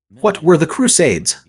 What were the Crusades?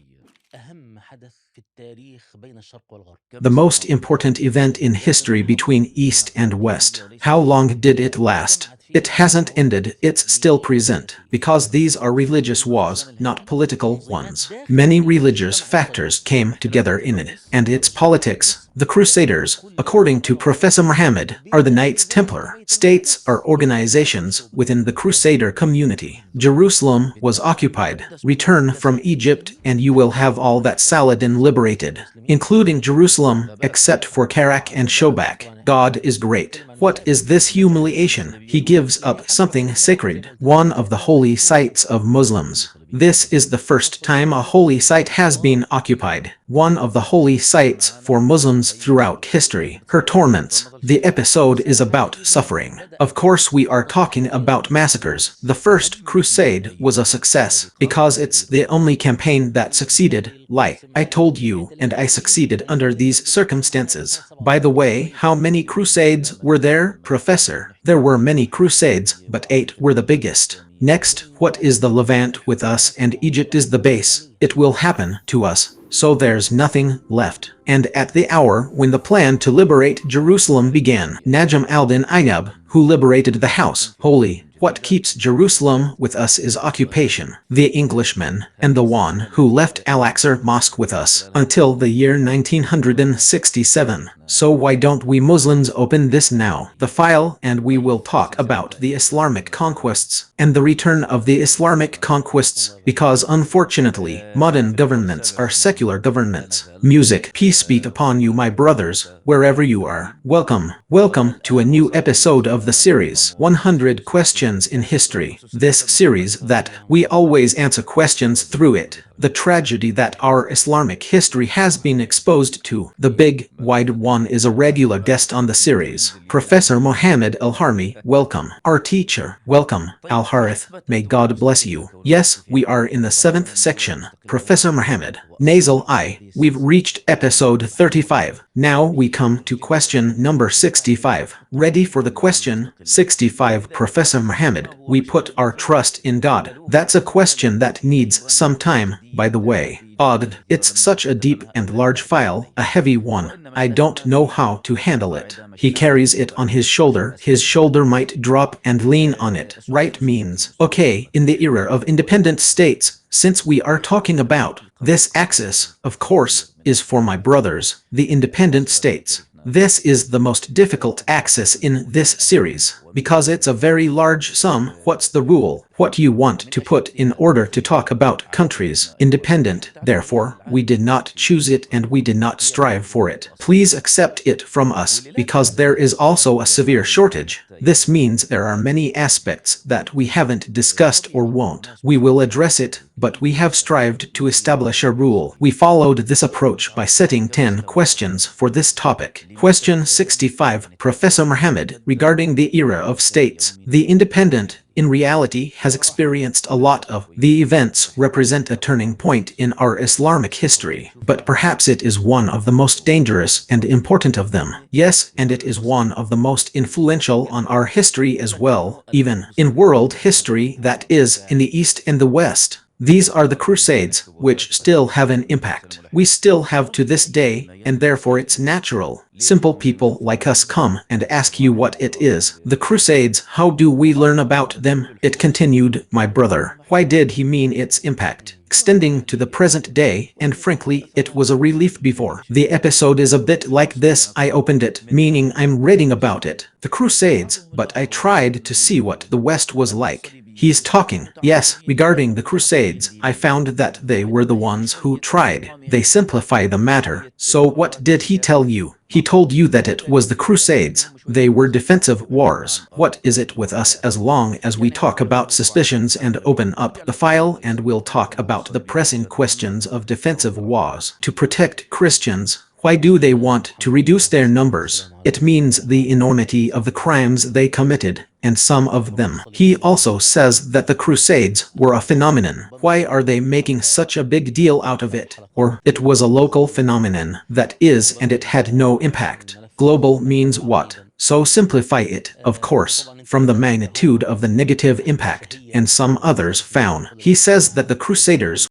The most important event in history between East and West. How long did it last? It hasn't ended, it's still present, because these are religious wars, not political ones. Many religious factors came together in it, and its politics. The Crusaders, according to Professor Muhammad, are the Knights Templar. States are organizations within the Crusader community. Jerusalem was occupied. Return from Egypt and you will have all that Saladin liberated, including Jerusalem, except for Karak and Shobak. God is great. What is this humiliation? He gives up something sacred, one of the holy sites of Muslims. This is the first time a holy site has been occupied, one of the holy sites for Muslims throughout history. Her torments. The episode is about suffering. Of course we are talking about massacres. The first crusade was a success, because it's the only campaign that succeeded. Like I told you, and I succeeded under these circumstances. By the way, how many crusades were there, Professor? There were many crusades, but 8 were the biggest. Next, what is the Levant with us and Egypt is the base? It will happen to us, so there's nothing left. And at the hour when the plan to liberate Jerusalem began, Najm al-Din Ayyub, who liberated the house, holy, what keeps Jerusalem with us is occupation. The Englishman, and the one who left Al-Aqsa Mosque with us until the year 1967. So why don't we Muslims open this now, the file, and we will talk about the Islamic conquests and the return of the Islamic conquests, because unfortunately, modern governments are secular governments. Music, peace be upon you my brothers, wherever you are. Welcome, welcome to a new episode of the series 100 Questions in History. This series that we always answer questions through it. The tragedy that our Islamic history has been exposed to. The big, wide one is a regular guest on the series. Professor Mohammed Al-Harmi, welcome. Our teacher, welcome. Al-Harith, may God bless you. Yes, we are in the 7th section. Professor Mohammed, nasal I, we've reached episode 35. Now we come to question number 65. Ready for the question? 65. Professor Mohammed, we put our trust in God. That's a question that needs some time, by the way. Odd, it's such a deep and large file, a heavy one. I don't know how to handle it. He carries it on his shoulder might drop and lean on it. Right means, okay, in the era of independent states, since we are talking about this axis, of course, is for my brothers, the independent states. This is the most difficult axis in this series, because it's a very large sum. What's the rule? What you want to put in order to talk about countries independent. Therefore, we did not choose it and we did not strive for it. Please accept it from us, because there is also a severe shortage. This means there are many aspects that we haven't discussed or won't. We will address it, but we have strived to establish a rule. We followed this approach by setting 10 questions for this topic. Question 65. Professor Mohammed, regarding the era of states, the independent, in reality, has experienced a lot of. The events represent a turning point in our Islamic history, but perhaps it is one of the most dangerous and important of them. Yes, and it is one of the most influential on our history as well, even in world history, that is, in the East and the West. These are the Crusades, which still have an impact. We still have to this day, and therefore it's natural. Simple people like us come and ask you what it is. The Crusades, how do we learn about them? It continued, my brother. Why did he mean its impact? Extending to the present day, and frankly, it was a relief before. The episode is a bit like this. I opened it, meaning I'm reading about it. The Crusades, but I tried to see what the West was like. He's talking. Yes, regarding the Crusades, I found that they were the ones who tried. They simplify the matter. So what did he tell you? He told you that it was the Crusades. They were defensive wars. What is it with us as long as we talk about suspicions and open up the file, and we'll talk about the pressing questions of defensive wars to protect Christians? Why do they want to reduce their numbers? It means the enormity of the crimes they committed, and some of them. He also says that the Crusades were a phenomenon. Why are they making such a big deal out of it? Or, it was a local phenomenon, that is, and it had no impact. Global means what? So simplify it, of course, from the magnitude of the negative impact, and some others found. He says that the Crusaders,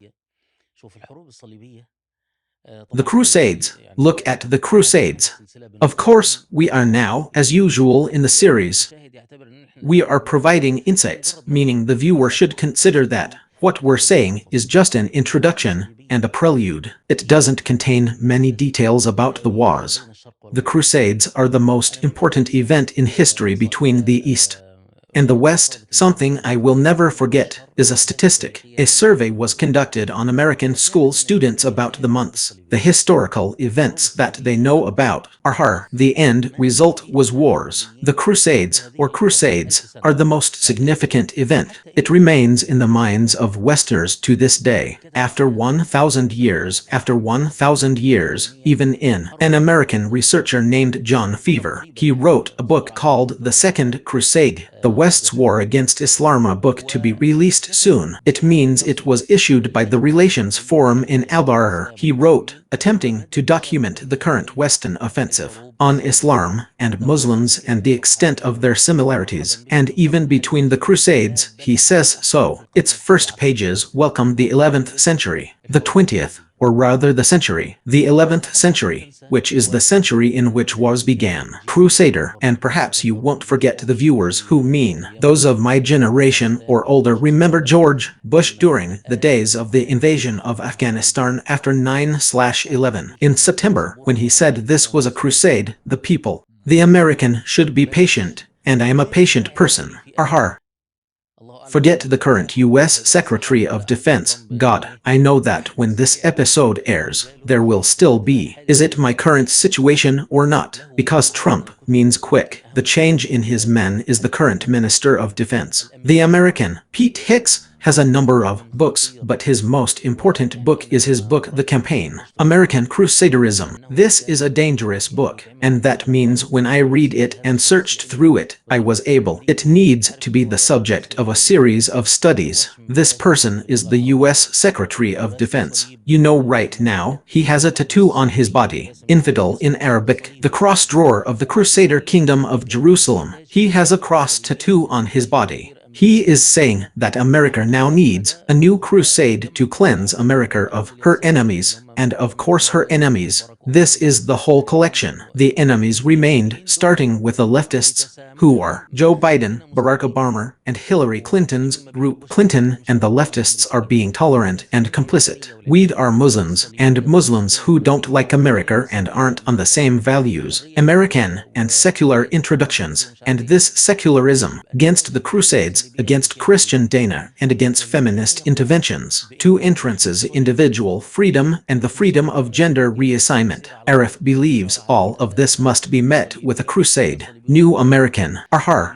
look at the Crusades. Of course, we are now, as usual in the series, we are providing insights, meaning the viewer should consider that what we're saying is just an introduction and a prelude. It doesn't contain many details about the wars. The Crusades are the most important event in history between the East and the West. Something I will never forget is a statistic. A survey was conducted on American school students about the months, the historical events that they know about. The end result was wars. The Crusades, or Crusades, are the most significant event. It remains in the minds of Westerners to this day. After 1,000 years, even in an American researcher named John Fever, he wrote a book called The Second Crusade, The West's War Against Islam, a book to be released soon. It means it was issued by the Relations Forum in Al-Bahrain. He wrote, attempting to document the current Western offensive on Islam and Muslims and the extent of their similarities, and even between the Crusades, he says so. Its first pages welcome the 11th century, the 20th, or rather the century, the 11th century, which is the century in which wars began. Crusader, and perhaps you won't forget the viewers who mean those of my generation or older remember George Bush during the days of the invasion of Afghanistan after 9/11. In September, when he said this was a crusade, the people, the American, should be patient, and I am a patient person. Forget the current U.S. Secretary of Defense. God, I know that when this episode airs, there will still be. Is it my current situation or not? Because Trump means quick. The change in his men is the current Minister of Defense. The American, Pete Hicks, has a number of books, but his most important book is his book The Campaign, American Crusaderism. This is a dangerous book, and that means when I read it and searched through it, I was able. It needs to be the subject of a series of studies. This person is the U.S. Secretary of Defense. You know right now, he has a tattoo on his body, infidel in Arabic, the cross drawer of the Crusader Kingdom of Jerusalem. He has a cross tattoo on his body. He is saying that America now needs a new crusade to cleanse America of her enemies, and of course her enemies. This is the whole collection. The enemies remained, starting with the leftists, who are Joe Biden, Barack Obama, and Hillary Clinton's group. Clinton and the leftists are being tolerant and complicit. We are Muslims, and Muslims who don't like America and aren't on the same values, American and secular introductions, and this secularism, against the Crusades, against Christian Dana, and against feminist interventions. Two entrances: individual freedom and the freedom of gender reassignment. Arif believes all of this must be met with a crusade. New American.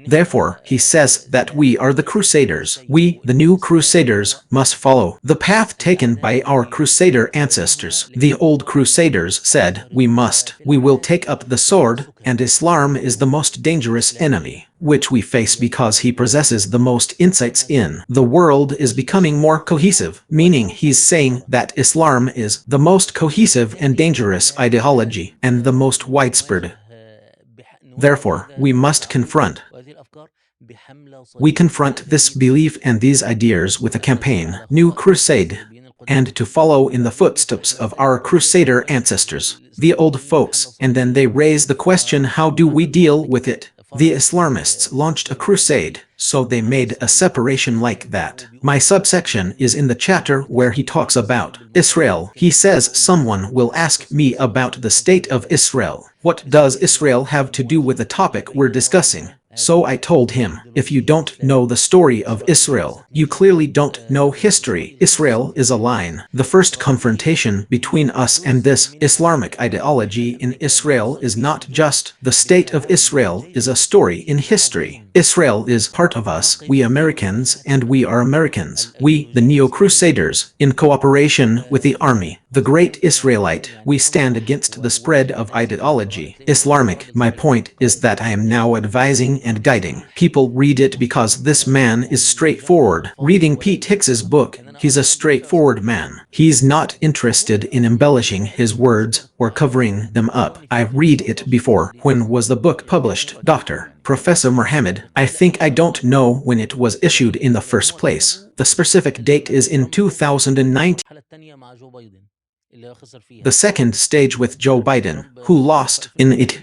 Therefore, he says that we are the Crusaders. We, the new Crusaders, must follow the path taken by our Crusader ancestors. The old Crusaders said, we will take up the sword, and Islam is the most dangerous enemy, which we face because he possesses the most insights in. The world is becoming more cohesive, meaning he's saying that Islam is the most cohesive and dangerous ideology, and the most widespread. Therefore, we must confront this belief and these ideas with a campaign, New Crusade, and to follow in the footsteps of our Crusader ancestors, the old folks, and then they raise the question, how do we deal with it? The Islamists launched a crusade, so they made a separation like that. My subsection is in the chapter where he talks about Israel. He says someone will ask me about the state of Israel. What does Israel have to do with the topic we're discussing? So I told him, if you don't know the story of Israel, you clearly don't know history. Israel is a line. The first confrontation between us and this Islamic ideology in Israel is not just the state of Israel is a story in history. Israel is part of us, we Americans, and we are Americans. We, the Neo-Crusaders, in cooperation with the army, the Great Israelite, we stand against the spread of ideology. Islamic. My point is that I am now advising and guiding. People read it because this man is straightforward. Reading Pete Hicks's book, He's a straightforward man. He's not interested in embellishing his words or covering them up. I've read it before. When was the book published, Dr. Professor Muhammad? I think I don't know when it was issued in the first place. The specific date is in 2019. The second stage with Joe Biden, who lost in it.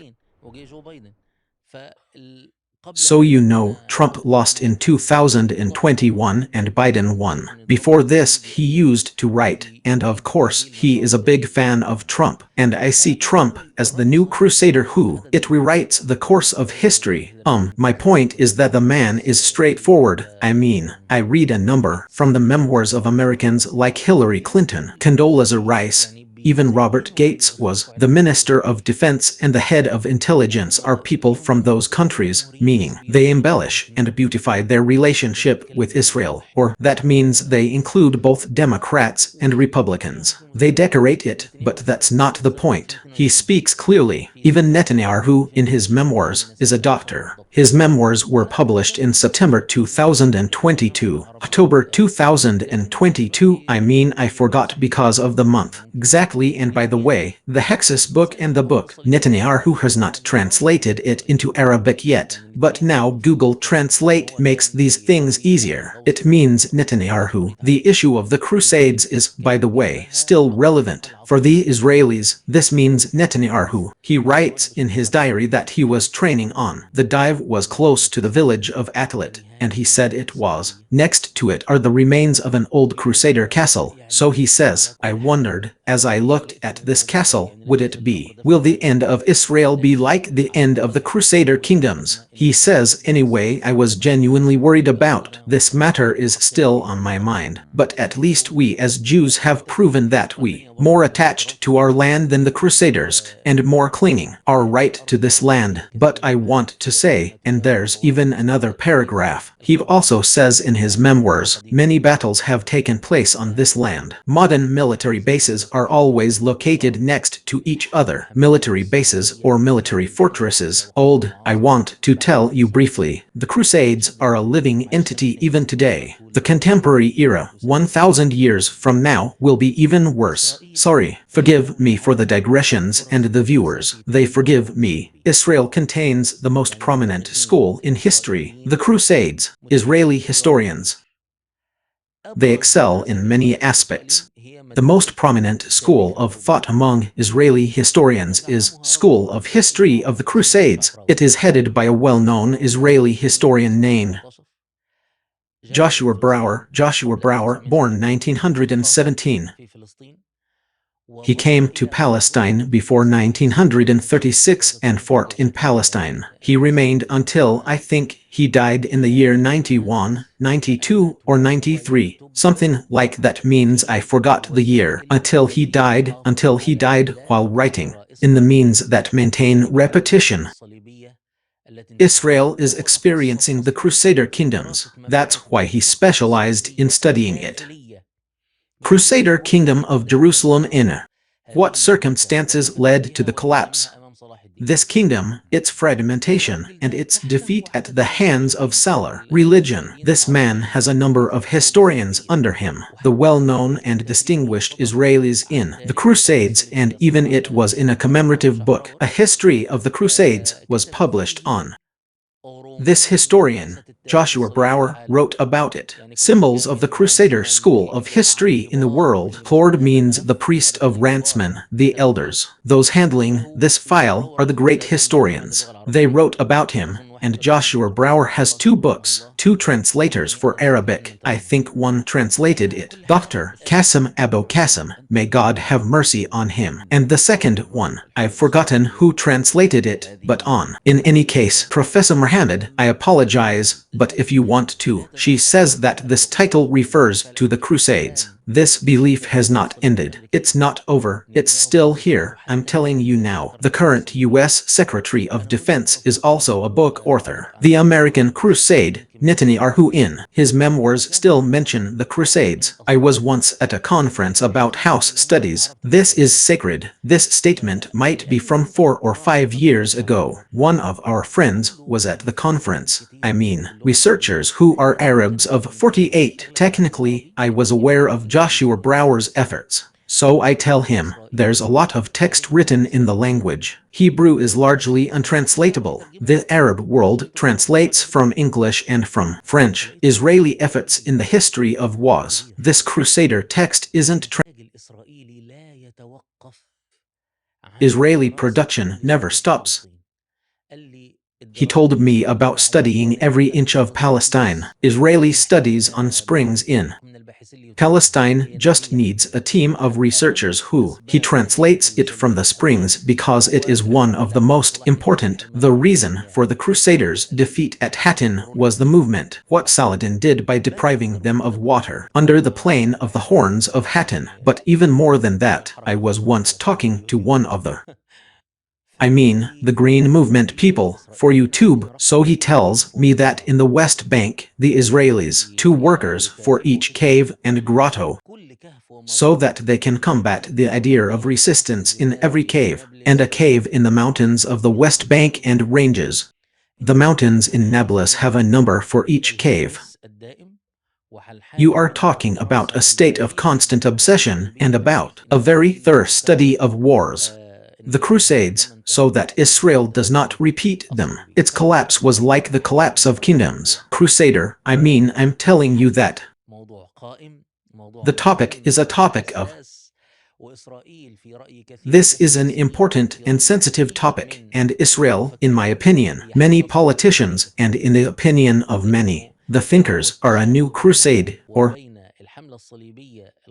So you know, Trump lost in 2021 and Biden won. Before this, he used to write, and of course, he is a big fan of Trump. And I see Trump as the new crusader who, it rewrites the course of history. My point is that the man is straightforward. I mean, I read a number from the memoirs of Americans like Hillary Clinton, Condoleezza Rice. Even Robert Gates was. The Minister of Defense and the head of intelligence are people from those countries, meaning they embellish and beautify their relationship with Israel, or that means they include both Democrats and Republicans. They decorate it, but that's not the point. He speaks clearly. Even Netanyahu, in his memoirs, is a doctor. His memoirs were published in September 2022. October 2022, I forgot because of the month. Exactly, and by the way, the Hexus book and the book, Netanyahu has not translated it into Arabic yet. But now Google Translate makes these things easier. It means Netanyahu. The issue of the Crusades is, by the way, still relevant. For the Israelis, this means Netanyahu. He writes in his diary that he was training on. The dive was close to the village of Atlit, and he said it was. Next to it are the remains of an old Crusader castle. So he says, I wondered, as I looked at this castle, would it be? Will the end of Israel be like the end of the Crusader kingdoms? He says, anyway, I was genuinely worried about. This matter is still on my mind. But at least we as Jews have proven that we more attached to our land than the Crusaders, and more clinging our right to this land. But I want to say, and there's even another paragraph, he also says in his memoirs, many battles have taken place on this land. Modern military bases are always located next to each other. Military bases or military fortresses. I want to tell you briefly, the Crusades are a living entity even today. The contemporary era, 1,000 years from now, will be even worse. Sorry, forgive me for the digressions, and the viewers, they forgive me. Israel contains the most prominent school in history, the Crusades. Israeli historians, they excel in many aspects. The most prominent school of thought among Israeli historians is School of History of the Crusades. It is headed by a well-known Israeli historian named Joshua Brower. Joshua Brower, born 1917. He came to Palestine before 1936 and fought in Palestine. He remained until, I think, he died in the year 91, 92, or 93. Something like that means I forgot the year. Until he died while writing. In the means that maintain repetition. Israel is experiencing the Crusader kingdoms. That's why he specialized in studying it. Crusader Kingdom of Jerusalem in. What circumstances led to the collapse? This kingdom, its fragmentation, and its defeat at the hands of Salar religion. This man has a number of historians under him, the well-known and distinguished Israelis in the Crusades, and even it was in a commemorative book. A history of the Crusades was published on. This historian, Joshua Brower, wrote about it. Symbols of the Crusader school of history in the world. Lord means the priest of Ransman, the elders. Those handling this file are the great historians. They wrote about him, and Joshua Brower has 2 books, 2 translators for Arabic. I think one translated it. Dr. Qasim Abu Qasim, may God have mercy on him. And the second one, I've forgotten who translated it, but on. In any case, Professor Muhammad, I apologize, but if you want to, she says that this title refers to the Crusades. This belief has not ended. It's not over. It's still here. I'm telling you now. The current U.S. Secretary of Defense is also a book author. The American Crusade Netanyahu in his memoirs still mention the Crusades. I was once at a conference about house studies. This is sacred. This statement might be from 4 or 5 years ago. One of our friends was at the conference. I mean, researchers who are Arabs of 48. Technically, I was aware of Joshua Brower's efforts. So I tell him, there's a lot of text written in the language. Hebrew is largely untranslatable. The Arab world translates from English and from French. Israeli efforts in the history of wars. This Crusader text isn't Israeli production never stops. He told me about studying every inch of Palestine. Israeli studies on springs in Palestine just needs a team of researchers who he translates it from the springs because it is one of the most important. The reason for the Crusaders' defeat at Hattin was the movement. What Saladin did by depriving them of water under the plain of the Horns of Hattin. But even more than that, I was once talking to one of the the Green Movement people, for YouTube. So he tells me that in the West Bank, the Israelis, 2 workers for each cave and grotto, so that they can combat the idea of resistance in every cave, and a cave in the mountains of the West Bank and ranges. The mountains in Nablus have a number for each cave. You are talking about a state of constant obsession and about a very thorough study of wars. The Crusades, so that Israel does not repeat them. Its collapse was like the collapse of kingdoms. Crusader, I'm telling you that the topic is a topic of. This is an important and sensitive topic, and Israel, in my opinion, many politicians, and in the opinion of many, the thinkers, are a new crusade, or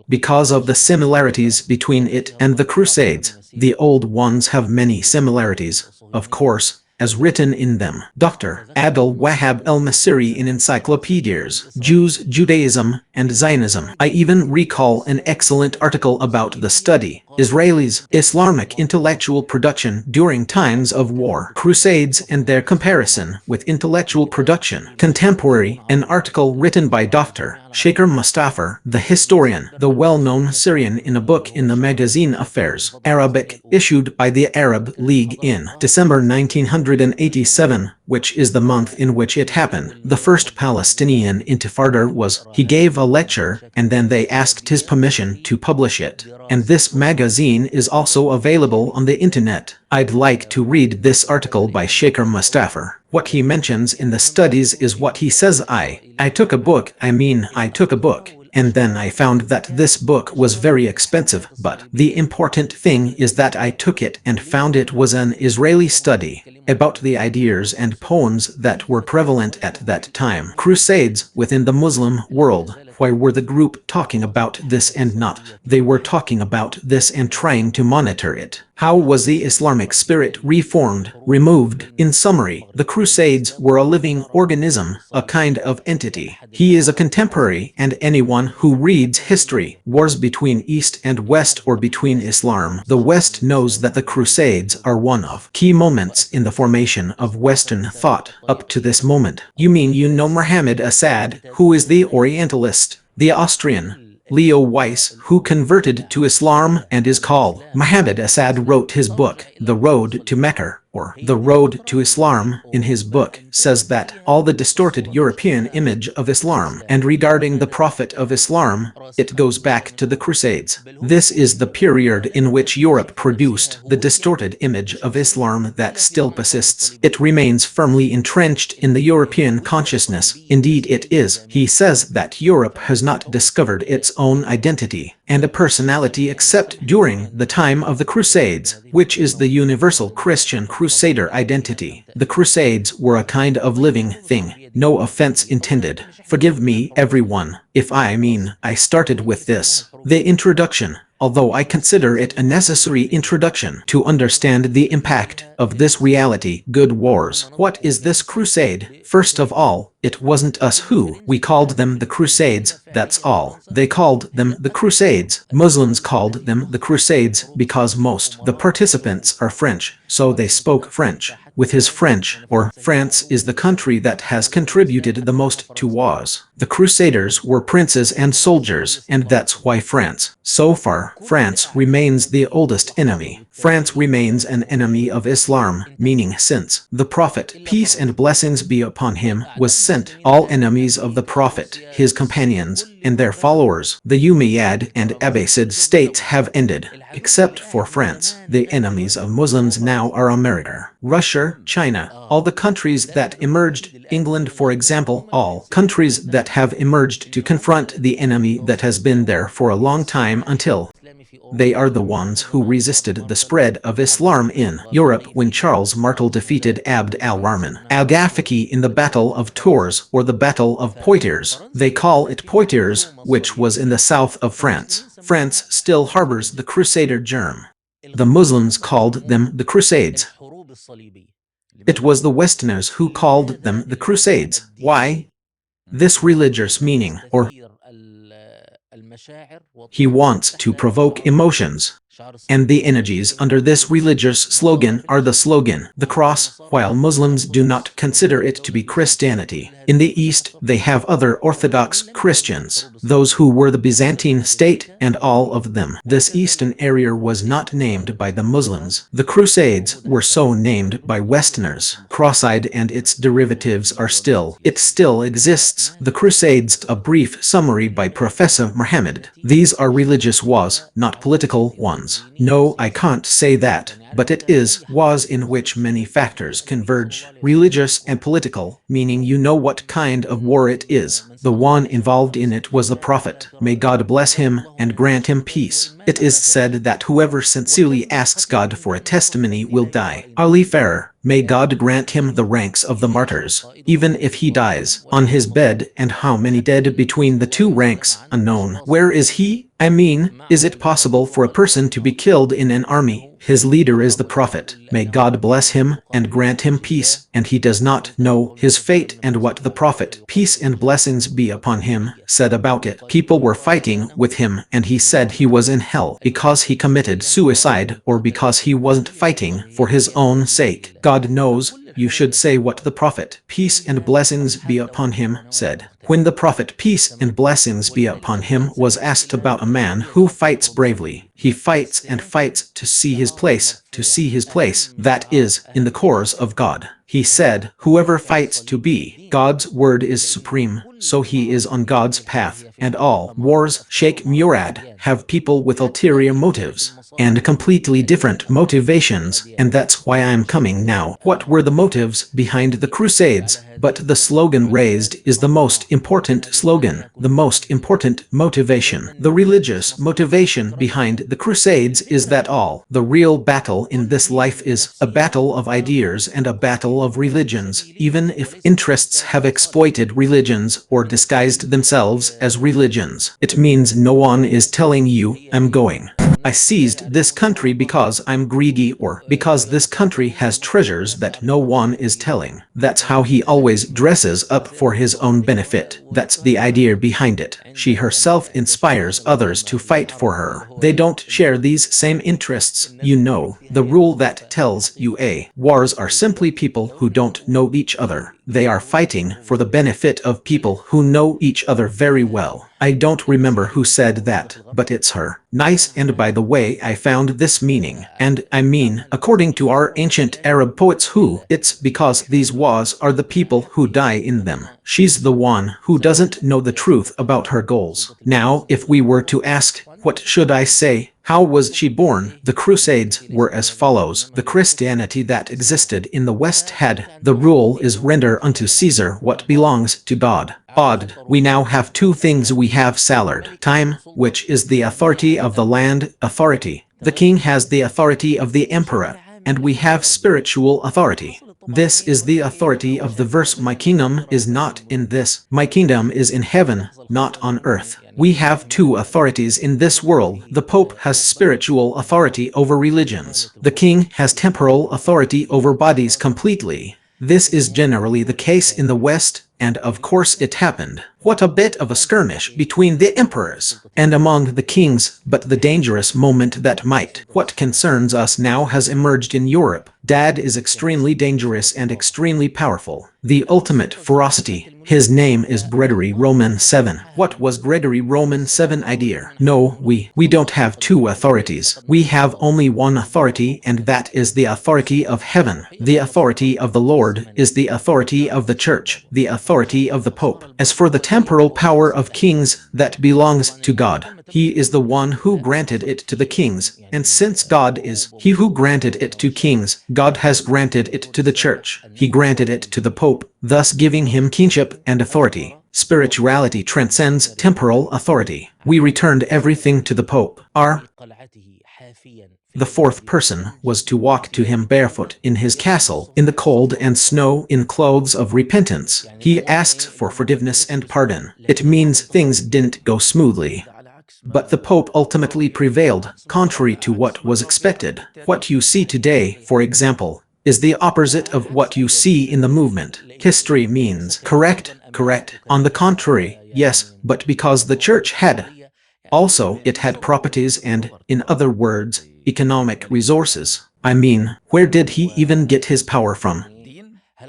because of the similarities between it and the Crusades. The old ones have many similarities, of course, as written in them. Dr. Abdul Wahab el-Masiri in Encyclopedias, Jews, Judaism, and Zionism. I even recall an excellent article about the study, Israelis, Islamic intellectual production during times of war, Crusades and their comparison with intellectual production, contemporary, an article written by Dr. Shaker Mustafa, the historian, the well-known Syrian, in a book in the magazine Affairs, Arabic, issued by the Arab League in December 1987, which is the month in which it happened. The first Palestinian Intifada was, he gave a lecture, and then they asked his permission to publish it. And this magazine is also available on the internet. I'd like to read this article by Shaker Mustafa. What he mentions in the studies is what he says. I took a book, and then I found that this book was very expensive, but the important thing is that I took it and found it was an Israeli study about the ideas and poems that were prevalent at that time. Crusades within the Muslim world. Why were the group talking about this and not? They were talking about this and trying to monitor it. How was the Islamic spirit reformed, removed? In summary, the Crusades were a living organism, a kind of entity. He is a contemporary, and anyone who reads history, wars between East and West or between Islam, the West knows that the Crusades are one of key moments in the formation of Western thought up to this moment. You mean you know Muhammad Assad, who is the Orientalist, the Austrian, Leo Weiss, who converted to Islam and is called Muhammad Assad, wrote his book, The Road to Mecca, or The Road to Islam. In his book, says that all the distorted European image of Islam, and regarding the Prophet of Islam, it goes back to the Crusades. This is the period in which Europe produced the distorted image of Islam that still persists. It remains firmly entrenched in the European consciousness. Indeed it is. He says that Europe has not discovered its own identity and a personality except during the time of the Crusades, which is the universal Christian Crusader identity. The Crusades were a kind of living thing. No offense intended. Forgive me, everyone, if I started with this. The introduction, although I consider it a necessary introduction to understand the impact of this reality. Good wars. What is this crusade? First of all, it wasn't us who. We called them the Crusades, that's all. They called them the Crusades. Muslims called them the Crusades because most the participants are French, so they spoke French. with his French, or France is the country that has contributed the most to wars. The Crusaders were princes and soldiers, and that's why France. So far, France remains the oldest enemy. France remains an enemy of Islam, meaning since the Prophet, peace and blessings be upon him, was sent, all enemies of the Prophet, his companions, and their followers, the Umayyad and Abbasid states have ended, except for France. The enemies of Muslims now are America, Russia, China, all the countries that emerged, England for example, all countries that have emerged to confront the enemy that has been there for a long time until they are the ones who resisted the spread of Islam in Europe when Charles Martel defeated Abd al-Rahman al-Ghafiqi in the Battle of Tours or the Battle of Poitiers. They call it Poitiers, which was in the south of France. France still harbors the Crusader germ. The Muslims called them the Crusades. It was the Westerners who called them the Crusades. Why? This religious meaning, or he wants to provoke emotions. And the energies under this religious slogan are the slogan, the cross, while Muslims do not consider it to be Christianity. In the East, they have other Orthodox Christians, those who were the Byzantine state, and all of them. This eastern area was not named by the Muslims. The Crusades were so named by Westerners. Crusade and its derivatives are still. It still exists. The Crusades, a brief summary by Professor Muhammad. These are religious wars, not political ones. No, I can't say that, but it is wars in which many factors converge, religious and political, meaning you know what kind of war it is. The one involved in it was the Prophet. May God bless him and grant him peace. It is said that whoever sincerely asks God for a testimony will die. Ali Farrer, may God grant him the ranks of the martyrs, even if he dies on his bed. And how many dead between the two ranks, unknown. Where is he? I mean, is it possible for a person to be killed in an army? His leader is the Prophet. May God bless him and grant him peace, and he does not know his fate and what the Prophet, peace and blessings be upon him, said about it. People were fighting with him, and he said he was in hell because he committed suicide or because he wasn't fighting for his own sake. God knows. You should say what the Prophet, peace and blessings be upon him, said. When the Prophet, peace and blessings be upon him, was asked about a man who fights bravely, he fights and fights to see his place, that is, in the cause of God. He said, whoever fights to be, God's word is supreme, so he is on God's path, and all wars, Sheikh Murad, have people with ulterior motives, and completely different motivations, and that's why I'm coming now. What were the motives behind the Crusades? But the slogan raised is the most important slogan, the most important motivation. The religious motivation behind the Crusades is that all the real battle in this life is a battle of ideas and a battle of religions, even if interests have exploited religions or disguised themselves as religions. It means no one is telling you, I'm going. I seized this country because I'm greedy or because this country has treasures that no one is telling. That's how he always dresses up for his own benefit. That's the idea behind it. She herself inspires others to fight for her. They don't share these same interests. You know, the rule that tells you wars are simply people who don't know each other. They are fighting for the benefit of people who know each other very well. I don't remember who said that, but it's her. Nice, and by the way, I found this meaning. And I mean, according to our ancient Arab poets it's because these wars are the people who die in them. She's the one who doesn't know the truth about her goals. Now, if we were to ask, what should I say? How was she born? The Crusades were as follows. The Christianity that existed in the West had, the rule is render unto Caesar what belongs to God. We now have two things. We have salad, time, which is the authority of the land, authority. The king has the authority of the emperor, and we have spiritual authority. This is the authority of the verse, my kingdom is not in this. My kingdom is in heaven, not on earth. We have two authorities in this world. The Pope has spiritual authority over religions. The king has temporal authority over bodies completely. This is generally the case in the West, and of course it happened. What a bit of a skirmish between the emperors and among the kings, but the dangerous moment that might. What concerns us now has emerged in Europe. Dad is extremely dangerous and extremely powerful. The ultimate ferocity. His name is Gregory Roman 7. What was Gregory Roman 7 idea? No, we don't have two authorities. We have only one authority, and that is the authority of heaven. The authority of the Lord is the authority of the church, the authority of the Pope. As for the temporal power of kings, that belongs to God. He is the one who granted it to the kings, and since God is he who granted it to kings, God has granted it to the church. He granted it to the Pope, thus giving him kingship and authority. Spirituality transcends temporal authority. We returned everything to the Pope. The fourth person was to walk to him barefoot in his castle, in the cold and snow, in clothes of repentance. He asks for forgiveness and pardon. It means things didn't go smoothly. But the Pope ultimately prevailed, contrary to what was expected. What you see today, for example, is the opposite of what you see in the movement. History means correct. On the contrary, yes, but because the church had. Also, it had properties and, in other words, economic resources. I mean, where did he even get his power from?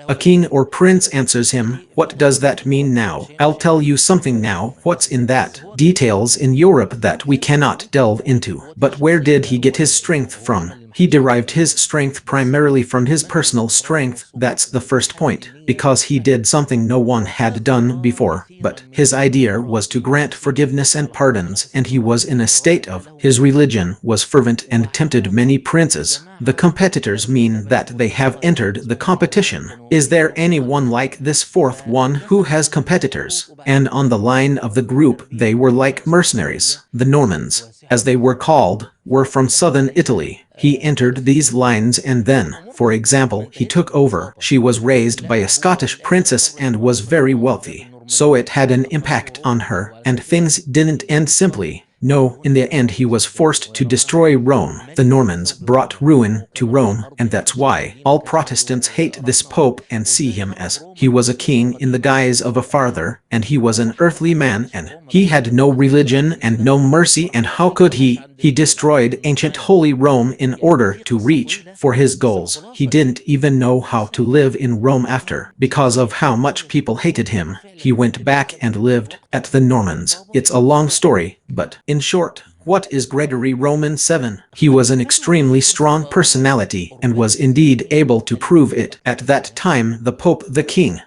A king or prince answers him. What does that mean now? I'll tell you something now. What's in that? Details in Europe that we cannot delve into. But where did he get his strength from? He derived his strength primarily from his personal strength. That's the first point, because he did something no one had done before. But his idea was to grant forgiveness and pardons, and he was in a state of. His religion was fervent and tempted many princes. The competitors mean that they have entered the competition. Is there anyone like this fourth one who has competitors? And on the line of the group, they were like mercenaries. The Normans, as they were called, were from southern Italy. He entered these lines and then, for example, he took over. She was raised by a Scottish princess and was very wealthy. So it had an impact on her, and things didn't end simply. No, in the end he was forced to destroy Rome. The Normans brought ruin to Rome, and that's why all Protestants hate this Pope and see him as he was a king in the guise of a father, and he was an earthly man, and he had no religion and no mercy, and how could he? He destroyed ancient Holy Rome in order to reach for his goals. He didn't even know how to live in Rome after. Because of how much people hated him, he went back and lived at the Normans. It's a long story, but in short, what is Gregory Roman 7? He was an extremely strong personality and was indeed able to prove it. At that time, the Pope, the King,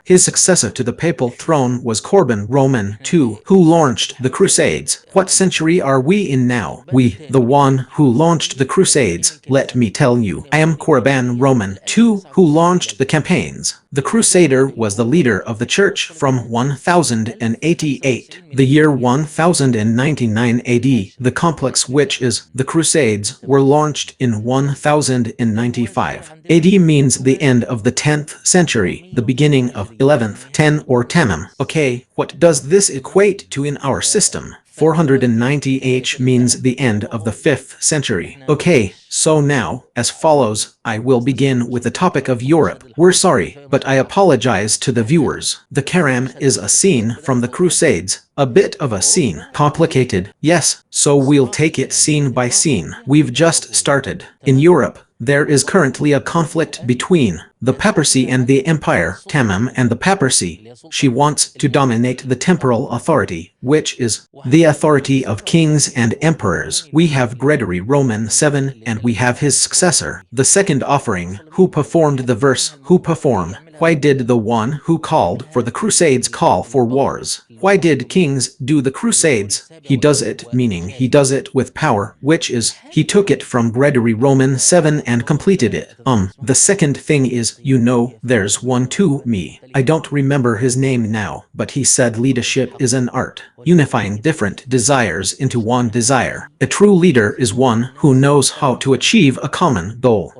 his successor to the papal throne was Corban Roman II, who launched the Crusades. What century are we in now? The one who launched the Crusades. Let me tell you, I am Corban Roman II, who launched the campaigns. The Crusader was the leader of the church from 1088. The year 1099 AD, the complex which is the Crusades were launched in 1095. AD means the end of the 10th century, the beginning of 11th, 10 or Tamim. Okay, what does this equate to in our system? 490 means the end of the 5th century. Okay, so now, as follows, I will begin with the topic of Europe. We're sorry, but I apologize to the viewers. The Karam is a scene from the Crusades. A bit of a scene. Complicated, yes, so we'll take it scene by scene. We've just started. In Europe, there is currently a conflict between the papacy and the empire, Tamim and the papacy. She wants to dominate the temporal authority, which is the authority of kings and emperors. We have Gregory Roman 7 and we have his successor, the second offering, who performed the verse, who perform. Why did the one who called for the Crusades call for wars? Why did kings do the Crusades? He does it, meaning he does it with power, which is, he took it from Gregory Roman 7 and completed it. The second thing is, you know, there's one to me. I don't remember his name now, but he said leadership is an art, unifying different desires into one desire. A true leader is one who knows how to achieve a common goal.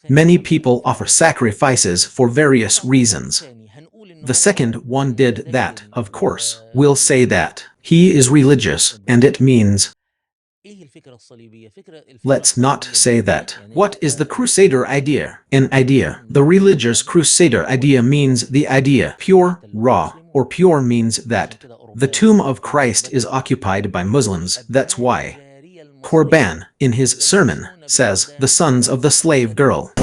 Many people offer sacrifices for various reasons. The second one did that, of course. We'll say that. He is religious, and it means. Let's not say that. What is the Crusader idea? An idea. The religious Crusader idea means the idea, pure, raw, or pure means that the tomb of Christ is occupied by Muslims. That's why Corban, in his sermon, says, the sons of the slave girl.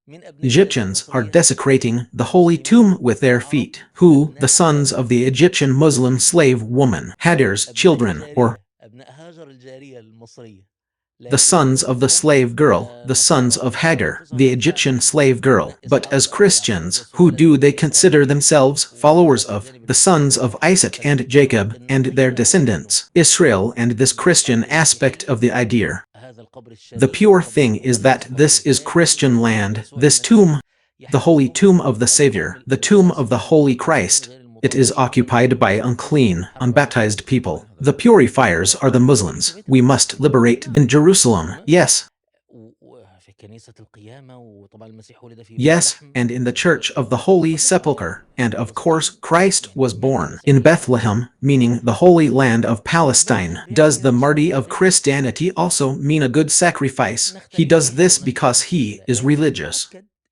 Egyptians are desecrating the holy tomb with their feet. Who, the sons of the Egyptian Muslim slave woman, Hajar's children, or the sons of the slave girl, the sons of Hagar, the Egyptian slave girl. But as Christians, who do they consider themselves? Followers of the sons of Isaac and Jacob and their descendants, Israel. And this Christian aspect of the idea. The pure thing is that this is Christian land, this tomb, the holy tomb of the Savior, the tomb of the Holy Christ. It is occupied by unclean, unbaptized people. The purifiers are the Muslims. We must liberate in Jerusalem. Yes. Yes, and in the Church of the Holy Sepulchre. And of course, Christ was born in Bethlehem, meaning the Holy Land of Palestine. Does the Mahdi of Christianity also mean a good sacrifice? He does this because he is religious.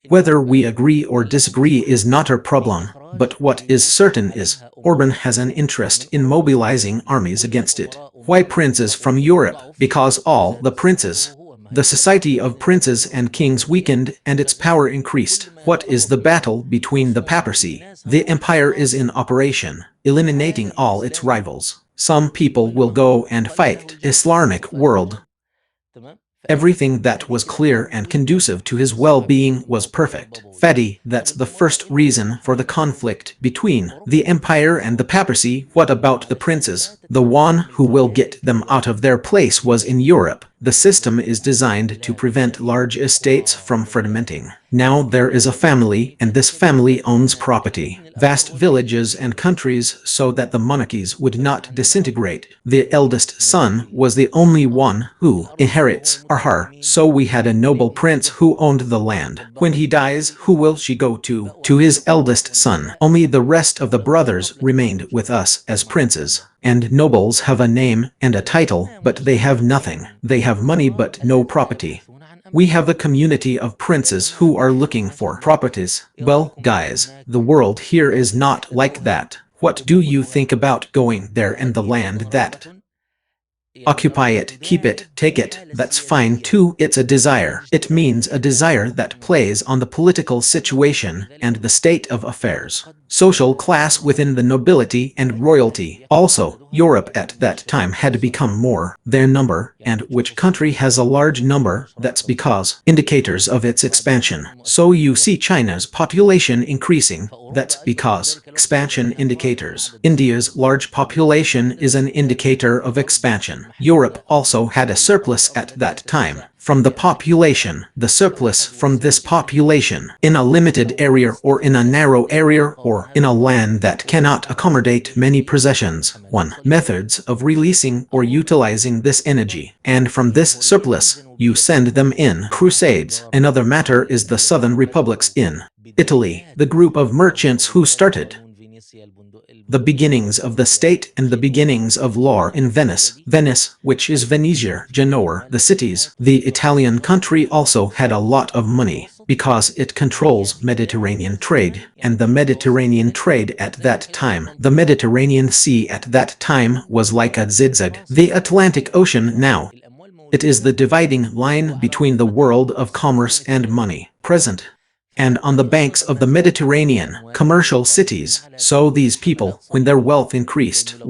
Whether we agree or disagree is not our problem, but what is certain is, Orban has an interest in mobilizing armies against it. Why princes from Europe? Because all the princes, the society of princes and kings weakened and its power increased. What is the battle between the papacy? The empire is in operation, eliminating all its rivals. Some people will go and fight. Islamic world. Everything that was clear and conducive to his well-being was perfect. Fatty, that's the first reason for the conflict between the empire and the papacy. What about the princes? The one who will get them out of their place was in Europe. The system is designed to prevent large estates from fragmenting. Now there is a family, and this family owns property, vast villages and countries, so that the monarchies would not disintegrate. The eldest son was the only one who inherits Arhar, so we had a noble prince who owned the land. When he dies, who will she go to? To his eldest son. Only the rest of the brothers remained with us as princes. And nobles have a name and a title, but they have nothing. They have money but no property. We have a community of princes who are looking for properties. Well, guys, the world here is not like that. What do you think about going there and the land that? Occupy it, keep it, take it, that's fine too. It's a desire. It means a desire that plays on the political situation and the state of affairs. Social class within the nobility and royalty. Also, Europe at that time had become more their number, and which country has a large number? That's because indicators of its expansion. So you see China's population increasing. That's because expansion indicators. India's large population is an indicator of expansion. Europe also had a surplus at that time. From the population, the surplus from this population, in a limited area or in a narrow area or in a land that cannot accommodate many possessions. 1. Methods of releasing or utilizing this energy. And from this surplus, you send them in Crusades. Another matter is the southern republics in Italy, the group of merchants who started the beginnings of the state and the beginnings of law in Venice. Venice, which is Venezia, Genoa, the cities. The Italian country also had a lot of money, because it controls Mediterranean trade, and the Mediterranean trade at that time. The Mediterranean Sea at that time was like a zigzag. The Atlantic Ocean now. It is the dividing line between the world of commerce and money. Present. And on the banks of the Mediterranean, commercial cities. So these people, when their wealth increased,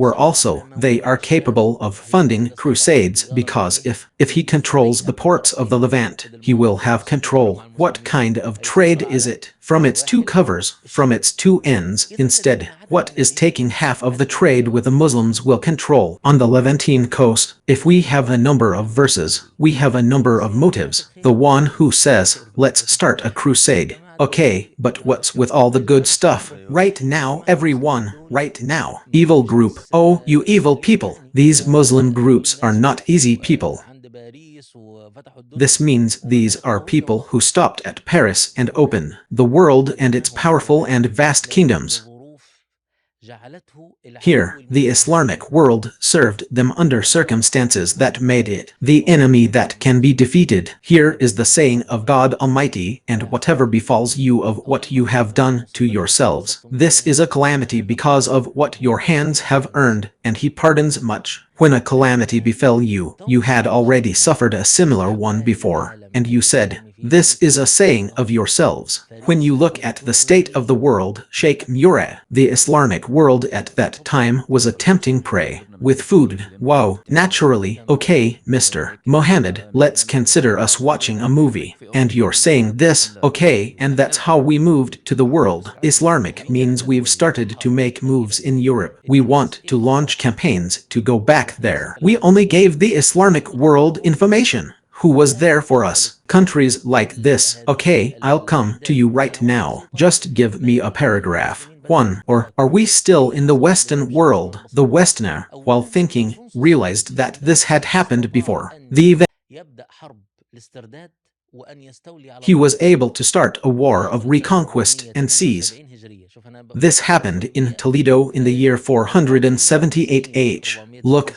they are capable of funding crusades, because if he controls the ports of the Levant, he will have control. What kind of trade is it? From its two covers, from its two ends. Instead, what is taking half of the trade with the Muslims will control. On the Levantine coast, if we have a number of verses, we have a number of motives. The one who says, let's start a crusade. Okay, but what's with all the good stuff? Right now, everyone, right now. Evil group. Oh, you evil people. These Muslim groups are not easy people. This means these are people who stopped at Paris and opened the world and its powerful and vast kingdoms. Here, the Islamic world served them under circumstances that made it the enemy that can be defeated. Here is the saying of God Almighty, and whatever befalls you of what you have done to yourselves, this is a calamity because of what your hands have earned, and he pardons much. When a calamity befell you, you had already suffered a similar one before, and you said, This is a saying of yourselves. When you look at the state of the world, Sheikh Murad, the Islamic world at that time was a tempting prey with food. Wow, naturally, okay, Mr. Mohammed, let's consider us watching a movie. And you're saying this, okay, and that's how we moved to the world. Islamic means we've started to make moves in Europe. We want to launch campaigns to go back there. We only gave the Islamic world information. Who was there for us? Countries like this. Okay, I'll come to you right now. Just give me a paragraph. 1. Or are we still in the Western world? The Westerner, while thinking, realized that this had happened before. He was able to start a war of reconquest and seize. This happened in Toledo in the year 478 AH. Look,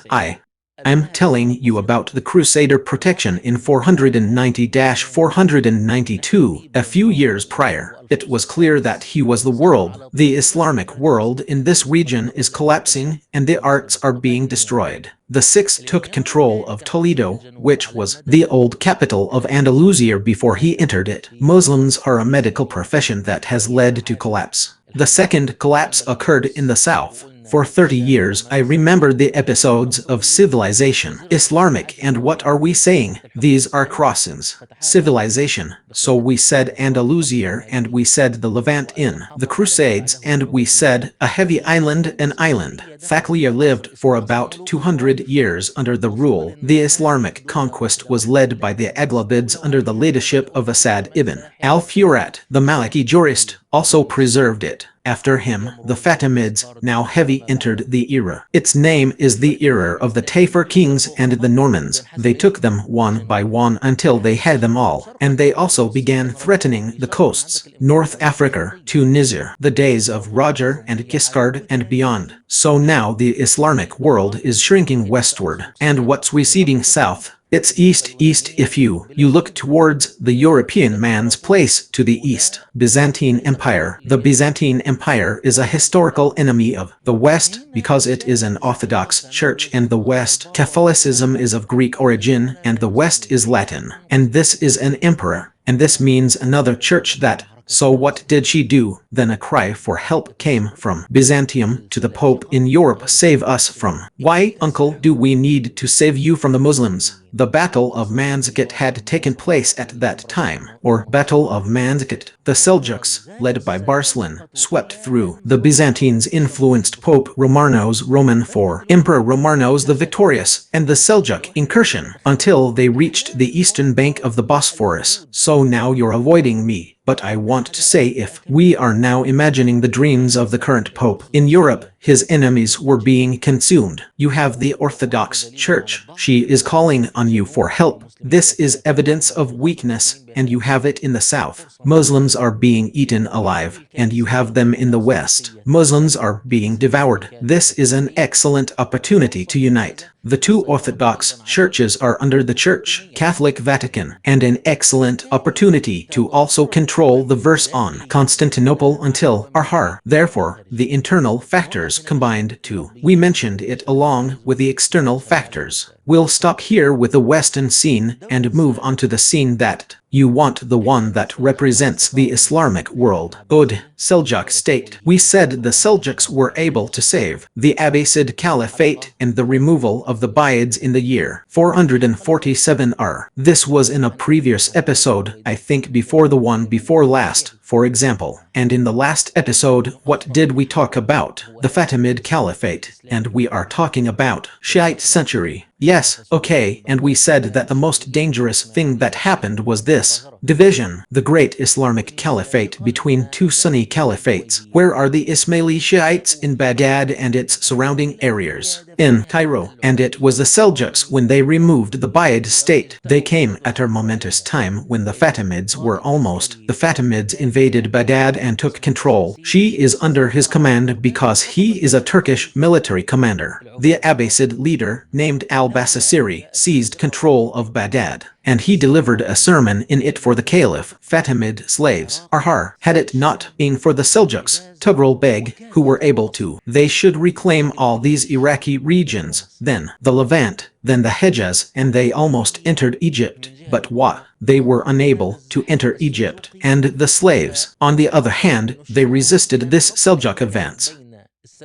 I'm telling you about the Crusader protection in 490-492, a few years prior. It was clear that he was the world. The Islamic world in this region is collapsing and the arts are being destroyed. The Sikhs took control of Toledo, which was the old capital of Andalusia before he entered it. Muslims are a medical profession that has led to collapse. The second collapse occurred in the south. For 30 years, I remember the episodes of civilization. Islamic, and what are we saying? These are crossings. Civilization. So we said Andalusia, and we said the Levant in the Crusades, and we said a heavy island, an island. Thaklia lived for about 200 years under the rule. The Islamic conquest was led by the Aghlabids under the leadership of Asad ibn al-Furat. The Maliki jurist also preserved it. After him, the Fatimids, now heavy, entered the era. Its name is the era of the Taifur kings and the Normans. They took them one by one until they had them all, and they also began threatening the coasts, North Africa, Tunisia, the days of Roger and Guiscard and beyond. So now the Islamic world is shrinking westward, and what's receding south? It's east if you look towards the European man's place to the east. Byzantine Empire. The Byzantine Empire is a historical enemy of the West because it is an Orthodox church and the West. Catholicism is of Greek origin and the West is Latin. And this is an emperor. And this means another church that. So what did she do? Then a cry for help came from Byzantium to the Pope in Europe. Save us from. Why, uncle, do we need to save you from the Muslims? The Battle of Manzikert had taken place at that time, or Battle of Manzikert. The Seljuks, led by Barcelon, swept through. The Byzantines influenced Pope Romanos Roman IV, Emperor Romanos the Victorious, and the Seljuk incursion, until they reached the eastern bank of the Bosphorus. So now you're avoiding me. But I want to say if we are now imagining the dreams of the current Pope in Europe, his enemies were being consumed. You have the Orthodox Church. She is calling on you for help. This is evidence of weakness, and you have it in the south. Muslims are being eaten alive, and you have them in the west. Muslims are being devoured. This is an excellent opportunity to unite. The two Orthodox churches are under the Church, Catholic Vatican, and an excellent opportunity to also control the verse on Constantinople until Arhar. Therefore, the internal factors combined too. We mentioned it along with the external factors. We'll stop here with the Western scene and move on to the scene that you want, the one that represents the Islamic world. Ud, Seljuk state. We said the Seljuks were able to save the Abbasid Caliphate and the removal of the Buyids in the year 447 R. This was in a previous episode, I think before the one before last, for example. And in the last episode, what did we talk about? The Fatimid Caliphate. And we are talking about Shiite century. Yes, okay, and we said that the most dangerous thing that happened was this division, the great Islamic Caliphate between two Sunni caliphates. Where are the Ismaili Shiites? In Baghdad and its surrounding areas. In Cairo. And it was the Seljuks when they removed the Buyid state. They came at a momentous time when the Fatimids were almost. The Fatimids invaded Baghdad and took control. She is under his command because he is a Turkish military commander. The Abbasid leader, named al-Basasiri, seized control of Baghdad, and he delivered a sermon in it for the Caliph. Fatimid slaves. Arhar. Had it not been for the Seljuks, Tughril Beg, who were able to, they should reclaim all these Iraqi regions, then the Levant, then the Hejaz, and they almost entered Egypt. but what? They were unable to enter Egypt, and the slaves, on the other hand, they resisted this Seljuk advance.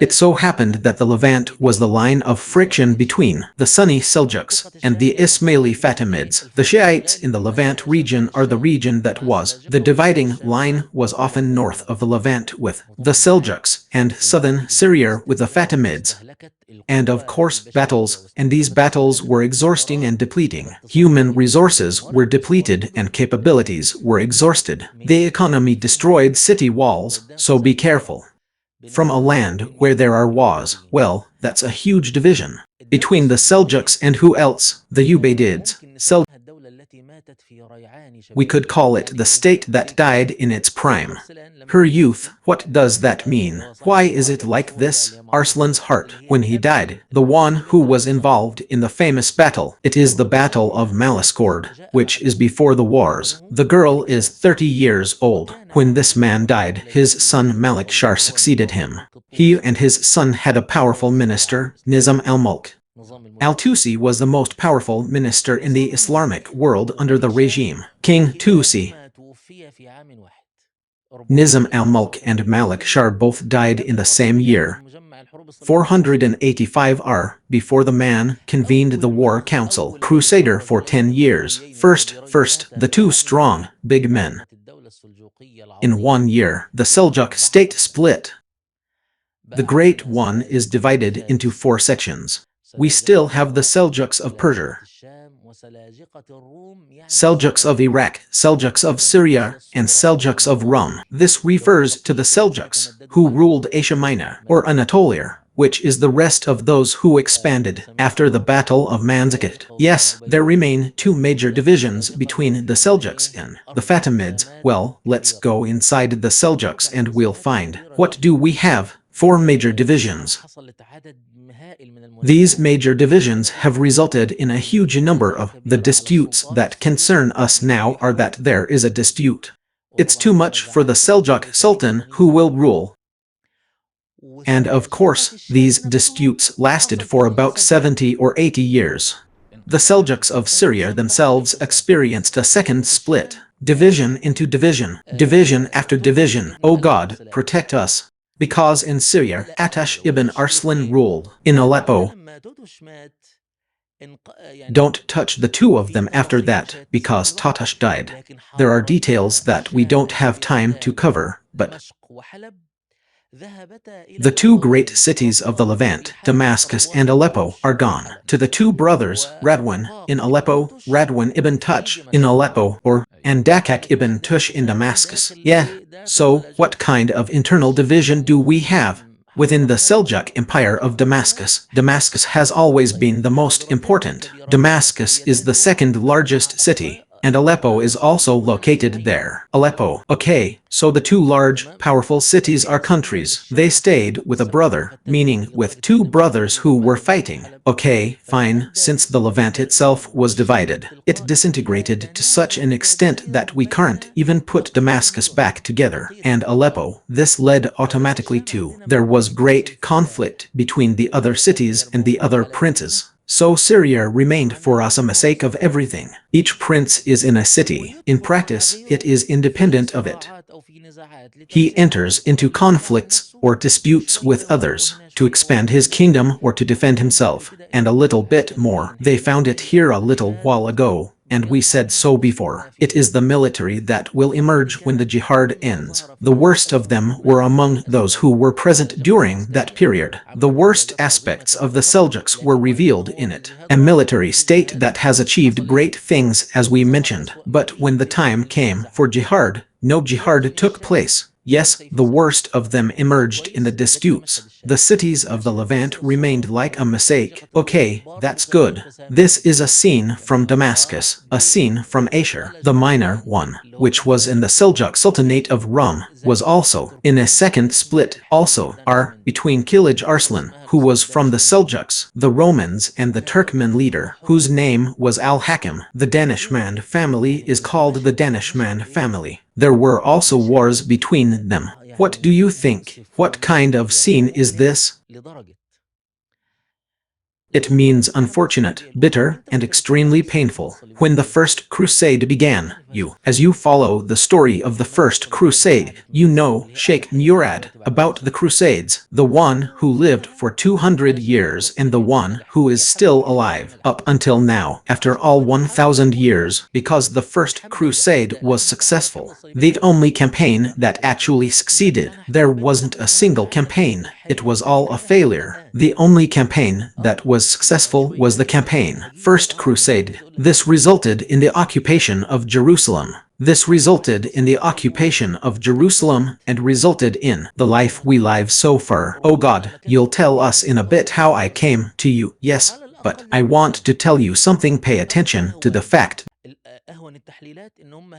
It so happened that the Levant was the line of friction between the Sunni Seljuks and the Ismaili Fatimids. The Shiites in the Levant region are the region that was. The dividing line was often north of the Levant with the Seljuks and southern Syria with the Fatimids. And of course battles, and these battles were exhausting and depleting. Human resources were depleted and capabilities were exhausted. The economy destroyed city walls, so be careful. From a land where there are wars, well, that's a huge division. Between the Seljuks and who else? The Ubaydids. We could call it the state that died in its prime. Her youth, what does that mean? Why is it like this? Arslan's heart, when he died, the one who was involved in the famous battle. It is the Battle of Maliskord, which is before the wars. The girl is 30 years old. When this man died, his son Malik Shah succeeded him. He and his son had a powerful minister, Nizam al-Mulk. Al-Tusi was the most powerful minister in the Islamic world under the regime. King Tusi, Nizam al-Mulk and Malik Shah both died in the same year. 485 R. Before the man convened the war council, crusader for 10 years. First, the two strong, big men. In 1 year, the Seljuk state split. The Great One is divided into 4 sections. We still have the Seljuks of Persia, Seljuks of Iraq, Seljuks of Syria, and Seljuks of Rum. This refers to the Seljuks, who ruled Asia Minor, or Anatolia, which is the rest of those who expanded after the Battle of Manzikert. Yes, there remain 2 major divisions between the Seljuks and the Fatimids. Well, let's go inside the Seljuks and we'll find. What do we have? 4 major divisions. These major divisions have resulted in a huge number of the disputes that concern us now are that there is a dispute. It's too much for the Seljuk Sultan who will rule. And of course, these disputes lasted for about 70 or 80 years. The Seljuks of Syria themselves experienced a second split, division into division, division after division. Oh God, protect us. Because in Syria, Atash ibn Arslan ruled. In Aleppo, don't touch the 2 of them after that, because Tatash died. There are details that we don't have time to cover, but the 2 great cities of the Levant, Damascus and Aleppo, are gone. To the 2 brothers, Radwan in Aleppo, Radwan ibn Tush in Aleppo, or Andakak ibn Tush in Damascus. Yeah, so what kind of internal division do we have? Within the Seljuk Empire of Damascus, Damascus has always been the most important. Damascus is the 2nd largest city, and Aleppo is also located there. Aleppo. Okay, so the 2 large, powerful cities are countries. They stayed with a brother, meaning with 2 brothers who were fighting. Okay, fine, since the Levant itself was divided, it disintegrated to such an extent that we can't even put Damascus back together. And Aleppo, this led automatically to, there was great conflict between the other cities and the other princes. So Syria remained for us a mistake of everything. Each prince is in a city. In practice, it is independent of it. He enters into conflicts or disputes with others to expand his kingdom or to defend himself, and a little bit more. They found it here a little while ago, and we said so before. It is the military that will emerge when the jihad ends. The worst of them were among those who were present during that period. The worst aspects of the Seljuks were revealed in it. A military state that has achieved great things as we mentioned. But when the time came for jihad, no jihad took place. Yes, the worst of them emerged in the disputes. The cities of the Levant remained like a mistake. Okay, that's good. This is a scene from Damascus, a scene from Asia. The minor one, which was in the Seljuk Sultanate of Rum, was also in a second split, also between Kilij Arslan, who was from the Seljuks, the Romans, and the Turkmen leader, whose name was Al-Hakim. The Danishmend family is called the Danishmend family. There were also wars between them. What do you think? What kind of scene is this? It means unfortunate, bitter, and extremely painful. When the First Crusade began, as you follow the story of the First Crusade, you know Sheikh Murad about the Crusades, the one who lived for 200 years and the one who is still alive up until now, after all 1,000 years, because the First Crusade was successful. The only campaign that actually succeeded. There wasn't a single campaign. It was all a failure. The only campaign that was successful was the campaign First Crusade. This resulted in the occupation of Jerusalem. This resulted in the occupation of Jerusalem and resulted in the life we live so far. Oh God, you'll tell us in a bit how I came to you. Yes, but I want to tell you something. Pay attention to the fact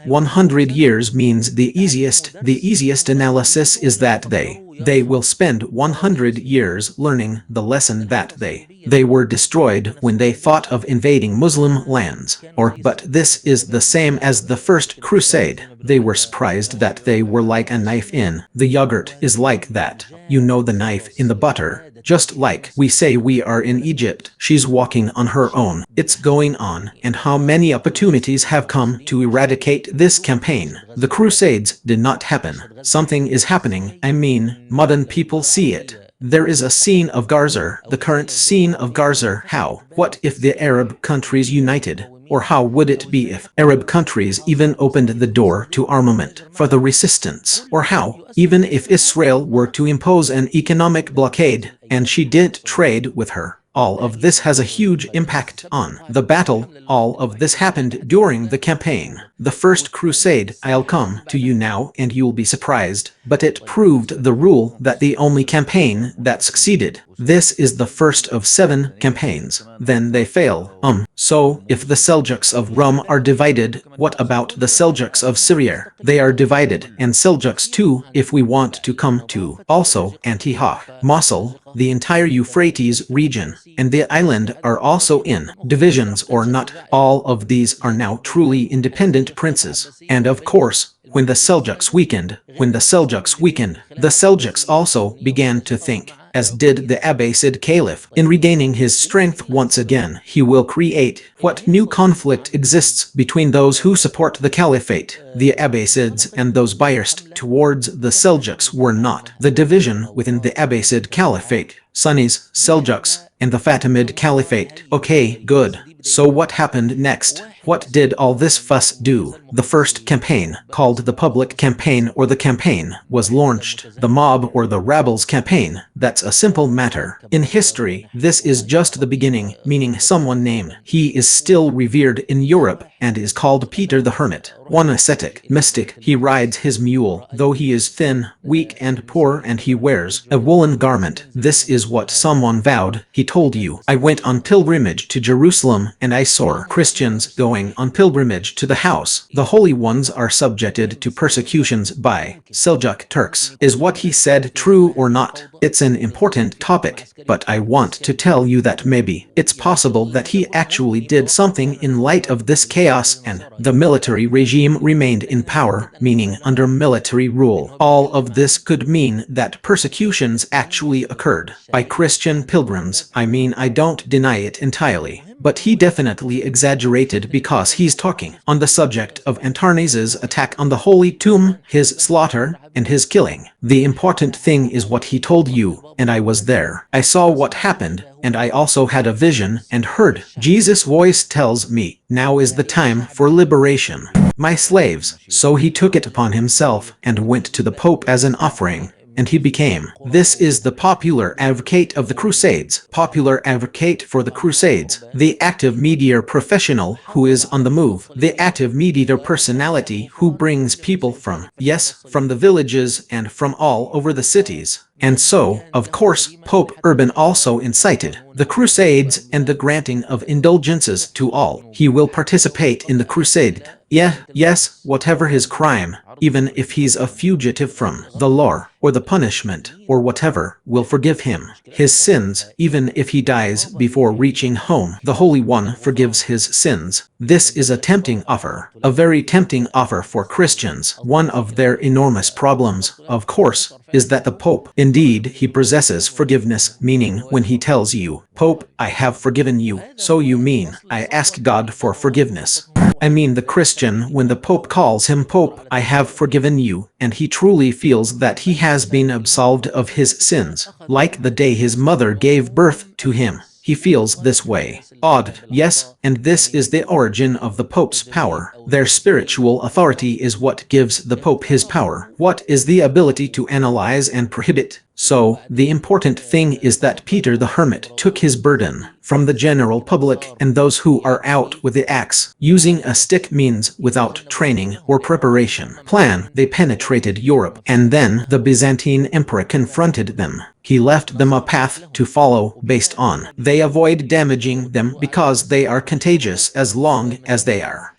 100 years means the easiest analysis is that they will spend 100 years learning the lesson that they were destroyed when they thought of invading Muslim lands. But this is the same as the First Crusade. They were surprised that they were like a knife in the yogurt is like that. You know, the knife in the butter. Just like we say we are in Egypt, she's walking on her own. It's going on, and how many opportunities have come to eradicate this campaign. The Crusades did not happen. Something is happening. I mean, modern people see it. There is a scene of Gaza, the current scene of Gaza. How? What if the Arab countries united? Or how would it be if Arab countries even opened the door to armament for the resistance? Or how, even if Israel were to impose an economic blockade and she did trade with her? All of this has a huge impact on the battle. All of this happened during the campaign. The First Crusade. I'll come to you now and you'll be surprised, but it proved the rule that the only campaign that succeeded. This is the first of 7 campaigns. Then they fail. So, if the Seljuks of Rum are divided, what about the Seljuks of Syria? They are divided, and Seljuks too, if we want to come to. Also, Antioch, Mosul, the entire Euphrates region, and the island are also in divisions or not. All of these are now truly independent princes. And of course, when the Seljuks weakened, the Seljuks also began to think, as did the Abbasid Caliph. In regaining his strength once again, he will create what new conflict exists between those who support the Caliphate, the Abbasids, and those biased towards the Seljuks were not. The division within the Abbasid Caliphate, Sunnis, Seljuks, and the Fatimid Caliphate. Okay, good. So what happened next? What did all this fuss do? The first campaign, called the public campaign or the campaign, was launched. The mob or the rebels campaign. That's a simple matter. In history, this is just the beginning, meaning someone named. He is still revered in Europe and is called Peter the Hermit. One ascetic, mystic. He rides his mule, though he is thin, weak and poor, and he wears a woolen garment. This is what someone vowed. He told you, I went on pilgrimage to Jerusalem and I saw Christians going on pilgrimage to the house. The holy ones are subjected to persecutions by Seljuk Turks. Is what he said true or not? It's an important topic, but I want to tell you that maybe it's possible that he actually did something in light of this chaos and the military regime remained in power, meaning under military rule. All of this could mean that persecutions actually occurred by Christian pilgrims. I mean, I don't deny it entirely. But he definitely exaggerated because he's talking on the subject of Antarnes's attack on the Holy Tomb, his slaughter, and his killing. The important thing is what he told you, and I was there. I saw what happened, and I also had a vision and heard Jesus' voice tells me, now is the time for liberation, my slaves. So he took it upon himself and went to the Pope as an offering. And he became. This is the popular advocate of the Crusades, popular advocate for the Crusades, the active media professional who is on the move, the active media personality who brings people from the villages and from all over the cities. And so, of course, Pope Urban also incited the Crusades and the granting of indulgences to all. He will participate in the crusade. Yes, whatever his crime, even if he's a fugitive from the law, or the punishment, or whatever, will forgive him his sins, even if he dies before reaching home. The Holy One forgives his sins. This is a tempting offer, a very tempting offer for Christians. One of their enormous problems, of course, is that the Pope, indeed, he possesses forgiveness, meaning when he tells you, Pope, I have forgiven you, so you mean, I ask God for forgiveness. I mean the Christian, when the Pope calls him Pope, I have forgiven you, and he truly feels that he has been absolved of his sins, like the day his mother gave birth to him. He feels this way. Odd, yes, and this is the origin of the Pope's power. Their spiritual authority is what gives the Pope his power. What is the ability to analyze and prohibit? So, the important thing is that Peter the Hermit took his burden from the general public and those who are out with the axe. Using a stick means without training or preparation. Plan, they penetrated Europe, and then the Byzantine emperor confronted them. He left them a path to follow based on. They avoid damaging them because they are contagious as long as they are.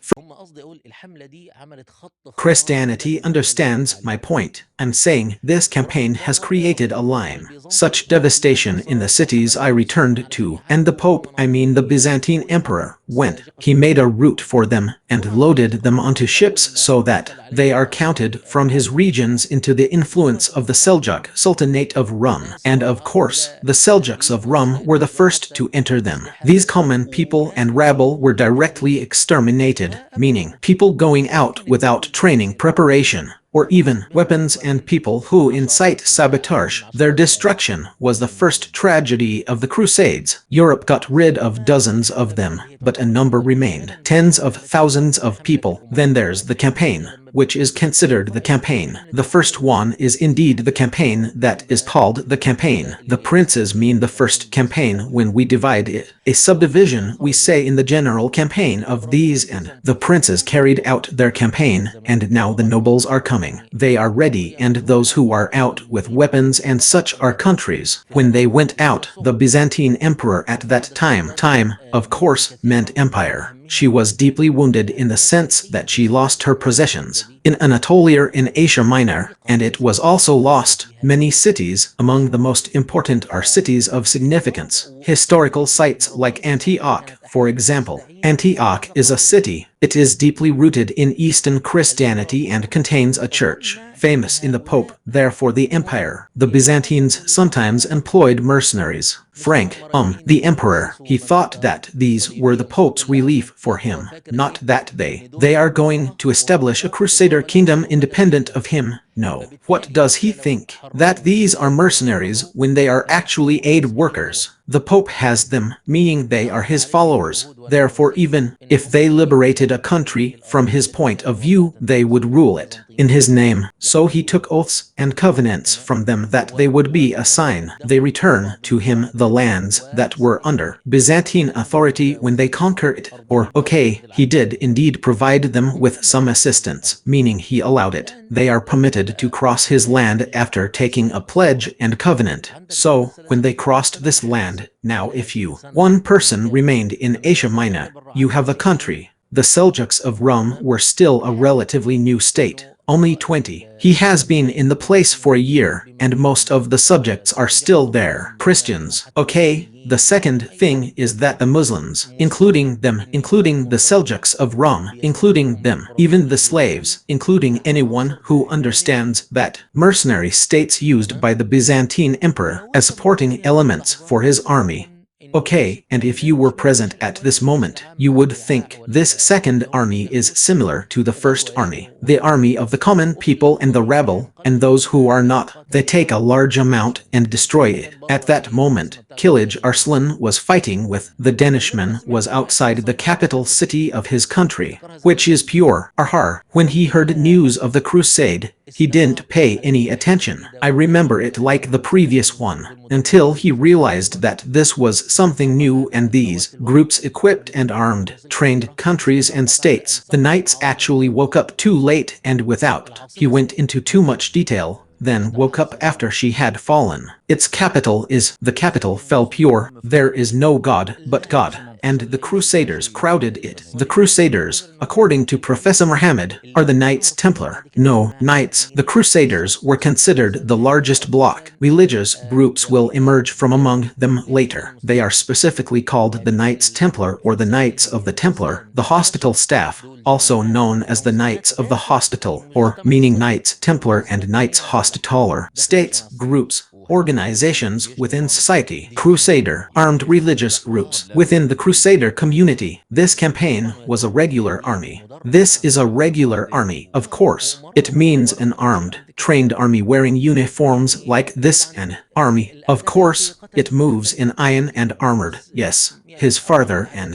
Christianity understands my point. I'm saying this campaign has created a line, such devastation in the cities I returned to, and the Pope, I mean the Byzantine emperor, went. He made a route for them and loaded them onto ships so that they are counted from his regions into the influence of the Seljuk Sultanate of Rum. And of course, the Seljuks of Rum were the first to enter them. These common people and rabble were directly exterminated, meaning people going out without training, preparation, or even weapons, and people who incite sabotage. Their destruction was the first tragedy of the Crusades. Europe got rid of dozens of them, but a number remained. Tens of thousands of people. Then there's the campaign, which is considered the campaign. The first one is indeed the campaign that is called the campaign. The princes mean the first campaign when we divide it. A subdivision, we say, in the general campaign of these, and the princes carried out their campaign, and now the nobles are coming. They are ready, and those who are out with weapons and such are countries. When they went out, the Byzantine emperor at that time, of course, meant empire. She was deeply wounded in the sense that she lost her possessions in Anatolia, in Asia Minor, and it was also lost. Many cities, among the most important, are cities of significance. Historical sites like Antioch, for example. Antioch is a city. It is deeply rooted in Eastern Christianity and contains a church, famous in the Pope, therefore the empire. The Byzantines sometimes employed mercenaries. Frank, the emperor, he thought that these were the Pope's relief for him, not that they are going to establish a crusader kingdom independent of him. No. What does he think? That these are mercenaries when they are actually aid workers. The Pope has them, meaning they are his followers. Therefore, even if they liberated a country, from his point of view, they would rule it in his name. So he took oaths and covenants from them that they would be a sign. They return to him the lands that were under Byzantine authority when they conquer it. Or, okay, he did indeed provide them with some assistance, meaning he allowed it. They are permitted to cross his land after taking a pledge and covenant. So, when they crossed this land, now if one person remained in Asia Minor, you have a country. The Seljuks of Rum were still a relatively new state, only 20. He has been in the place for a year, and most of the subjects are still there. Christians. Okay, the second thing is that the Muslims, including the Seljuks of Rum, including them, even the slaves, including anyone who understands that mercenary states used by the Byzantine emperor as supporting elements for his army. Okay, and if you were present at this moment, you would think this second army is similar to the first army. The army of the common people and the rabble, and those who are not. They take a large amount and destroy it. At that moment, Kilij Arslan was fighting with the Danishman was outside the capital city of his country, which is pure Arhar. When he heard news of the crusade, he didn't pay any attention. I remember it like the previous one, until he realized that this was something new, and these groups equipped and armed, trained countries and states. The knights actually woke up too late and without. He went into too much detail, then woke up after she had fallen. Its capital is, the capital fell pure. There is no God but God. and the Crusaders crowded it. The Crusaders, according to Professor Muhammad, are the Knights Templar. No, Knights. The Crusaders were considered the largest bloc. Religious groups will emerge from among them later. They are specifically called the Knights Templar or the Knights of the Templar. The hospital staff, also known as the Knights of the Hospital, or meaning Knights Templar and Knights Hospitaller, states, groups, organizations within society, Crusader, armed religious groups within the Crusader community. This campaign was a regular army. This is a regular army, of course. It means an armed, trained army wearing uniforms like this, an army. Of course, it moves in iron and armored. Yes, his father and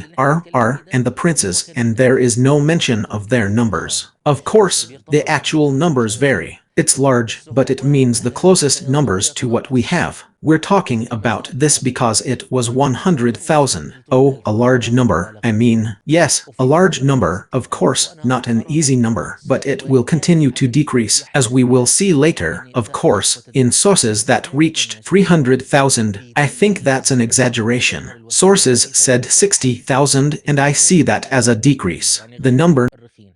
and the princes, and there is no mention of their numbers. Of course, the actual numbers vary. It's large, but it means the closest numbers to what we have. We're talking about this because it was 100,000. Oh, a large number. I mean, yes, a large number, of course, not an easy number, but it will continue to decrease, as we will see later, of course, in sources that reached 300,000. I think that's an exaggeration. Sources said 60,000, and I see that as a decrease. The number.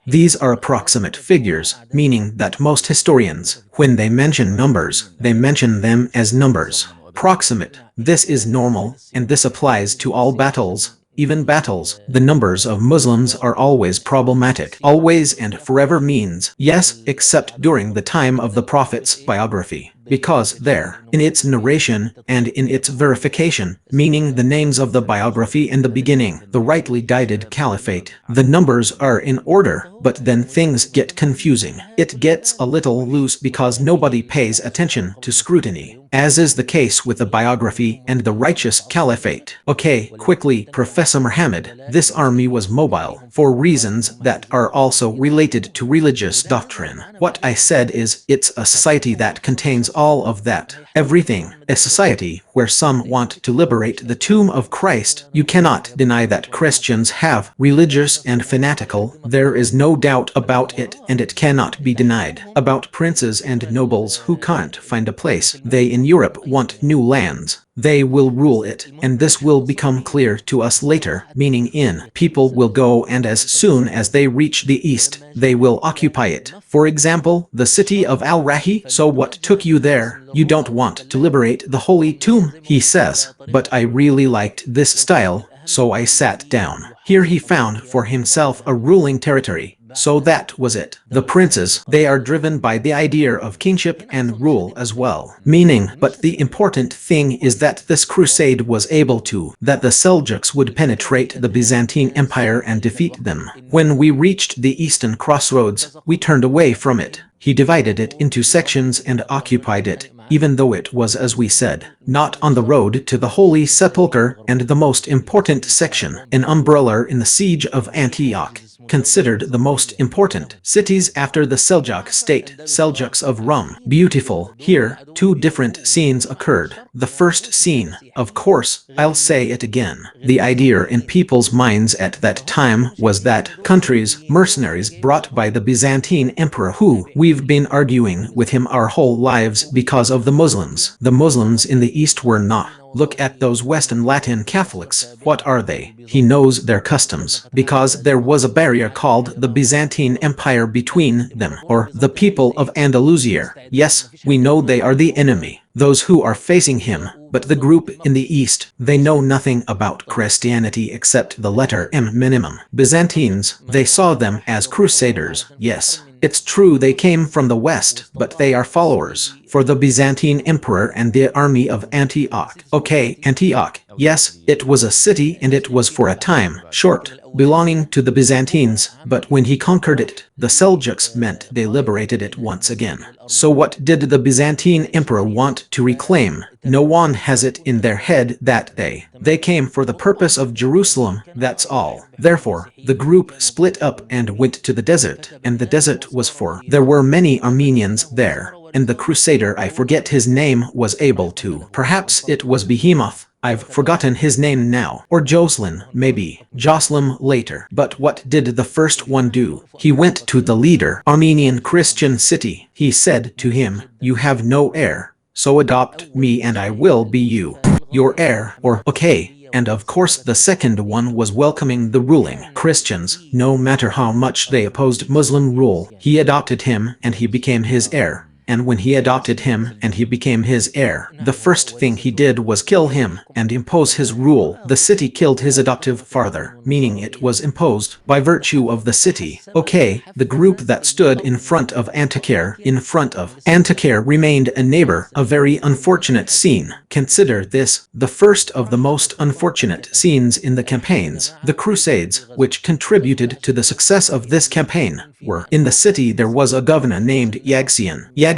These are approximate figures, meaning that most historians, when they mention numbers, they mention them as numbers. Approximate. This is normal, and this applies to all battles. Even battles, the numbers of Muslims are always problematic. Always and forever means yes, except during the time of the Prophet's biography. Because there, in its narration, and in its verification, meaning the names of the biography in the beginning, the rightly guided caliphate, the numbers are in order, but then things get confusing. It gets a little loose because nobody pays attention to scrutiny, as is the case with the biography and the righteous caliphate. Okay, quickly, Professor Muhammad, this army was mobile, for reasons that are also related to religious doctrine. What I said is, it's a society that contains all of that. Everything. A society where some want to liberate the tomb of Christ. You cannot deny that Christians have religious and fanatical. There is no doubt about it, and it cannot be denied. About princes and nobles who can't find a place. They in Europe want new lands. They will rule it, and this will become clear to us later, meaning people will go, and as soon as they reach the east, they will occupy it. For example, the city of Al-Rahi. So what took you there? You don't want to liberate the holy tomb, he says. But I really liked this style, so I sat down. Here he found for himself a ruling territory. So that was it. The princes, they are driven by the idea of kingship and rule as well. Meaning, but the important thing is that this crusade was able to, that the Seljuks would penetrate the Byzantine Empire and defeat them. When we reached the eastern crossroads, we turned away from it. He divided it into sections and occupied it, even though it was, as we said, not on the road to the Holy Sepulchre, and the most important section, an umbrella in the siege of Antioch, considered the most important cities after the Seljuk state, Seljuks of Rum. Beautiful. Here, two different scenes occurred. The first scene, of course, I'll say it again. The idea in people's minds at that time was that countries, mercenaries brought by the Byzantine emperor who, we've been arguing with him our whole lives because of the Muslims. The Muslims in the East were not. Look at those Western Latin Catholics. What are they? He knows their customs. Because there was a barrier called the Byzantine Empire between them, or the people of Andalusia. Yes, we know they are the enemy, those who are facing him. But the group in the East, they know nothing about Christianity except the letter M minimum. Byzantines, they saw them as crusaders. Yes, it's true they came from the West, but they are followers for the Byzantine emperor and the army of Antioch. Okay, Antioch. Yes, it was a city, and it was for a time, short, belonging to the Byzantines, but when he conquered it, the Seljuks meant they liberated it once again. So what did the Byzantine emperor want to reclaim? No one has it in their head that they came for the purpose of Jerusalem, that's all. Therefore, the group split up and went to the desert, and the desert was for. There were many Armenians there, and the crusader, I forget his name, was able to. Perhaps it was Behemoth. I've forgotten his name now. Or Jocelyn, maybe. Jocelyn later. But what did the first one do? He went to the leader, Armenian Christian city. He said to him, "You have no heir, so adopt me and I will be your heir." Or, okay, And of course the second one was welcoming the ruling Christians. No matter how much they opposed Muslim rule, he adopted him and he became his heir. And when he adopted him and he became his heir, the first thing he did was kill him and impose his rule. The city killed his adoptive father, meaning it was imposed by virtue of the city. Okay, the group that stood in front of Antikyre remained a neighbor, a very unfortunate scene. Consider this, the first of the most unfortunate scenes in the campaigns. The Crusades, which contributed to the success of this campaign, were in the city there was a governor named Yagsian, Yagsian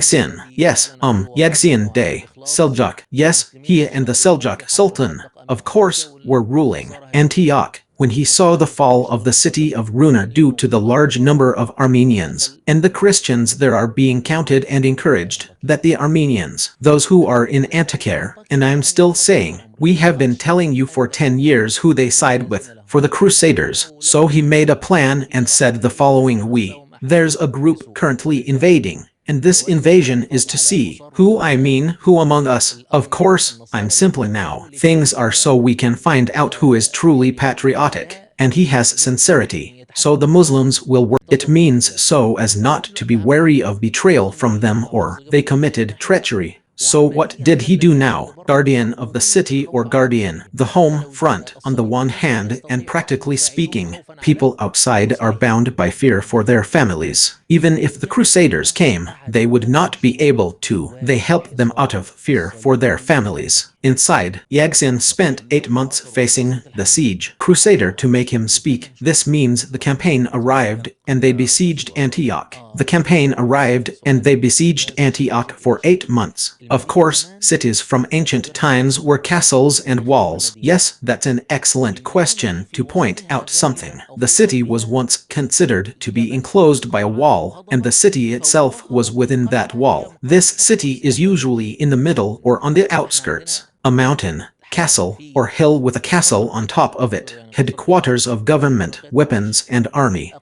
Dey, Seljuk, yes, he and the Seljuk Sultan, of course, were ruling Antioch when he saw the fall of the city of Runa due to the large number of Armenians, and the Christians there are being counted and encouraged, that the Armenians, those who are in Antikyre, and I'm still saying, we have been telling you for 10 years who they side with, for the Crusaders, so he made a plan and said the following: there's a group currently invading, and this invasion is to see who among us. Of course, I'm simply now. Things are so we can find out who is truly patriotic, and he has sincerity. So the Muslims will work. It means so as not to be wary of betrayal from them or they committed treachery. So what did he do now? Guardian of the city or guardian, the home front on the one hand, and practically speaking, people outside are bound by fear for their families. Even if the Crusaders came, they would not be able to. They helped them out of fear for their families. Inside, Yagsin spent 8 months facing the siege. Crusader to make him speak. This means the campaign arrived and they besieged Antioch. The campaign arrived and they besieged Antioch for 8 months. Of course, cities from ancient times were castles and walls. Yes, that's an excellent question to point out something. The city was once considered to be enclosed by a wall, and the city itself was within that wall. This city is usually in the middle or on the outskirts. A mountain, castle, or hill with a castle on top of it. Headquarters of government, weapons, and army.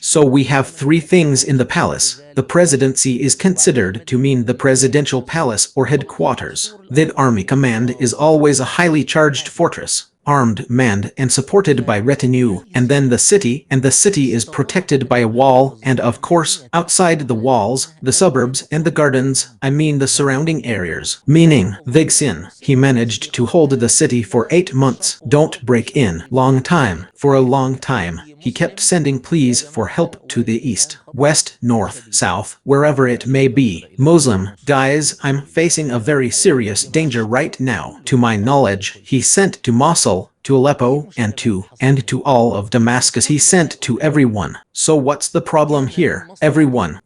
So we have 3 things in the palace. The presidency is considered to mean the presidential palace or headquarters. The army command is always a highly charged fortress, armed, manned, and supported by retinue, and then the city, and the city is protected by a wall, and of course, outside the walls, the suburbs and the gardens, the surrounding areas. Meaning, Vigsin, he managed to hold the city for 8 months. Don't break in. Long time. For a long time, he kept sending pleas for help to the east, west, north, south, wherever it may be. Muslim, guys, I'm facing a very serious danger right now. To my knowledge, he sent to Mosul, to Aleppo, and to all of Damascus. He sent to everyone. So what's the problem here? Everyone.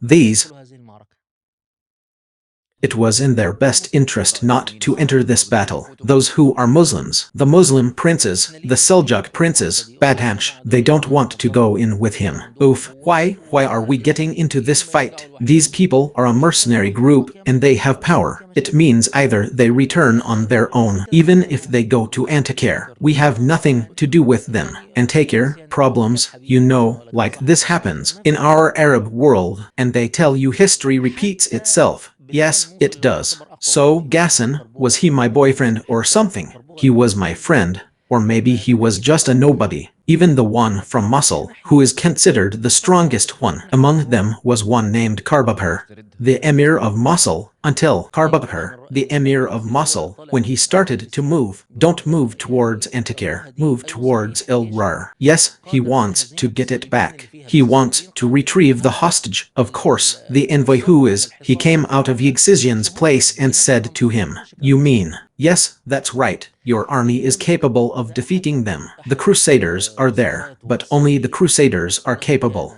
It was in their best interest not to enter this battle. Those who are Muslims, the Muslim princes, the Seljuk princes, Batanch, they don't want to go in with him. Oof, why are we getting into this fight? These people are a mercenary group and they have power. It means either they return on their own, even if they go to Antikyre. We have nothing to do with them. Antikyre, problems, like this happens in our Arab world, and they tell you history repeats itself. Yes, it does. So, Gassan, was he my boyfriend or something? He was my friend, or maybe he was just a nobody. Even the one from Mosul, who is considered the strongest one. Among them was one named Karbabher, the emir of Mosul, until Karbabher, the emir of Mosul, when he started to move. Don't move towards Antikyre, move towards El-Rar. Yes, he wants to get it back. He wants to retrieve the hostage. Of course, the envoy he came out of Yagsian's place and said to him, "You mean, yes, that's right, your army is capable of defeating them. The Crusaders are there, but only the Crusaders are capable.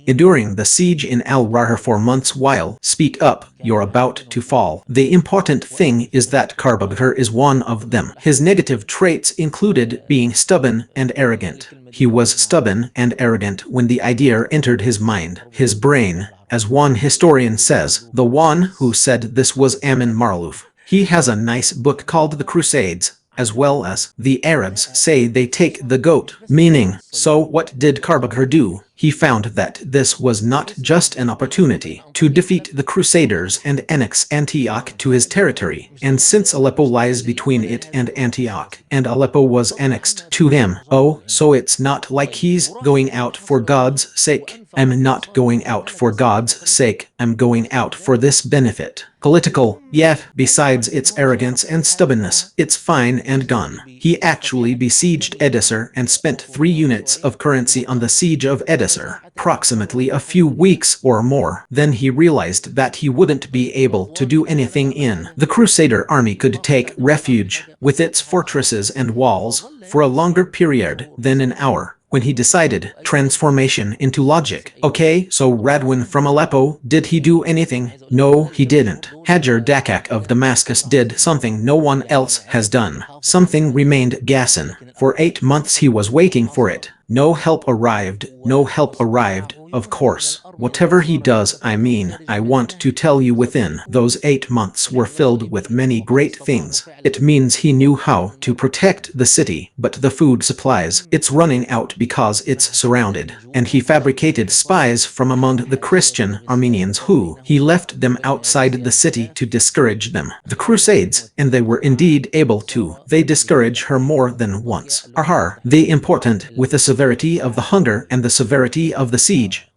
Enduring the siege in Al-Rar for months while, speak up, you're about to fall." The important thing is that Karbabher is one of them. His negative traits included being stubborn and arrogant. He was stubborn and arrogant when the idea entered his mind, his brain, as one historian says. The one who said this was Amin Marlouf. He has a nice book called The Crusades, as well as the Arabs say they take the goat, meaning, so what did Karbabher do? He found that this was not just an opportunity to defeat the Crusaders and annex Antioch to his territory, and since Aleppo lies between it and Antioch, and Aleppo was annexed to him, oh, so it's not like he's going out for God's sake. I'm not going out for God's sake, I'm going out for this benefit. Political, yeah, besides its arrogance and stubbornness, it's fine and gone. He actually besieged Edessar and spent 3 units of currency on the siege of Edessar, approximately a few weeks or more. Then he realized that he wouldn't be able to do anything in. The Crusader army could take refuge with its fortresses and walls for a longer period than an hour. When he decided transformation into logic. Okay, so Radwan from Aleppo, did he do anything? No, he didn't. Hajar Dakak of Damascus did something no one else has done. Something remained Ghassan. For 8 months he was waiting for it. No help arrived, no help arrived, of course. Whatever he does, I want to tell you within those 8 months were filled with many great things. It means he knew how to protect the city, but the food supplies, it's running out because it's surrounded. And he fabricated spies from among the Christian Armenians who he left them outside the city to discourage them. The Crusades, and they were indeed able to. They discourage her more than once. Are they important with the severity of the hunger and the severity of the siege?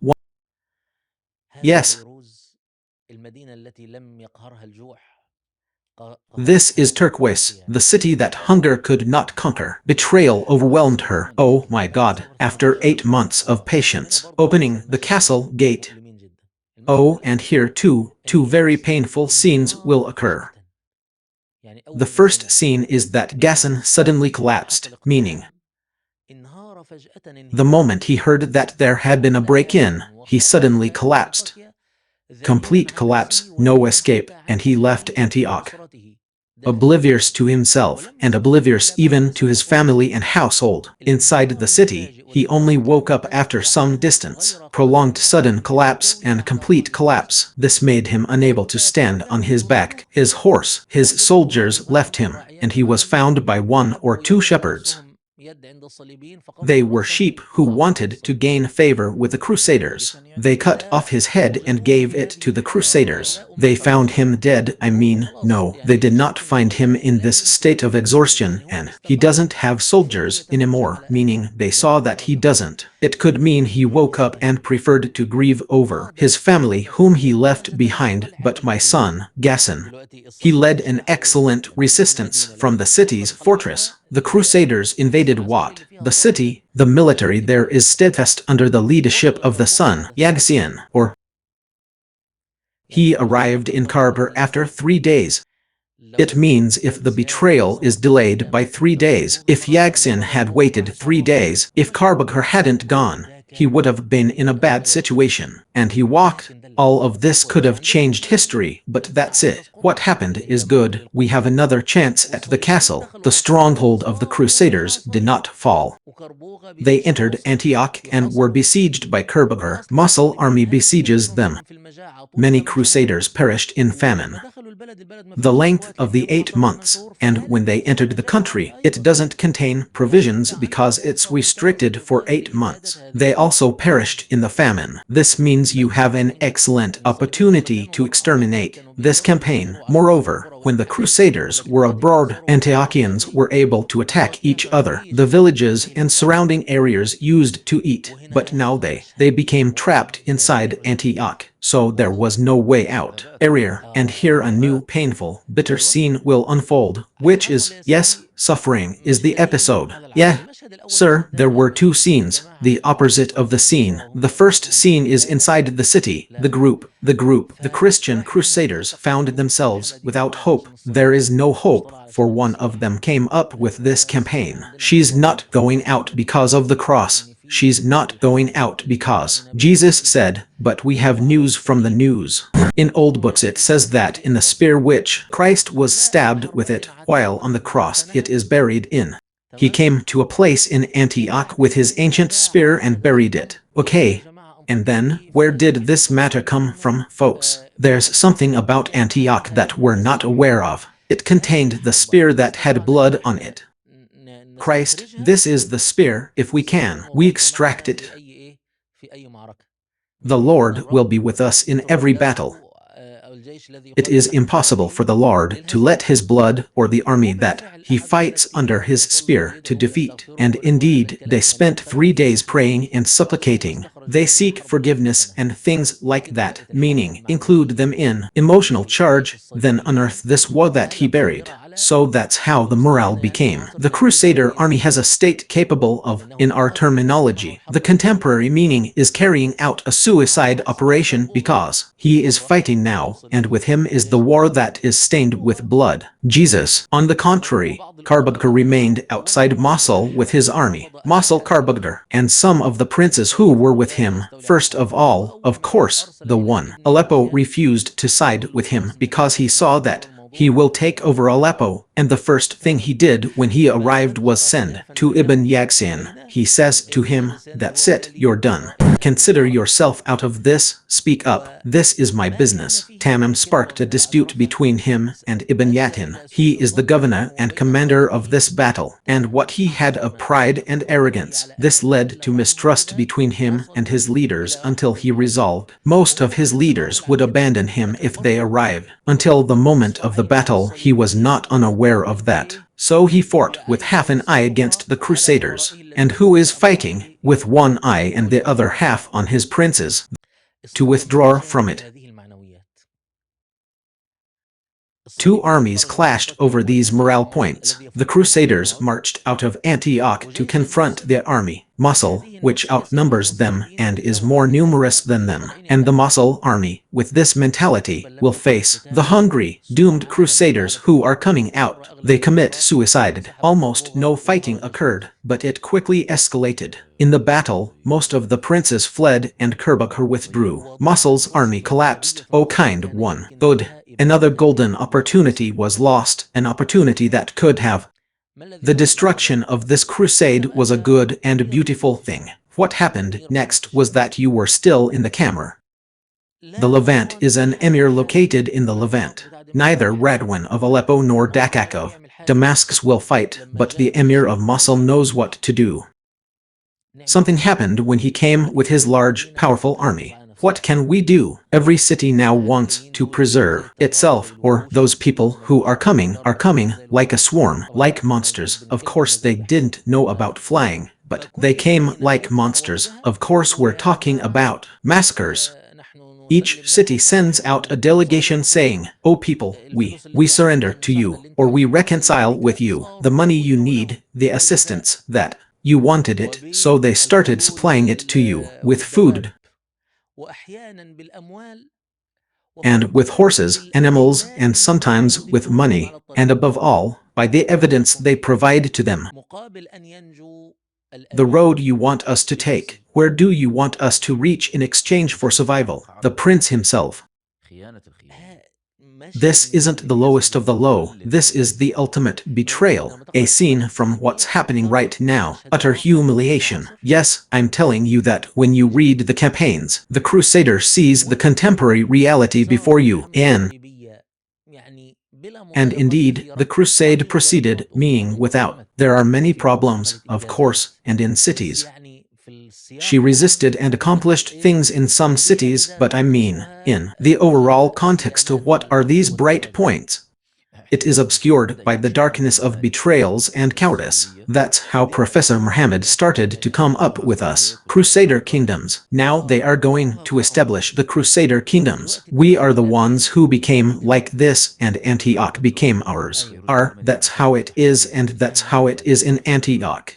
Yes. This is Turquoise, the city that hunger could not conquer. Betrayal overwhelmed her. Oh my God. After 8 months of patience, opening the castle gate. Oh, and here too, 2 very painful scenes will occur. The first scene is that Ghassan suddenly collapsed, meaning the moment he heard that there had been a break-in, he suddenly collapsed. Complete collapse, no escape, and he left Antioch. Oblivious to himself, and oblivious even to his family and household. Inside the city, he only woke up after some distance. Prolonged sudden collapse and complete collapse. This made him unable to stand on his back. His horse, his soldiers left him, and he was found by 1 or 2 shepherds. They were sheep who wanted to gain favor with the Crusaders. They cut off his head and gave it to the Crusaders. They found him dead. No, they did not find him in this state of exhaustion, and he doesn't have soldiers anymore, meaning they saw that he doesn't. It could mean he woke up and preferred to grieve over his family whom he left behind, but my son, Ghassan. He led an excellent resistance from the city's fortress. The Crusaders invaded Wat, the city. The military there is steadfast under the leadership of the son, Yagsian, or he arrived in Karbur after 3 days. It means if the betrayal is delayed by 3 days, if Yagsin had waited 3 days, if Karbukh hadn't gone, he would have been in a bad situation. And he walked. All of this could have changed history, but that's it. What happened is good. We have another chance at the castle. The stronghold of the Crusaders did not fall. They entered Antioch and were besieged by Karbukh. Muscle army besieges them. Many Crusaders perished in famine. The length of the 8 months, and when they entered the country, it doesn't contain provisions because it's restricted for 8 months. They also perished in the famine. This means you have an excellent opportunity to exterminate this campaign. Moreover, when the Crusaders were abroad, Antiochians were able to attack each other. The villages and surrounding areas used to eat, but now they became trapped inside Antioch. So there was no way out. And here a new painful, bitter scene will unfold, which is, yes, suffering is the episode. Yeah, sir, there were 2 scenes, the opposite of the scene. The first scene is inside the city. The Christian Crusaders found themselves without hope. There is no hope, for one of them came up with this campaign. She's not going out because of the cross. She's not going out because Jesus said, but we have news from the news. In old books it says that in the spear which Christ was stabbed with it, while on the cross it is buried in. He came to a place in Antioch with his ancient spear and buried it. Okay. And then, where did this matter come from, folks? There's something about Antioch that we're not aware of. It contained the spear that had blood on it. Christ, this is the spear. If we can, we extract it. The Lord will be with us in every battle. It is impossible for the Lord to let his blood or the army that he fights under his spear to defeat. And indeed, they spent 3 days praying and supplicating. They seek forgiveness and things like that, meaning include them in emotional charge, then unearth this war that he buried. So that's how the morale became. The Crusader army has a state capable of, in our terminology, the contemporary meaning is carrying out a suicide operation because he is fighting now, and with him is the war that is stained with blood. Jesus, on the contrary, Karbaghdar remained outside Mosul with his army. Mosul Karbaghdar, and some of the princes who were with him. First of all, of course, the one. Aleppo refused to side with him because he saw that he will take over Aleppo, and the first thing he did when he arrived was send to Ibn Yagsin. He says to him, "That's it, you're done. Consider yourself out of this, speak up, this is my business." Tamim sparked a dispute between him and Ibn Yatin. He is the governor and commander of this battle, and what he had of pride and arrogance. This led to mistrust between him and his leaders until he resolved. Most of his leaders would abandon him if they arrived. Until the moment of the battle, he was not unaware of that. So he fought with half an eye against the Crusaders. And who is fighting with one eye and the other half on his princes to withdraw from it? Two armies clashed over these morale points. The Crusaders marched out of Antioch to confront the army, Mosul, which outnumbers them and is more numerous than them. And the Mosul army, with this mentality, will face the hungry, doomed Crusaders who are coming out. They commit suicide. Almost no fighting occurred, but it quickly escalated. In the battle, most of the princes fled and Karbaghdar withdrew. Mosul's army collapsed. O kind one. Good. Another golden opportunity was lost, an opportunity that could have. The destruction of this crusade was a good and beautiful thing. What happened next was that you were still in the camera. The Levant is an emir located in the Levant. Neither Radwan of Aleppo nor Dakak of Damascus will fight, but the emir of Mosul knows what to do. Something happened when he came with his large, powerful army. What can we do? Every city now wants to preserve itself, or those people who are coming like a swarm, like monsters. Of course they didn't know about flying, but they came like monsters. Of course we're talking about massacres. Each city sends out a delegation saying, "O people, we surrender to you, or we reconcile with you. The money you need, the assistance that you wanted it, so they started supplying it to you with food, and with horses, animals, and sometimes with money, and above all, by the evidence they provide to them. The road you want us to take, where do you want us to reach in exchange for survival?" The prince himself. This isn't the lowest of the low, this is the ultimate betrayal. A scene from what's happening right now. Utter humiliation. Yes, I'm telling you that when you read the campaigns, the Crusader sees the contemporary reality before you. And indeed, the crusade proceeded, meaning without. There are many problems, of course, and in cities. She resisted and accomplished things in some cities, but I mean, in the overall context of what are these bright points? It is obscured by the darkness of betrayals and cowardice. That's how Professor Muhammad started to come up with us. Crusader kingdoms. Now they are going to establish the Crusader kingdoms. We are the ones who became like this, and Antioch became ours. That's how it is, and that's how it is in Antioch.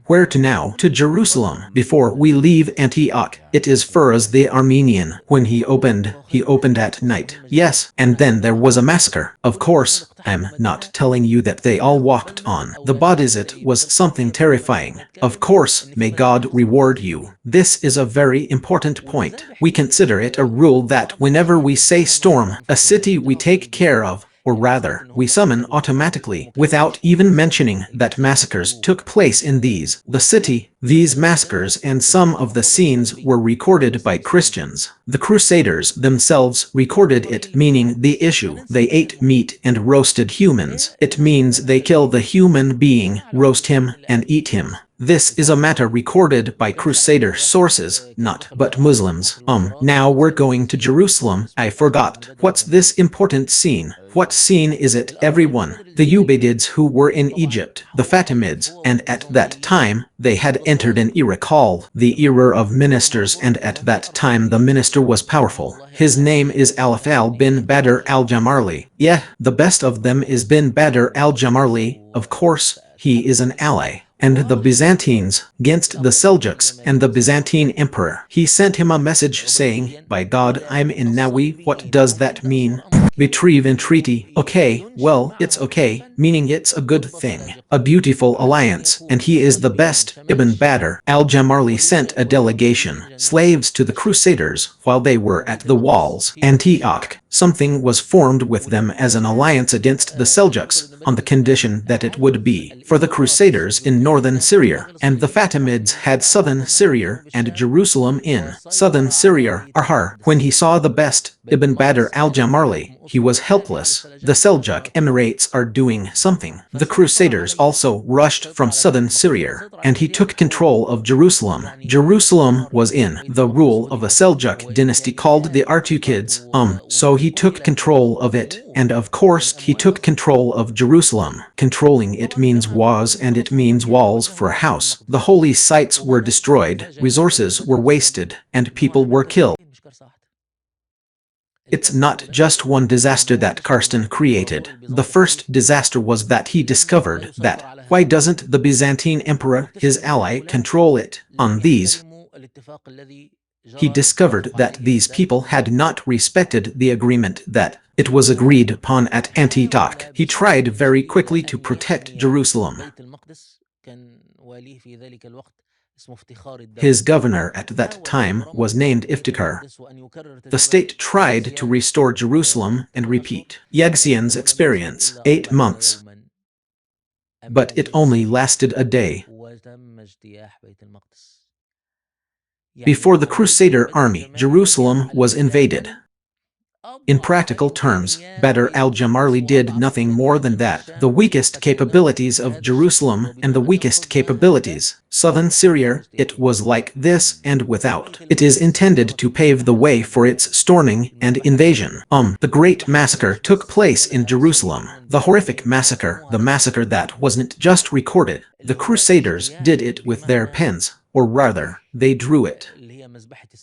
Where to now? To Jerusalem. Before we leave Antioch, it is Firouz the Armenian. When he opened at night. Yes, and then there was a massacre. Of course, I'm not telling you that they all walked on the bodies. It was something terrifying. Of course, may God reward you. This is a very important point. We consider it a rule that whenever we say storm, a city we take care of, or rather, we summon automatically, without even mentioning that massacres took place in the city. These massacres and some of the scenes were recorded by Christians. The Crusaders themselves recorded it, meaning the issue. They ate meat and roasted humans. It means they kill the human being, roast him, and eat him. This is a matter recorded by Crusader sources, not but Muslims. Now we're going to Jerusalem. I forgot. What's this important scene? What scene is it, everyone? The Ubaydids who were in Egypt, the Fatimids, and at that time, they had entered an era called the era of ministers, and at that time the minister was powerful. His name is Al bin Badr al-Jamarli. Yeah, the best of them is bin Badr al-Jamarli. Of course, he is an ally. And the Byzantines, against the Seljuks and the Byzantine emperor. He sent him a message saying, "By God, I'm in Nawi." What does that mean? Retrieve and treaty. Okay, well, it's okay, meaning it's a good thing. A beautiful alliance, and he is the best. Ibn Badr al-Jamarli sent a delegation, slaves to the Crusaders, while they were at the walls. Antioch. Something was formed with them as an alliance against the Seljuks, on the condition that it would be for the Crusaders in northern Syria, and the Fatimids had southern Syria and Jerusalem in southern Syria. When he saw the best, Ibn Badr al-Jamarli, he was helpless. The Seljuk Emirates are doing something. The Crusaders also rushed from southern Syria, and he took control of Jerusalem. Jerusalem was in the rule of a Seljuk dynasty called the Artukids. So he took control of it, and of course he took control of Jerusalem. Controlling it means was, and it means walls for a house. The holy sites were destroyed, resources were wasted, and people were killed. It's not just one disaster that Karsten created. The first disaster was that he discovered that why doesn't the Byzantine emperor, his ally, control it? On these, he discovered that these people had not respected the agreement that it was agreed upon at Antioch. He tried very quickly to protect Jerusalem. His governor at that time was named Iftikhar. The state tried to restore Jerusalem and repeat Yagzian's experience, 8 months. But it only lasted a day. Before the Crusader army, Jerusalem was invaded. In practical terms, Badr al-Jamarli did nothing more than that. The weakest capabilities of Jerusalem and the weakest capabilities, southern Syria, it was like this and without. It is intended to pave the way for its storming and invasion. The Great Massacre took place in Jerusalem. The horrific massacre, the massacre that wasn't just recorded. The Crusaders did it with their pens, or rather, they drew it.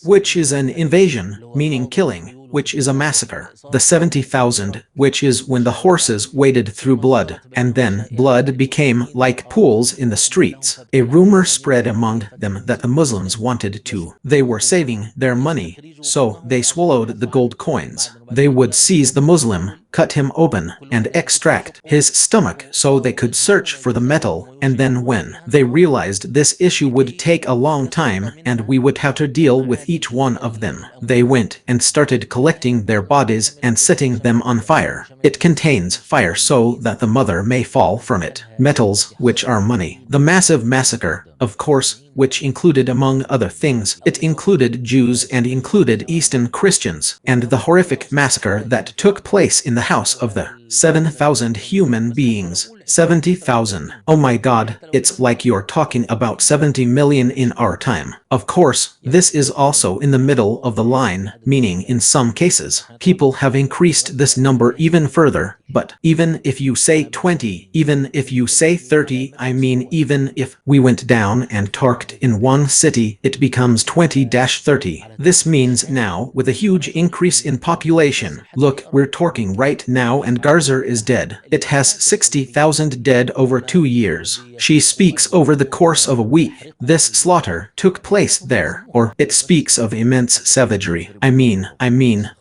Which is an invasion, meaning killing, which is a massacre. The 70,000, which is when the horses waded through blood, and then blood became like pools in the streets. A rumor spread among them that the Muslims wanted to. They were saving their money, so they swallowed the gold coins. They would seize the Muslim, cut him open, and extract his stomach so they could search for the metal, and then when they realized this issue would take a long time and we would have to deal with each one of them, they went and started collecting their bodies and setting them on fire. It contains fire so that the mother may fall from it. Metals, which are money. The massive massacre, of course, which included, among other things, it included Jews and included Eastern Christians, and the horrific massacre that took place in the house of the 7,000 human beings. 70,000. Oh my God, it's like you're talking about 70 million in our time. Of course, this is also in the middle of the line, meaning in some cases, people have increased this number even further, but even if you say 20, even if you say 30, I mean even if we went down and target in one city, it becomes 20-30. This means now, with a huge increase in population, look, we're talking right now and Gaza is dead. It has 60,000 dead over 2 years. She speaks over the course of a week. This slaughter took place there, or it speaks of immense savagery. I mean,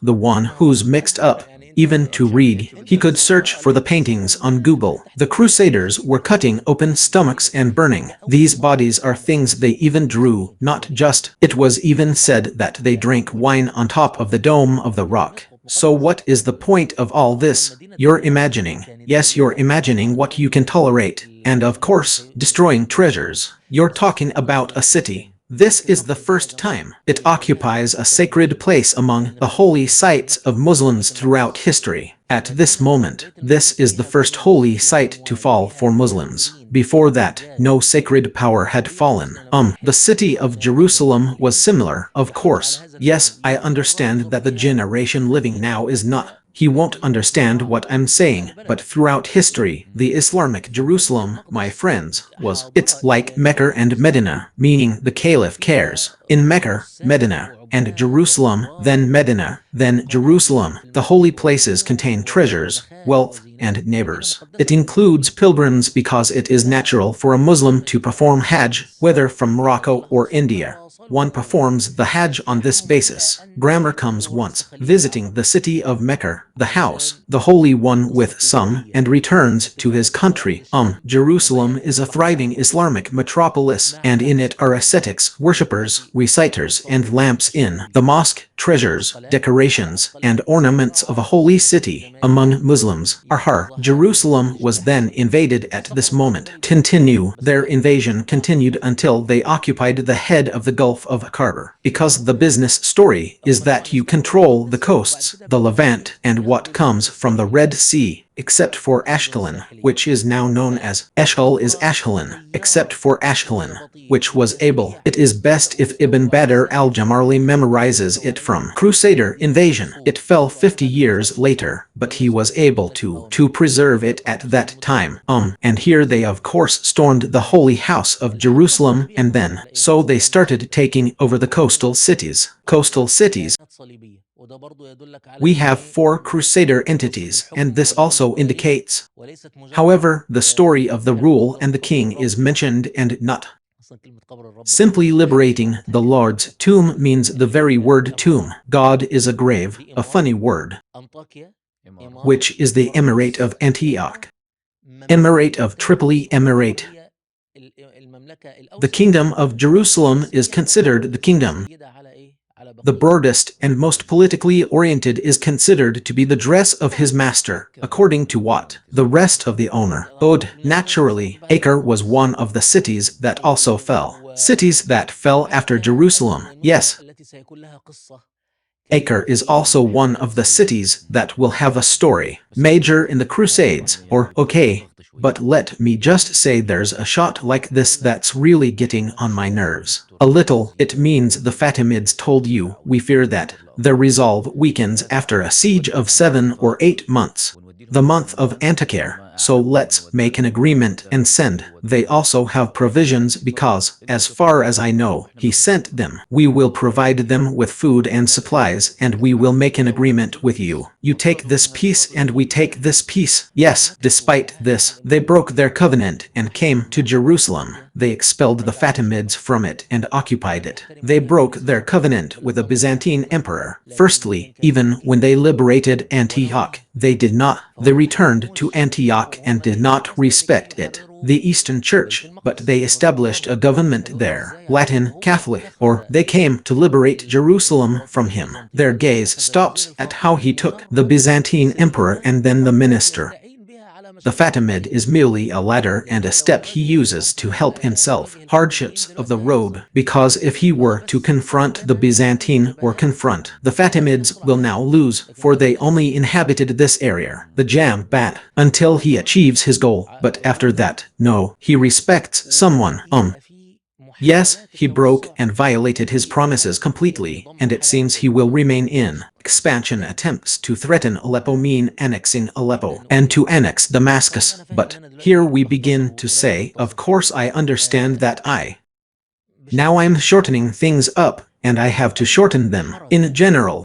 the one who's mixed up. Even to read, he could search for the paintings on Google. The Crusaders were cutting open stomachs and burning. These bodies are things they even drew, not just. It was even said that they drank wine on top of the dome of the rock. So what is the point of all this? You're imagining. Yes, you're imagining what you can tolerate. And of course, destroying treasures. You're talking about a city. This is the first time it occupies a sacred place among the holy sites of Muslims throughout history. At this moment, this is the first holy site to fall for Muslims. Before that, no sacred power had fallen. The city of Jerusalem was similar, of course. Yes, I understand that the generation living now is not. He won't understand what I'm saying, but throughout history, the Islamic Jerusalem, my friends, it's like Mecca and Medina, meaning the Caliph cares. In Mecca, Medina, and Jerusalem, then Medina, then Jerusalem, the holy places contain treasures, wealth, and neighbors. It includes pilgrims because it is natural for a Muslim to perform Hajj, whether from Morocco or India. One performs the Hajj on this basis. Grammar comes once, visiting the city of Mecca, the house, the Holy One with some, and returns to his country. Jerusalem is a thriving Islamic metropolis, and in it are ascetics, worshippers, reciters, and lamps in the mosque, treasures, decorations, and ornaments of a holy city. Among Muslims, Jerusalem was then invaded at this moment. Their invasion continued until they occupied the head of the Gulf of Kharbar. Because the business story is that you control the coasts, the Levant, and what comes from the Red Sea, except for Ashkelon, which is now known as Eshkol is Ashkelon, except for Ashkelon, which was Abel. It is best if Ibn Badr al-Jamarli memorizes it from Crusader invasion. It fell 50 years later, but he was able to preserve it at that time. And here they of course stormed the holy house of Jerusalem, and then, so they started taking over the coastal cities. We have 4 Crusader entities, and this also indicates. However, the story of the rule and the king is mentioned and not. Simply liberating the Lord's tomb means the very word tomb. God is a grave, a funny word, which is the emirate of Antioch, emirate of Tripoli, emirate. The kingdom of Jerusalem is considered the kingdom. The broadest and most politically oriented is considered to be the dress of his master, according to what the rest of the owner owed. Naturally, Acre was one of the cities that also fell. Cities that fell after Jerusalem, yes. Acre is also one of the cities that will have a story, major in the Crusades, okay. But let me just say there's a shot like this that's really getting on my nerves. A little. It means the Fatimids told you, we fear that their resolve weakens after a siege of 7 or 8 months. The month of Antikyr. So let's make an agreement and send. They also have provisions because, as far as I know, he sent them. We will provide them with food and supplies, and we will make an agreement with you. You take this piece and we take this piece. Yes, despite this, they broke their covenant and came to Jerusalem. They expelled the Fatimids from it and occupied it. They broke their covenant with the Byzantine emperor. Firstly, even when they liberated Antioch, they did not. They returned to Antioch and did not respect it, the Eastern Church, but they established a government there, Latin Catholic, or they came to liberate Jerusalem from him. Their gaze stops at how he took the Byzantine emperor and then the minister. The Fatimid is merely a ladder and a step he uses to help himself. Hardships of the road, because if he were to confront the Byzantine or confront the Fatimids will now lose, for they only inhabited this area, the Jam-Bat, until he achieves his goal. But after that, no, he respects someone. Yes, he broke and violated his promises completely, and it seems he will remain in. Expansion attempts to threaten Aleppo mean annexing Aleppo and to annex Damascus, but here we begin to say, of course I understand that now I'm shortening things up, and I have to shorten them. In general,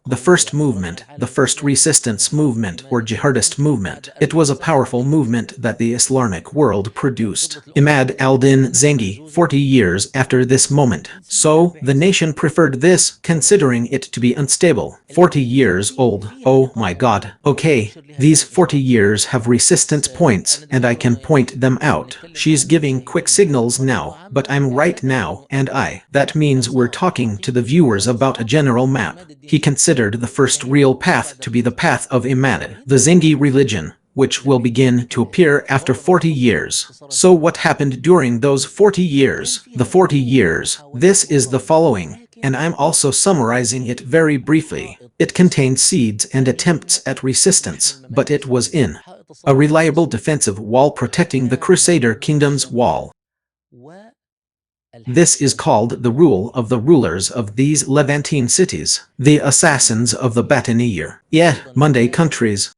the first movement, the first resistance movement or jihadist movement, it was a powerful movement that the Islamic world produced. Imad al-Din Zengi, 40 years after this moment. So, the nation preferred this, considering it to be unstable. 40 years old, oh my god. Okay, these 40 years have resistance points, and I can point them out. She's giving quick signals now, but I'm right now, and that means we're talking to the viewers about a general map. He considered the first real path to be the path of Imad, the Zengi religion, which will begin to appear after 40 years. So what happened during those 40 years? The 40 years, this is the following, and I'm also summarizing it very briefly. It contained seeds and attempts at resistance, but it was in a reliable defensive wall protecting the Crusader kingdom's wall. This is called the rule of the rulers of these Levantine cities, the assassins of the Bataniyer, Monday countries.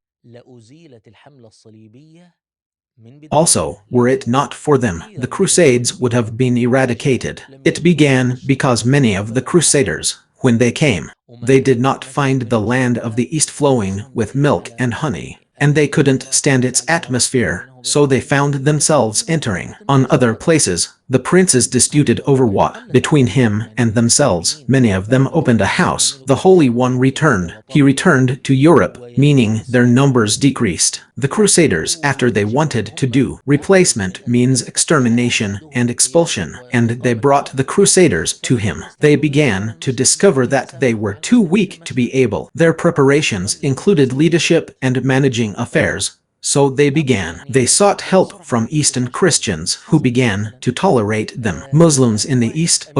Also, were it not for them, the Crusades would have been eradicated. It began because many of the Crusaders, when they came, they did not find the land of the East flowing with milk and honey, and they couldn't stand its atmosphere, so they found themselves entering on other places. The princes disputed over what between him and themselves. Many of them opened a house. The Holy One returned. He returned to Europe, meaning their numbers decreased. The Crusaders, after they wanted to do replacement, means extermination and expulsion, and they brought the Crusaders to him. They began to discover that they were too weak to be able. Their preparations included leadership and managing affairs. So they sought help from Eastern Christians who began to tolerate them. Muslims in the East,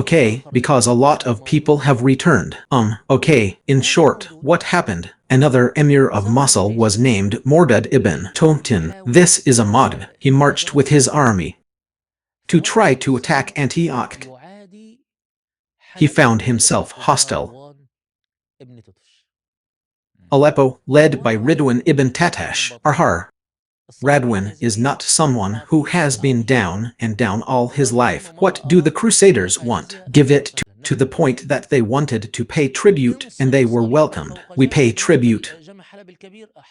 because a lot of people have returned. In short, what happened? Another emir of Mosul was named Mordad ibn Tontin. This is a Mahd. He marched with his army to try to attack Antioch. He found himself hostile. Aleppo, led by Ridwan ibn Tatash. Radwan is not someone who has been down and down all his life. What do the Crusaders want? Give it to the point that they wanted to pay tribute and they were welcomed. We pay tribute.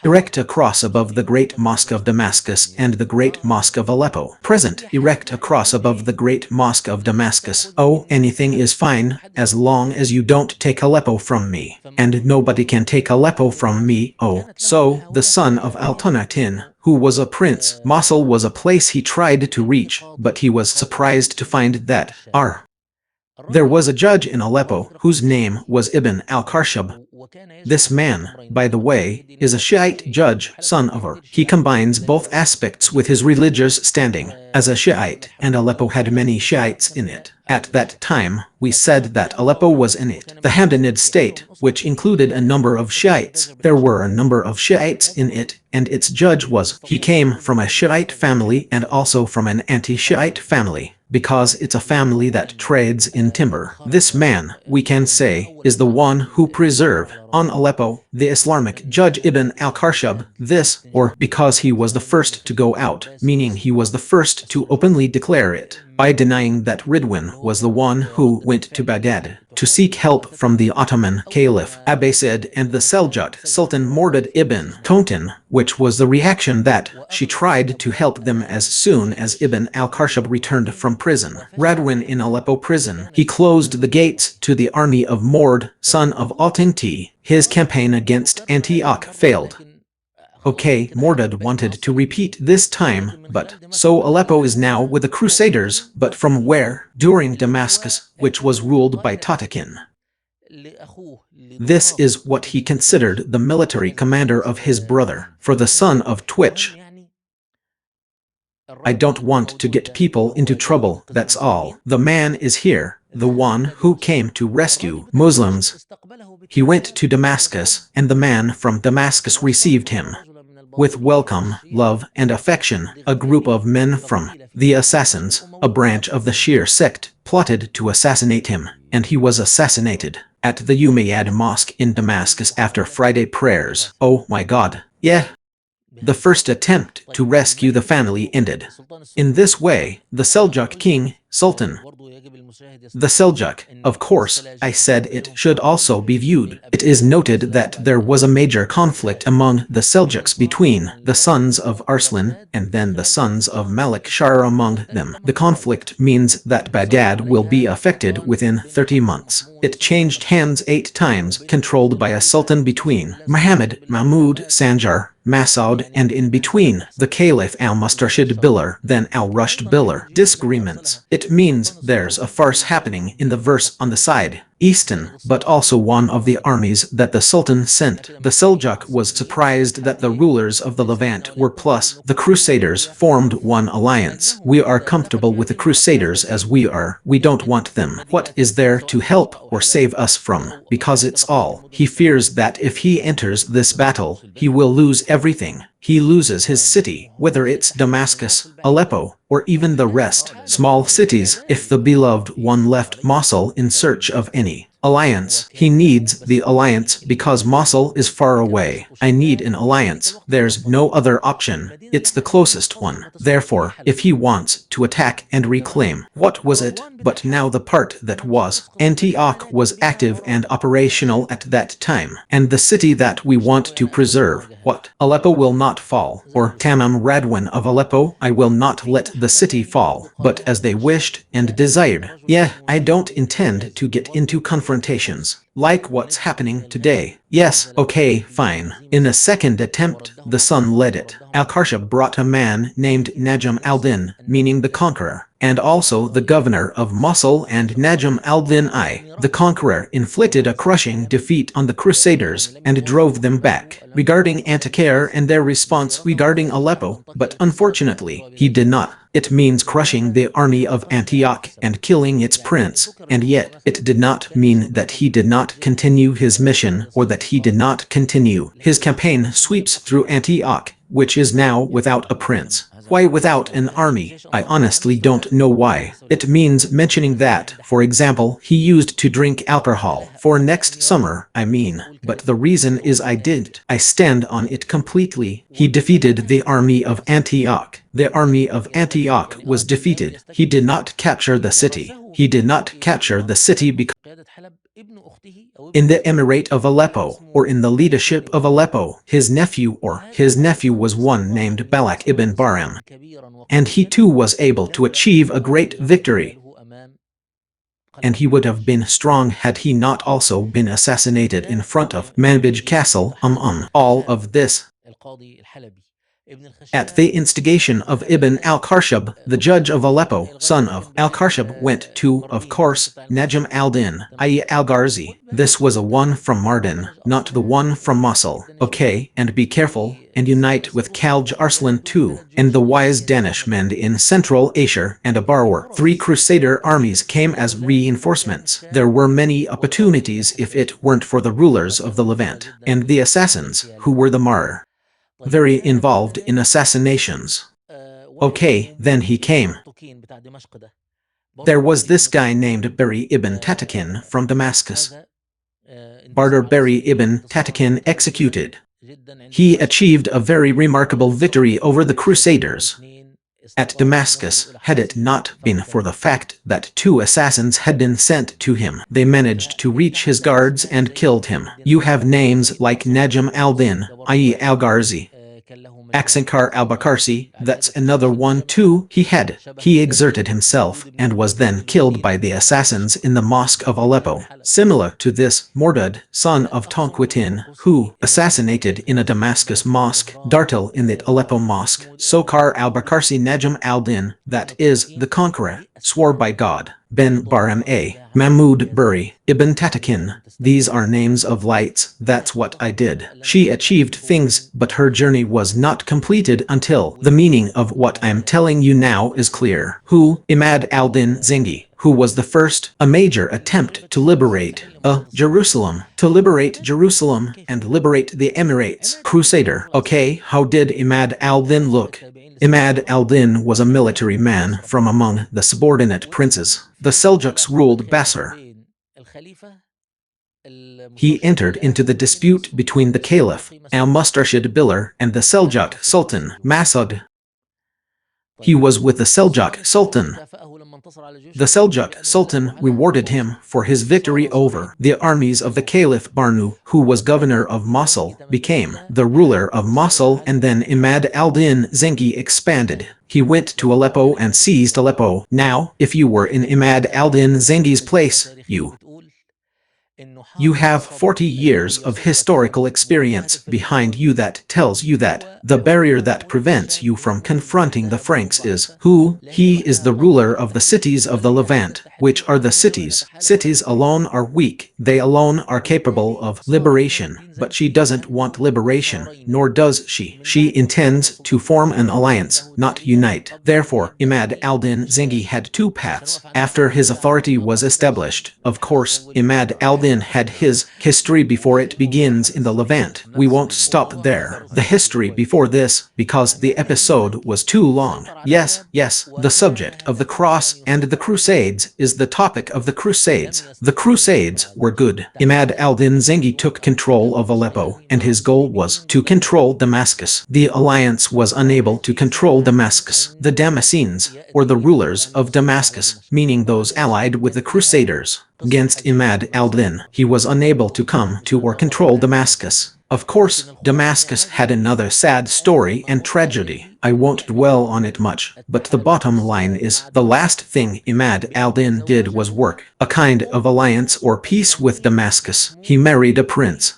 Erect a cross above the Great Mosque of Damascus and the Great Mosque of Aleppo. Present. Erect a cross above the Great Mosque of Damascus. Anything is fine, as long as you don't take Aleppo from me. And nobody can take Aleppo from me. So, the son of Al-Tunatin, who was a prince, Mosul was a place he tried to reach, but he was surprised to find that there was a judge in Aleppo whose name was Ibn al-Karshab. This man, by the way, is a Shiite judge, son of Ur. He combines both aspects with his religious standing as a Shiite, and Aleppo had many Shiites in it. At that time, we said that Aleppo was in it. The Hamdanid state, which included a number of Shiites. There were a number of Shiites in it, and its judge he came from a Shiite family and also from an anti-Shiite family, because it's a family that trades in timber. This man, we can say, is the one who preserved on Aleppo the Islamic judge Ibn al-Karshab, because he was the first to go out, meaning he was the first to openly declare it, by denying that Ridwan was the one who went to Baghdad to seek help from the Ottoman Caliph Abbasid and the Seljuk Sultan Mordad ibn Tontin, which was the reaction that she tried to help them as soon as Ibn al-Karshab returned from prison. Radwan in Aleppo prison, he closed the gates to the army of Mord, son of Al-Tinti. His campaign against Antioch failed. Mordad wanted to repeat this time, so Aleppo is now with the Crusaders, but from where? During Damascus, which was ruled by Tareekhna. This is what he considered the military commander of his brother, for the son of Twitch. I don't want to get people into trouble, that's all. The man is here, the one who came to rescue Muslims. He went to Damascus, and the man from Damascus received him with welcome, love, and affection. A group of men from the Assassins, a branch of the Shia sect, plotted to assassinate him, and he was assassinated at the Umayyad Mosque in Damascus after Friday prayers. Oh my God. The first attempt to rescue the family ended. In this way, the Seljuk king, Sultan. The Seljuk, of course, I said it should also be viewed. It is noted that there was a major conflict among the Seljuks between the sons of Arslan and then the sons of Malik Shah among them. The conflict means that Baghdad will be affected within 30 months. It changed hands 8 times, controlled by a sultan between Muhammad, Mahmud, Sanjar, Masoud, and in between the Caliph al-Mustarshid Billah, then al-Rushd Billah. Disagreements. It means there's a farce happening in the verse on the side. Easton, but also one of the armies that the Sultan sent. The Seljuk was surprised that the rulers of the Levant were plus. The Crusaders formed one alliance. We are comfortable with the Crusaders as we are. We don't want them. What is there to help or save us from? Because it's all. He fears that if he enters this battle, he will lose everything. He loses his city, whether it's Damascus, Aleppo, or even the rest. Small cities, if the beloved one left Mosul in search of any alliance. He needs the alliance because Mosul is far away. I need an alliance. There's no other option. It's the closest one. Therefore, if he wants to attack and reclaim, what was it? But now the part that was. Antioch was active and operational at that time. And the city that we want to preserve. What? Aleppo will not fall. Or Tamam Radwan of Aleppo, I will not let the city fall. But as they wished and desired. Yeah, I don't intend to get into confrontations, like what's happening today. Yes, okay, fine. In a second attempt, the son led it. Al-Karshab brought a man named Najm al-Din, meaning the conqueror, and also the governor of Mosul, and Najm al-Din I, the conqueror, inflicted a crushing defeat on the Crusaders and drove them back. Regarding Antakya and their response regarding Aleppo, but unfortunately, he did not. It means crushing the army of Antioch and killing its prince, and yet it did not mean that he did not continue his mission or that he did not continue his campaign sweeps through Antioch, which is now without a prince. Why without an army? I honestly don't know why. It means mentioning that, for example, he used to drink alcohol. For next summer, I mean. But the reason is I didn't. I stand on it completely. He defeated the army of Antioch. The army of Antioch was defeated. He did not capture the city. He did not capture the city because in the emirate of Aleppo, or in the leadership of Aleppo, his nephew was one named Balak ibn Baram, and he too was able to achieve a great victory. And he would have been strong had he not also been assassinated in front of Manbij Castle. All of this at the instigation of Ibn al-Karshab, the judge of Aleppo, son of al-Karshab, went to, of course, Najm al-Din, i.e. al-Gharzi. This was a one from Mardin, not the one from Mosul. Okay, and be careful, and unite with Khalj Arslan too, and the wise Danish men in Central Asia and Abarwar. 3 Crusader armies came as reinforcements. There were many opportunities if it weren't for the rulers of the Levant, and the assassins, who were the Mar. Very involved in assassinations. Okay, then he came. There was this guy named Bari ibn Tatakin from Damascus. Barder Bari ibn Tatakin executed. He achieved a very remarkable victory over the Crusaders at Damascus. Had it not been for the fact that 2 assassins had been sent to him, they managed to reach his guards and killed him. You have names like Najm al-Din, i.e. al-Gharzi, Aksankar al-Bakarsi, that's another one too. He exerted himself and was then killed by the assassins in the mosque of Aleppo. Similar to this, Mordad, son of Tonquitin, who assassinated in a Damascus mosque, Dartil in the Aleppo mosque, Sokar al-Bakarsi Najm al-Din, that is, the conqueror, swore by God. Ben Baram A. Mahmud Buri, Ibn Tatakin. These are names of lights. That's what I did. She achieved things, but her journey was not completed until the meaning of what I'm telling you now is clear. Who? Imad al-Din Zengi, who was the first, a major attempt to liberate Jerusalem. To liberate Jerusalem and liberate the Emirates. Crusader. Okay, how did Imad al-Din look? Imad al-Din was a military man from among the subordinate princes. The Seljuks ruled Basra. He entered into the dispute between the Caliph, al-Mustarshid Bilal, and the Seljuk Sultan, Masud. He was with the Seljuk Sultan. The Seljuk Sultan rewarded him for his victory over the armies of the Caliph Barnu, who was governor of Mosul, became the ruler of Mosul, and then Imad al-Din Zengi expanded. He went to Aleppo and seized Aleppo. Now, if you were in Imad al-Din Zengi's place, you You have 40 years of historical experience behind you that tells you that the barrier that prevents you from confronting the Franks is who? He is the ruler of the cities of the Levant, which are the cities. Cities alone are weak, they alone are capable of liberation, but she doesn't want liberation, nor does she. She intends to form an alliance, not unite. Therefore, Imad al-Din Zengi had two paths. After his authority was established, of course, Imad al-Din had his history before it begins in the Levant. We won't stop there. The history before this, because the episode was too long. Yes, the subject of the cross and the Crusades is the topic of the Crusades. The Crusades were good. Imad al-Din Zengi took control of Aleppo, and his goal was to control Damascus. The alliance was unable to control Damascus. The Damascenes, or the rulers of Damascus, meaning those allied with the Crusaders against Imad al-Din, he was unable to come to or control Damascus. Of course, Damascus had another sad story and tragedy. I won't dwell on it much, but the bottom line is the last thing Imad al-Din did was work a kind of alliance or peace with Damascus. He married a prince,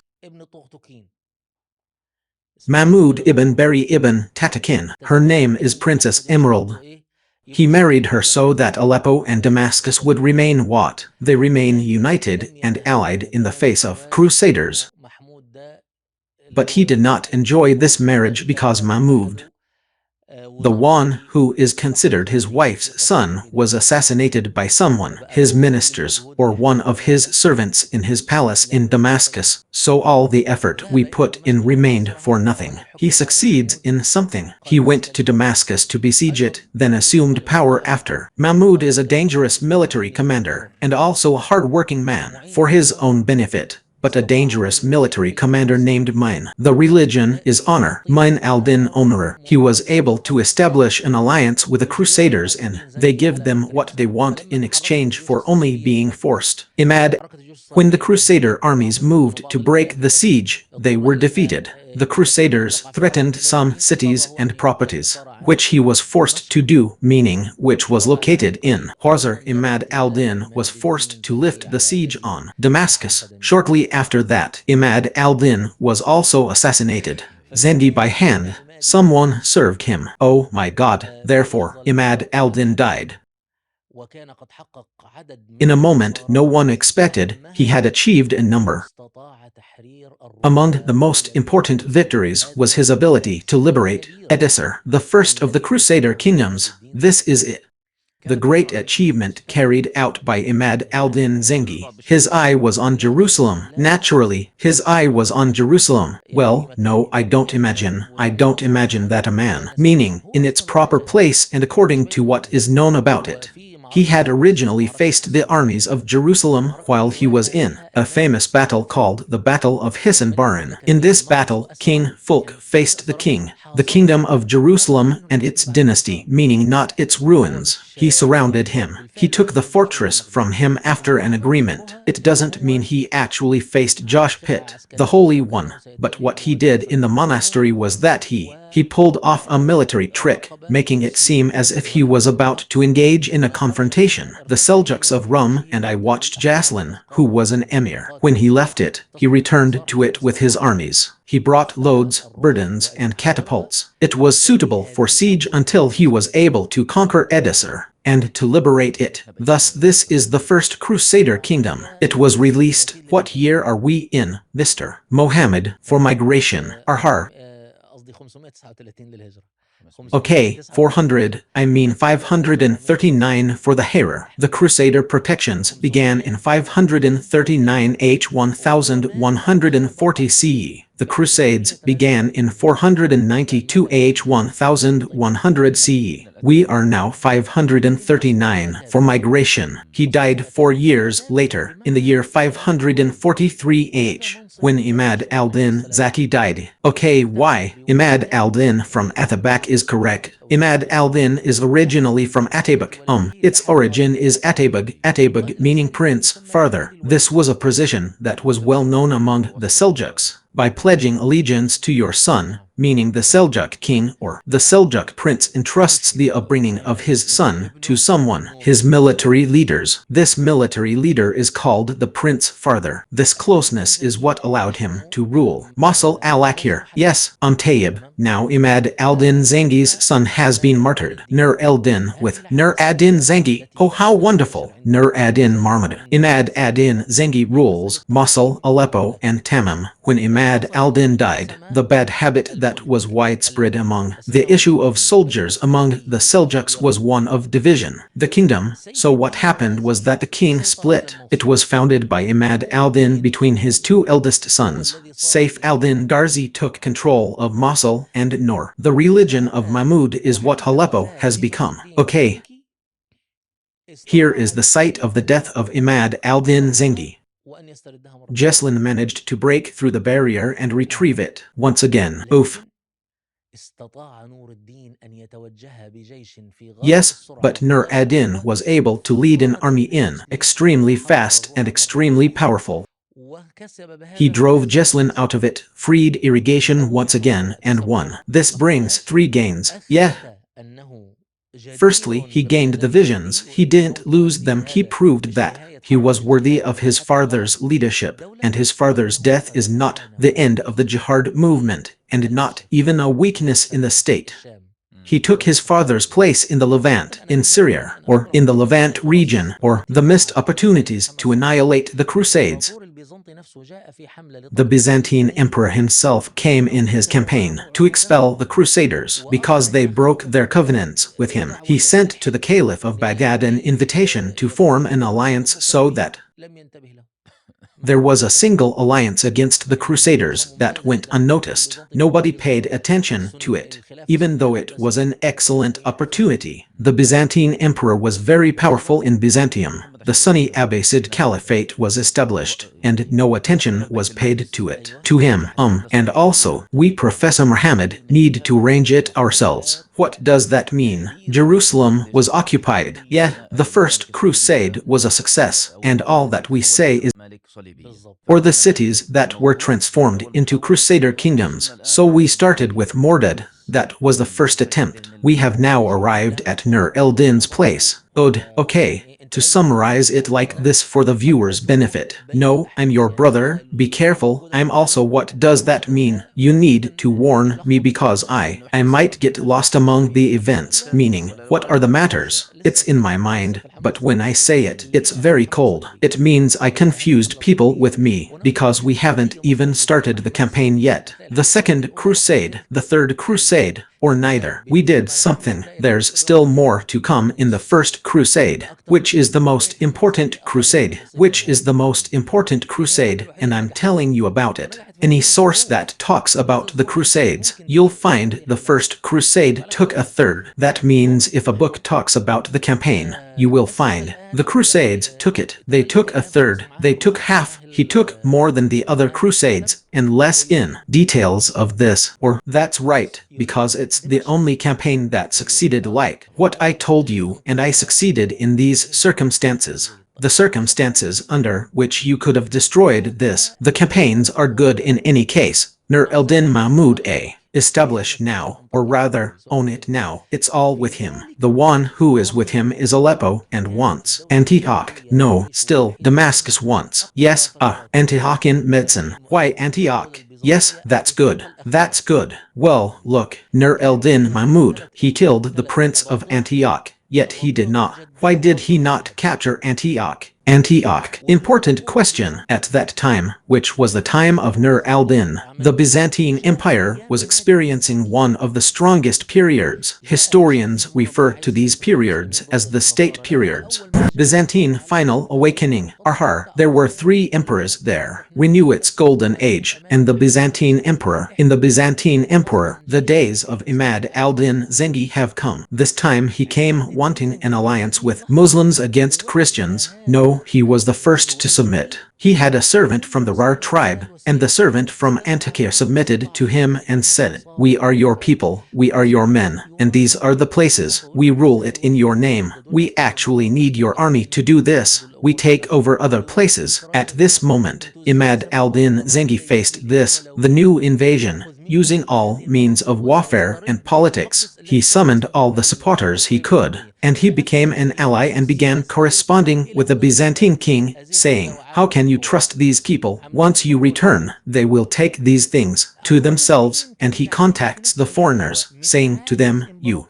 Mahmud ibn Bari ibn Tatakin. Her name is Princess Emerald. He married her so that Aleppo and Damascus would remain what? They remain united and allied in the face of Crusaders. But he did not enjoy this marriage because Mahmud, the one who is considered his wife's son, was assassinated by someone, his ministers, or one of his servants in his palace in Damascus, so all the effort we put in remained for nothing. He succeeds in something. He went to Damascus to besiege it, then assumed power after. Mahmud is a dangerous military commander, and also a hard-working man, for his own benefit, but a dangerous military commander named Mine. The religion is honor. Mine al-Din Omer. He was able to establish an alliance with the Crusaders and they give them what they want in exchange for only being forced. Imad. When the Crusader armies moved to break the siege, they were defeated. The Crusaders threatened some cities and properties, which he was forced to do, meaning which was located in Hawazar. Imad al-Din was forced to lift the siege on Damascus. Shortly after that, Imad al-Din was also assassinated. Zengi by hand. Someone served him. Oh my God. Therefore, Imad al-Din died. In a moment no one expected, he had achieved a number. Among the most important victories was his ability to liberate Edessar, the first of the Crusader kingdoms. This is it. The great achievement carried out by Imad al-Din Zengi. His eye was on Jerusalem. Naturally, his eye was on Jerusalem. Well, no, I don't imagine that a man, meaning in its proper place and according to what is known about it. He had originally faced the armies of Jerusalem while he was in a famous battle called the Battle of Hisn Barin. In this battle, King Fulk faced the kingdom of Jerusalem and its dynasty, meaning not its ruins. He surrounded him. He took the fortress from him after an agreement. It doesn't mean he actually faced Josh Pitt, the Holy One, but what he did in the monastery was that he pulled off a military trick, making it seem as if he was about to engage in a confrontation. The Seljuks of Rum and I watched Jaslin, who was an emir. When he left it, he returned to it with his armies. He brought loads, burdens, and catapults. It was suitable for siege until he was able to conquer Edessar and to liberate it. Thus this is the first Crusader kingdom. It was released. What year are we in, Mr. Mohammed, for migration? Arhar. Okay, 539 for the Hijra. The Crusader protections began in 539 H 1140 CE. The Crusades began in 492 AH 1100 CE. We are now 539 for migration. He died 4 years later, in the year 543 AH, when Imad al-Din Zaki died. Okay, why? Imad al-Din from Atabak is correct. Imad al-Din is originally from Atabak. Its origin is Atabag meaning prince. Further, this was a position that was well known among the Seljuks. By pledging allegiance to your son, meaning the Seljuk king or the Seljuk prince entrusts the upbringing of his son to someone, his military leaders. This military leader is called the prince father. This closeness is what allowed him to rule. Mosul al-Akhir, yes, Tayyib, now Imad al-Din Zengi's son has been martyred. Nur al-Din with Nur ad-Din Zengi, oh how wonderful! Nur ad-Din Marmad. Imad ad-Din Zengi rules Mosul, Aleppo, and Tamim. When Imad al-Din died, the bad habit that was widespread among the issue of soldiers among the Seljuks was one of division. The kingdom, so what happened was that the king split. It was founded by Imad al-Din between his two eldest sons. Saif al-Din Ghazi took control of Mosul and Nur. The religion of Mahmud is what Aleppo has become. Okay. Here is the site of the death of Imad al-Din Zengi. Jesslyn managed to break through the barrier and retrieve it. Once again, oof. Yes, but Nur ad-Din was able to lead an army in extremely fast and extremely powerful. He drove Jesslyn out of it, freed irrigation once again, and won. This brings 3 gains. Yeah. Firstly, he gained the visions. He didn't lose them. He proved that he was worthy of his father's leadership, and his father's death is not the end of the jihad movement, and not even a weakness in the state. He took his father's place in the Levant, in Syria, or in the Levant region, or the missed opportunities to annihilate the Crusades. The Byzantine emperor himself came in his campaign to expel the Crusaders because they broke their covenants with him. He sent to the Caliph of Baghdad an invitation to form an alliance so that there was a single alliance against the Crusaders that went unnoticed. Nobody paid attention to it, even though it was an excellent opportunity. The Byzantine emperor was very powerful in Byzantium. The Sunni Abbasid Caliphate was established, and no attention was paid to it. To him, and also, we Professor Muhammad need to arrange it ourselves. What does that mean? Jerusalem was occupied. Yeah, the first crusade was a success, and all that we say is or the cities that were transformed into crusader kingdoms. So we started with Mordad. That was the first attempt. We have now arrived at Nur el-Din's place. Okay. To summarize it like this for the viewer's benefit. No, I'm your brother, be careful, I'm also. What does that mean? You need to warn me because I might get lost among the events, meaning, what are the matters? It's in my mind, but when I say it, it's very cold. It means I confused people with me, because we haven't even started the campaign yet. The second crusade, the third crusade, or neither. We did something. There's still more to come in the first crusade. Which is the most important crusade? Which is the most important crusade? And I'm telling you about it. Any source that talks about the Crusades, you'll find the first crusade took a third. That means if a book talks about the campaign, you will find the Crusades took it. They took a third. They took half. He took more than the other crusades, and less in details of this. Or that's right, because it's the only campaign that succeeded like what I told you, and I succeeded in these circumstances. The circumstances under which you could have destroyed this. The campaigns are good in any case. Nur el-Din Mahmud A. Establish now, or rather, own it now. It's all with him. The one who is with him is Aleppo, and wants Antioch. No, still, Damascus wants. Yes, Antioch in medicine. Why Antioch? Yes, that's good. That's good. Well, look, Nur el-Din Mahmud. He killed the prince of Antioch. Yet he did not. Why did he not capture Antioch? Antioch. Important question. At that time, which was the time of Nur al-Din, the Byzantine Empire was experiencing one of the strongest periods. Historians refer to these periods as the state periods. Byzantine Final Awakening. There were 3 emperors there. Renew its golden age. And the Byzantine Emperor. In the Byzantine Emperor, the days of Imad al-Din Zengi have come. This time he came wanting an alliance with Muslims against Christians. No, he was the first to submit. He had a servant from the Rar tribe, and the servant from Antakya submitted to him and said, "We are your people, we are your men, and these are the places. We rule it in your name. We actually need your army to do this. We take over other places." At this moment, Imad al-Din Zengi faced this, the new invasion, using all means of warfare and politics. He summoned all the supporters he could, and he became an ally and began corresponding with the Byzantine king, saying, "How can you trust these people? Once you return, they will take these things to themselves." And he contacts the foreigners, saying to them,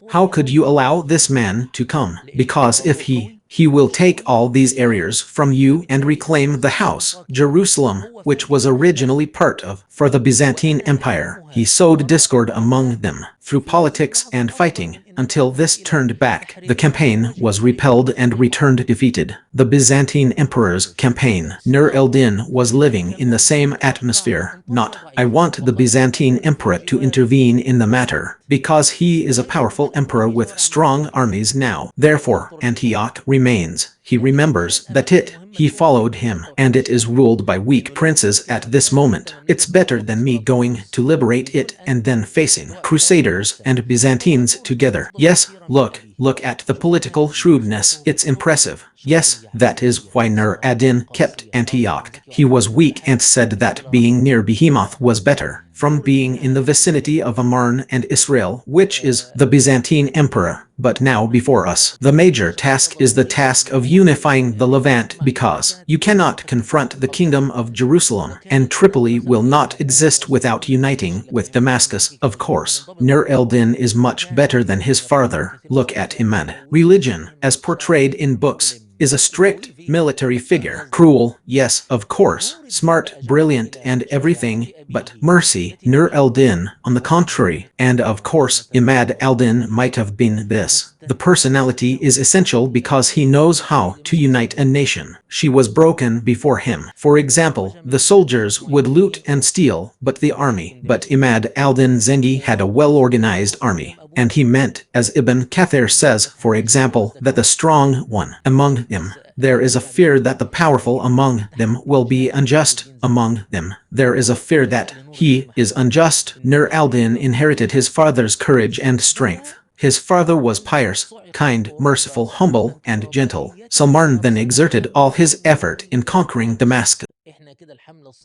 how could you allow this man to come? Because if he will take all these areas from you and reclaim the house, Jerusalem, which was originally part of, for the Byzantine Empire. He sowed discord among them, through politics and fighting, until this turned back. The campaign was repelled and returned defeated. The Byzantine Emperor's campaign. Nur el-Din was living in the same atmosphere. Not, I want the Byzantine Emperor to intervene in the matter, because he is a powerful emperor with strong armies now. Therefore, Antioch remains. He remembers that he followed him, and it is ruled by weak princes at this moment. It's better than me going to liberate it and then facing Crusaders and Byzantines together. Yes, look at the political shrewdness. It's impressive. Yes, that is why Nur ad-Din kept Antioch. He was weak and said that being near Behemoth was better, from being in the vicinity of Amarn and Israel, which is the Byzantine Emperor. But now before us, the major task is the task of unifying the Levant, because you cannot confront the kingdom of Jerusalem, and Tripoli will not exist without uniting with Damascus. Of course, Nur el-Din is much better than his father. Look at Imad. Religion, as portrayed in books, is a strict military figure. Cruel, yes, of course, smart, brilliant, and everything, but mercy, Nur el-Din, on the contrary, and of course, Imad al-Din might have been this. The personality is essential because he knows how to unite a nation. She was broken before him. For example, the soldiers would loot and steal, but Imad al-Din Zengi had a well-organized army. And he meant, as Ibn Kathir says, for example, that the strong one among them, there is a fear that the powerful among them will be unjust among them. There is a fear that he is unjust. Nur al-Din inherited his father's courage and strength. His father was pious, kind, merciful, humble, and gentle. Salman then exerted all his effort in conquering Damascus.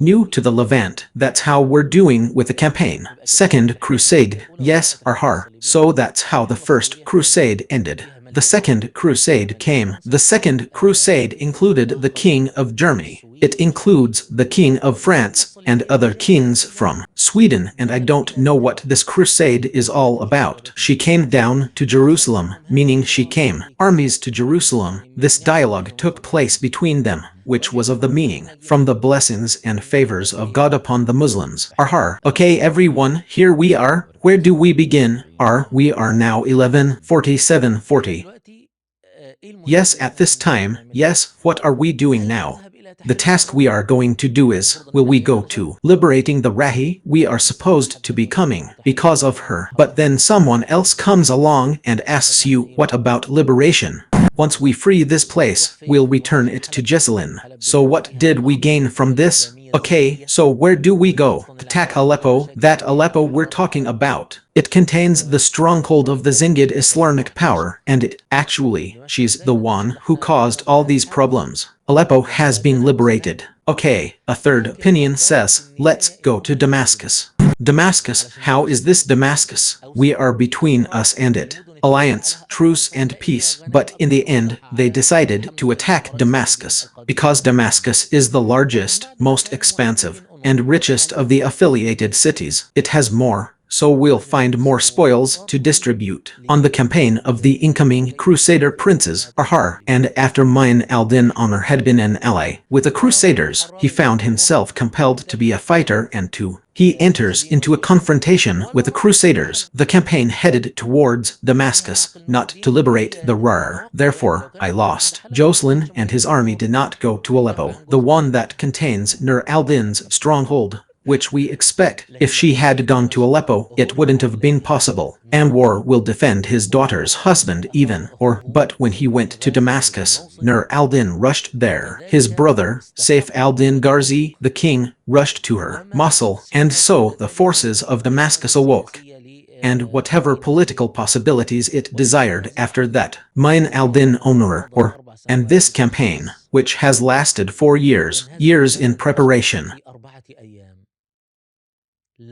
New to the Levant, that's how we're doing with the campaign. Second Crusade, yes, Arhar. So that's how the First Crusade ended. The Second Crusade came. The Second Crusade included the King of Germany. It includes the King of France and other kings from Sweden, and I don't know what this crusade is all about. She came down to Jerusalem, meaning she came armies to Jerusalem. This dialogue took place between them, which was of the meaning, from the blessings and favors of God upon the Muslims. Arhar. Okay everyone, here we are. Where do we begin? We are now 114740. Yes, at this time, yes, what are we doing now? The task we are going to do is, will we go to liberating the Rahi? We are supposed to be coming because of her. But then someone else comes along and asks you, what about liberation? Once we free this place, we'll return it to Jessalin. So what did we gain from this? Okay, so where do we go? Attack Aleppo, that Aleppo we're talking about. It contains the stronghold of the Zingid Islamic power, and she's the one who caused all these problems. Aleppo has been liberated. Okay, a third opinion says, let's go to Damascus. Damascus, how is this Damascus? We are between us and it. Alliance, truce and peace, but in the end, they decided to attack Damascus, because Damascus is the largest, most expansive, and richest of the affiliated cities. It has more, so we'll find more spoils to distribute on the campaign of the incoming Crusader princes, Arhar. And after Mu'in al-Din Amr had been an ally with the Crusaders, he found himself compelled to be a fighter and he enters into a confrontation with the Crusaders. The campaign headed towards Damascus, not to liberate the Rar. Therefore, I lost. Jocelyn and his army did not go to Aleppo, the one that contains Nur al-Din's stronghold, which we expect. If she had gone to Aleppo, it wouldn't have been possible. Anwar will defend his daughter's husband but when he went to Damascus, Nur al-Din rushed there. His brother, Saif al-Din Ghazi, the king, rushed to her, Mosul, and so the forces of Damascus awoke. And whatever political possibilities it desired after that, Mu'in al-Din Amr, and this campaign, which has lasted 4 years in preparation,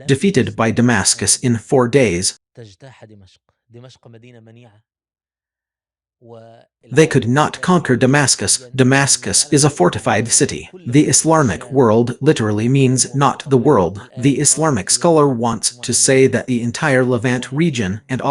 defeated by Damascus in 4 days. They could not conquer Damascus. Damascus is a fortified city. The Islamic world literally means not the world. The Islamic scholar wants to say that the entire Levant region and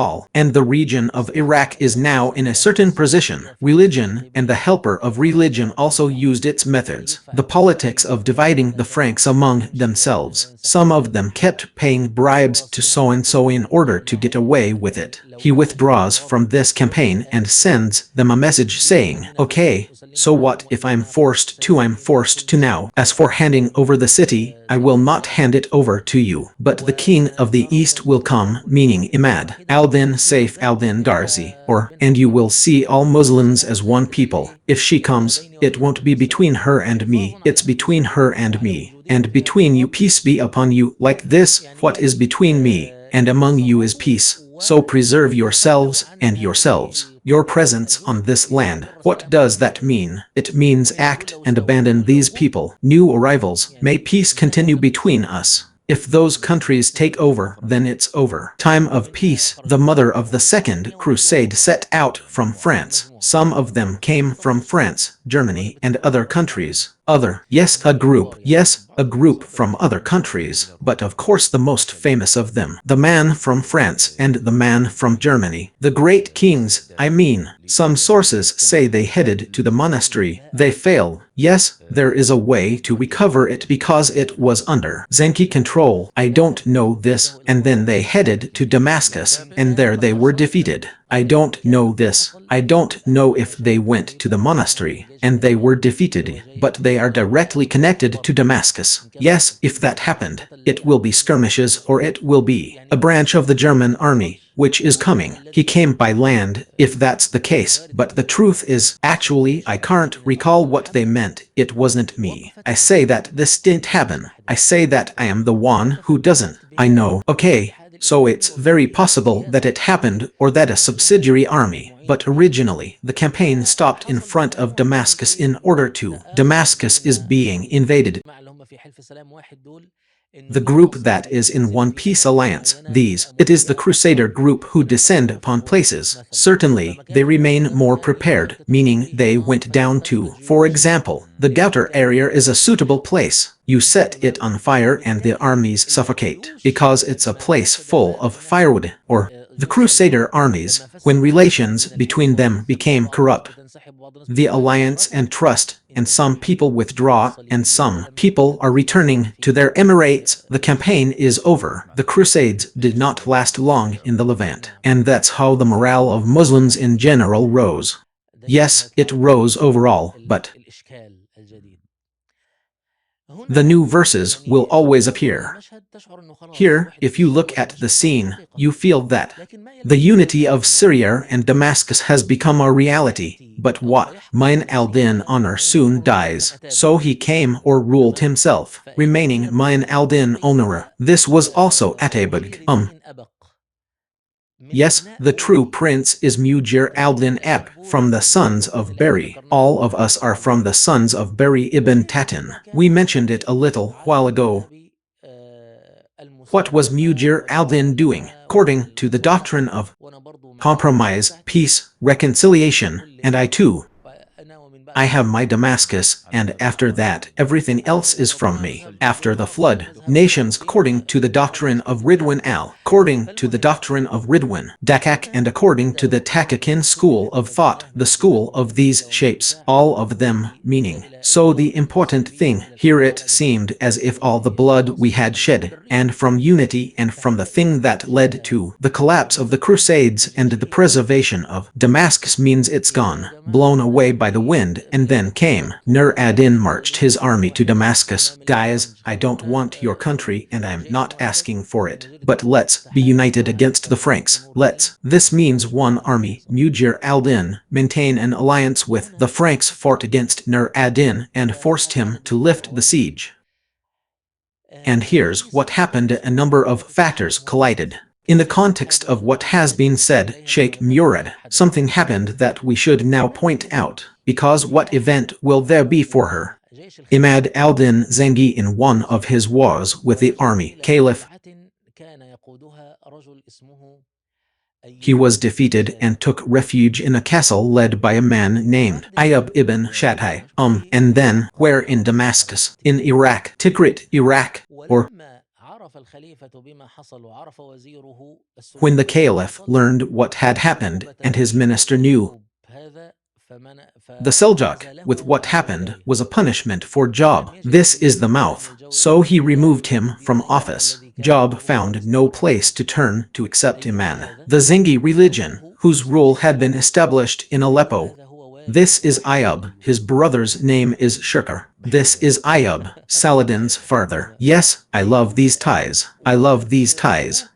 the region of Iraq is now in a certain position. Religion and the helper of religion also used its methods. The politics of dividing the Franks among themselves. Some of them kept paying bribes to so-and-so in order to get away with it. He withdraws from this campaign and sends them a message saying, okay, so what if I'm forced to now. As for handing over the city, I will not hand it over to you. But the king of the east will come, meaning Imad al-Din Saif al-Din Darzi, and you will see all Muslims as one people. If she comes, it won't be between her and me, it's between her and me. And between you peace be upon you. Like this, what is between me and among you is peace. So preserve yourselves and your presence on this land. What does that mean? It means act and abandon these people, new arrivals. May peace continue between us. If those countries take over, then it's over. Time of peace. The mother of the Second Crusade set out from France. Some of them came from France, Germany, and other countries. A group from other countries, but of course the most famous of them, the man from France and the man from Germany. The great kings, I mean. Some sources say they headed to the monastery. They fail. Yes, there is a way to recover it because it was under Zenki control. I don't know this. And then they headed to Damascus, and there they were defeated. I don't know this. I don't know if they went to the monastery and they were defeated, but they are directly connected to Damascus. Yes, if that happened, it will be skirmishes or it will be a branch of the German army, which is coming. He came by land, if that's the case, but the truth is, actually, I can't recall what they meant. It wasn't me. I say that this didn't happen. I say that I am the one who doesn't. I know. Okay. So it's very possible that it happened or that a subsidiary army. But originally, the campaign stopped in front of Damascus in order to. Damascus is being invaded. The group that is in one peace alliance, it is the Crusader group who descend upon places. Certainly, they remain more prepared, meaning they went down to, for example, the Gouter area is a suitable place. You set it on fire and the armies suffocate, because it's a place full of firewood, the Crusader armies, when relations between them became corrupt, the alliance and trust, and some people withdraw, and some people are returning to their emirates. The campaign is over. The Crusades did not last long in the Levant, and that's how the morale of Muslims in general rose. Yes, it rose overall, but the new verses will always appear. Here, if you look at the scene, you feel that the unity of Syria and Damascus has become a reality. But what? Min al-Din honor soon dies. So he came or ruled himself, remaining Min al-Din honor. This was also Atabeg. Yes, the true prince is Mujir al-Din Ab, from the sons of Beri. All of us are from the sons of Beri ibn Tatin. We mentioned it a little while ago. What was Mujir al-Din doing? According to the doctrine of compromise, peace, reconciliation, and I have my Damascus, and after that, everything else is from me. After the flood, nations according to the doctrine of Ridwan according to the doctrine of Ridwan, Dakak, and according to the Takakin school of thought, the school of these shapes, all of them meaning. So the important thing, here it seemed as if all the blood we had shed, and from unity and from the thing that led to the collapse of the Crusades and the preservation of Damascus means it's gone, blown away by the wind, and then came. Nur ad-Din marched his army to Damascus. Guys, I don't want your country and I'm not asking for it. But let's be united against the Franks. This means one army. Mujir al-Din maintain an alliance with the Franks, fought against Nur ad-Din and forced him to lift the siege. And here's what happened. A number of factors collided. In the context of what has been said, Sheikh Murad, something happened that we should now point out, because what event will there be for her? Imad al-Din Zengi in one of his wars with the army caliph. He was defeated and took refuge in a castle led by a man named Ayyub ibn Shaddai, and then, where in Damascus, in Iraq, Tikrit, Iraq, or when the caliph learned what had happened and his minister knew the Seljuk, with what happened, was a punishment for Job. This is the mouth. So he removed him from office. Job found no place to turn to except Iman, the Zengi religion, whose rule had been established in Aleppo. This is Ayyub. His brother's name is Shirkar. This is Ayyub, Saladin's father. Yes, I love these ties. I love these ties.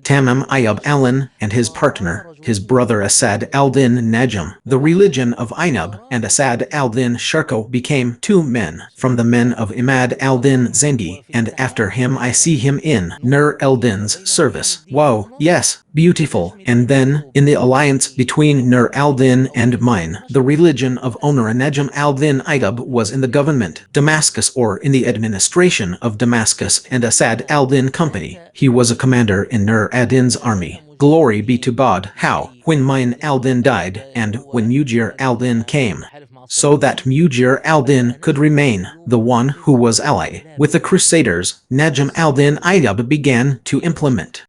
Tamim Ayyub Alin and his partner, his brother Asad al-Din Najm. The religion of Ayyub and Asad al-Din Sharko became two men from the men of Imad al-Din Zengi, and after him I see him in Nur al-Din's service. Wow, yes, beautiful. And then, in the alliance between Nur al-Din and mine, the religion of Onur Najm al-Din Ayyub was in the government, Damascus, or in the administration of Damascus and Asad al-Din Company. He was a commander in Nur ad-Din's army. Glory be to God. How? When Mine al-Din died, and when Mujir al-Din came, so that Mujir al-Din could remain the one who was ally with the Crusaders, Najm al-Din Ayyub began to implement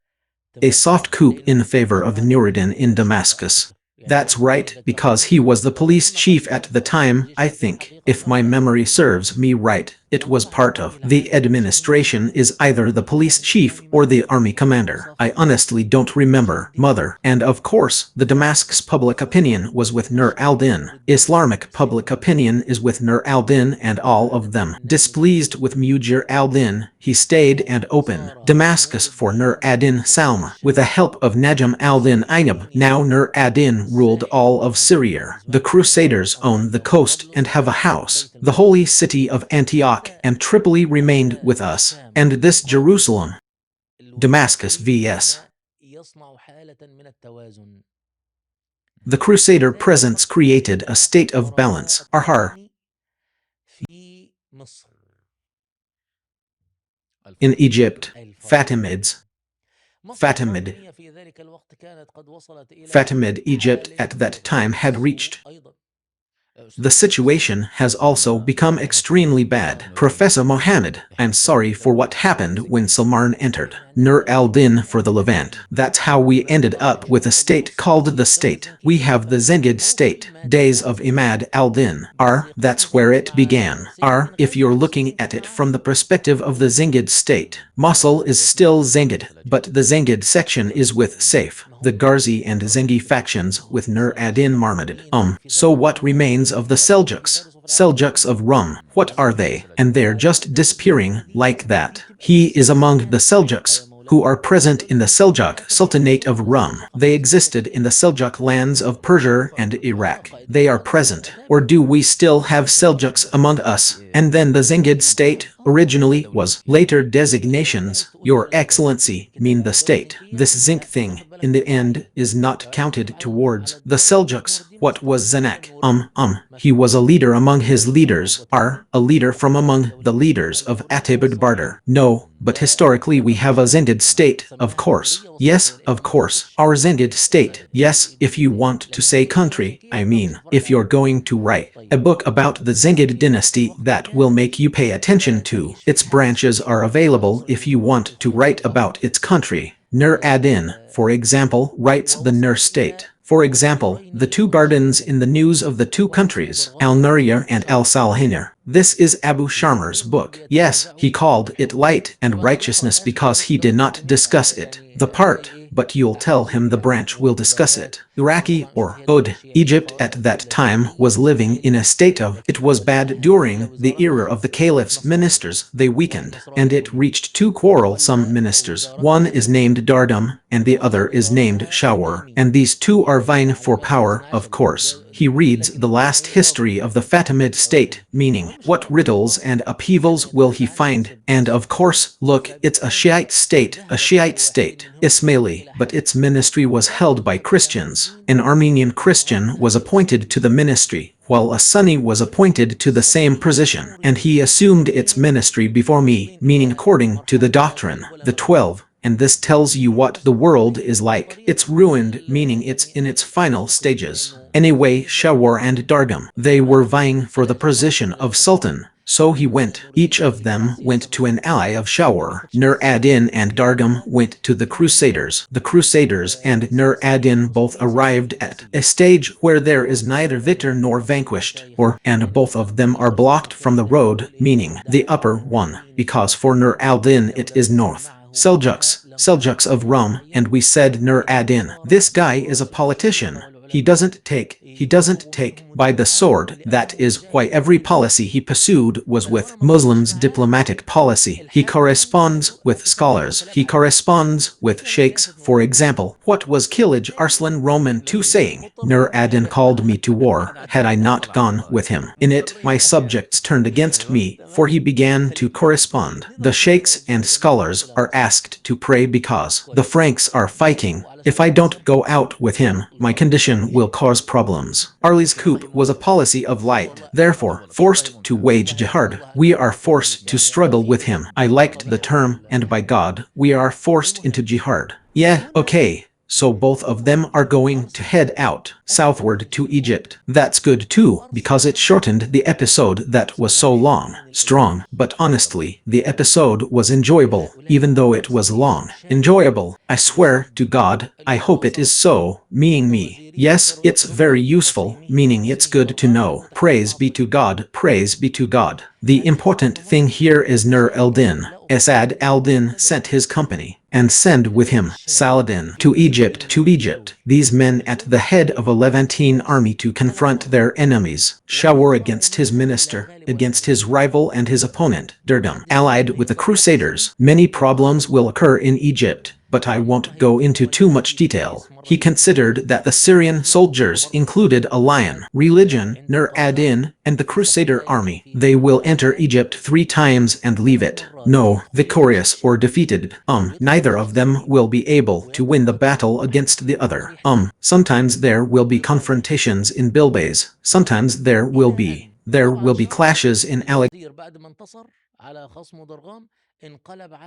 a soft coup in favor of Nuruddin in Damascus. That's right, because he was the police chief at the time, I think. If my memory serves me right, it was part of the administration is either the police chief or the army commander. I honestly don't remember, mother. And of course, the Damascus public opinion was with Nur al-Din. Islamic public opinion is with Nur al-Din, and all of them displeased with Mujir al-Din. He stayed and opened Damascus for Nur ad-Din Salm with the help of Najm al-Din Ayyub. Now Nur ad-Din ruled all of Syria. The Crusaders own the coast and have a house. The holy city of Antioch and Tripoli remained with us, and this Jerusalem. Damascus vs. The Crusader presence created a state of balance. Arhar. In Egypt, Fatimids. Fatimid Egypt at that time had reached. The situation has also become extremely bad. Professor Mohammed, I'm sorry for what happened when Salman entered Nur al-Din for the Levant. That's how we ended up with a state called the state. We have the Zengid state, days of Imad al-Din. That's where it began. If you're looking at it from the perspective of the Zengid state, Mosul is still Zengid, but the Zengid section is with Saif, the Gharzi and Zengi factions with Nur ad-Din Marmadid. So what remains of the Seljuks? Seljuks of Rum, what are they? And they're just disappearing like that. He is among the Seljuks, who are present in the Seljuk Sultanate of Rum. They existed in the Seljuk lands of Persia and Iraq. They are present. Or do we still have Seljuks among us? And then the Zengid state originally was. Later designations, Your Excellency, mean the state. This Zinc thing, in the end, is not counted towards the Seljuks. What was Zenak? He was a leader among his leaders. A leader from among the leaders of Atibid Barter. No, but historically we have a Zengid state, of course. Yes, of course. Our Zengid state. Yes, if you want to say country, I mean, if you're going to write a book about the Zengid dynasty that will make you pay attention to its branches are available if you want to write about its country. Nur ad-Din, for example, writes the Nur state. For example, the two gardens in the news of the two countries, Al-Nuriya and Al-Salhinar. This is Abu Sharmer's book. Yes, he called it Light and Righteousness because he did not discuss it, the part, but you'll tell him the branch will discuss it. Iraqi or Oud, Egypt at that time was living in a state of, it was bad during the era of the caliph's ministers. They weakened, and it reached two quarrelsome ministers. One is named Dardum, and the other is named Shawar, and these two are vying for power, of course. He reads the last history of the Fatimid state, meaning, what riddles and upheavals will he find? And of course, look, it's a Shiite state, Ismaili, but its ministry was held by Christians. An Armenian Christian was appointed to the ministry. while a Sunni was appointed to the same position, and he assumed its ministry before me, meaning according to the doctrine, the 12. And this tells you what the world is like. It's ruined, meaning it's in its final stages. Anyway, Shawar and Dargam, they were vying for the position of Sultan. So he went. Each of them went to an ally of Shawar. Nur ad-Din and Dargam went to the Crusaders. The Crusaders and Nur ad-Din both arrived at a stage where there is neither victor nor vanquished, and both of them are blocked from the road, meaning the upper one, because for Nur al-Din it is north. Seljuks of Rome, and we said Nur ad-Din. This guy is a politician. He doesn't take by the sword. That is why every policy he pursued was with Muslims. Diplomatic policy. He corresponds with scholars. He corresponds with sheikhs. For example, what was Kilij Arslan Roman II saying? Nur ad-Din called me to war. Had I not gone with him in it, my subjects turned against me, for he began to correspond. The sheikhs and scholars are asked to pray because the Franks are fighting. If I don't go out with him, my condition will cause problems. Ali's coup was a policy of light, therefore forced to wage jihad. We are forced to struggle with him. I liked the term, and by God, we are forced into jihad. Yeah, okay. So both of them are going to head out southward to Egypt. That's good too, because it shortened the episode that was so long. Strong, but honestly, the episode was enjoyable, even though it was long. Enjoyable. I swear to God, I hope it is so, meaning me. Yes, it's very useful, meaning it's good to know. Praise be to God, praise be to God. The important thing here is Nur al-Din. Asad al-Din sent his company, and send with him Saladin to Egypt. These men at the head of a Levantine army to confront their enemies. Shawar against his minister, against his rival and his opponent, Dargam, allied with the Crusaders. Many problems will occur in Egypt, but I won't go into too much detail. He considered that the Syrian soldiers included a lion, religion, Nur ad-Din, and the Crusader army. They will enter Egypt 3 times and leave it. No, victorious or defeated. Neither of them will be able to win the battle against the other. Sometimes there will be confrontations in Bilbais. Sometimes there will be clashes in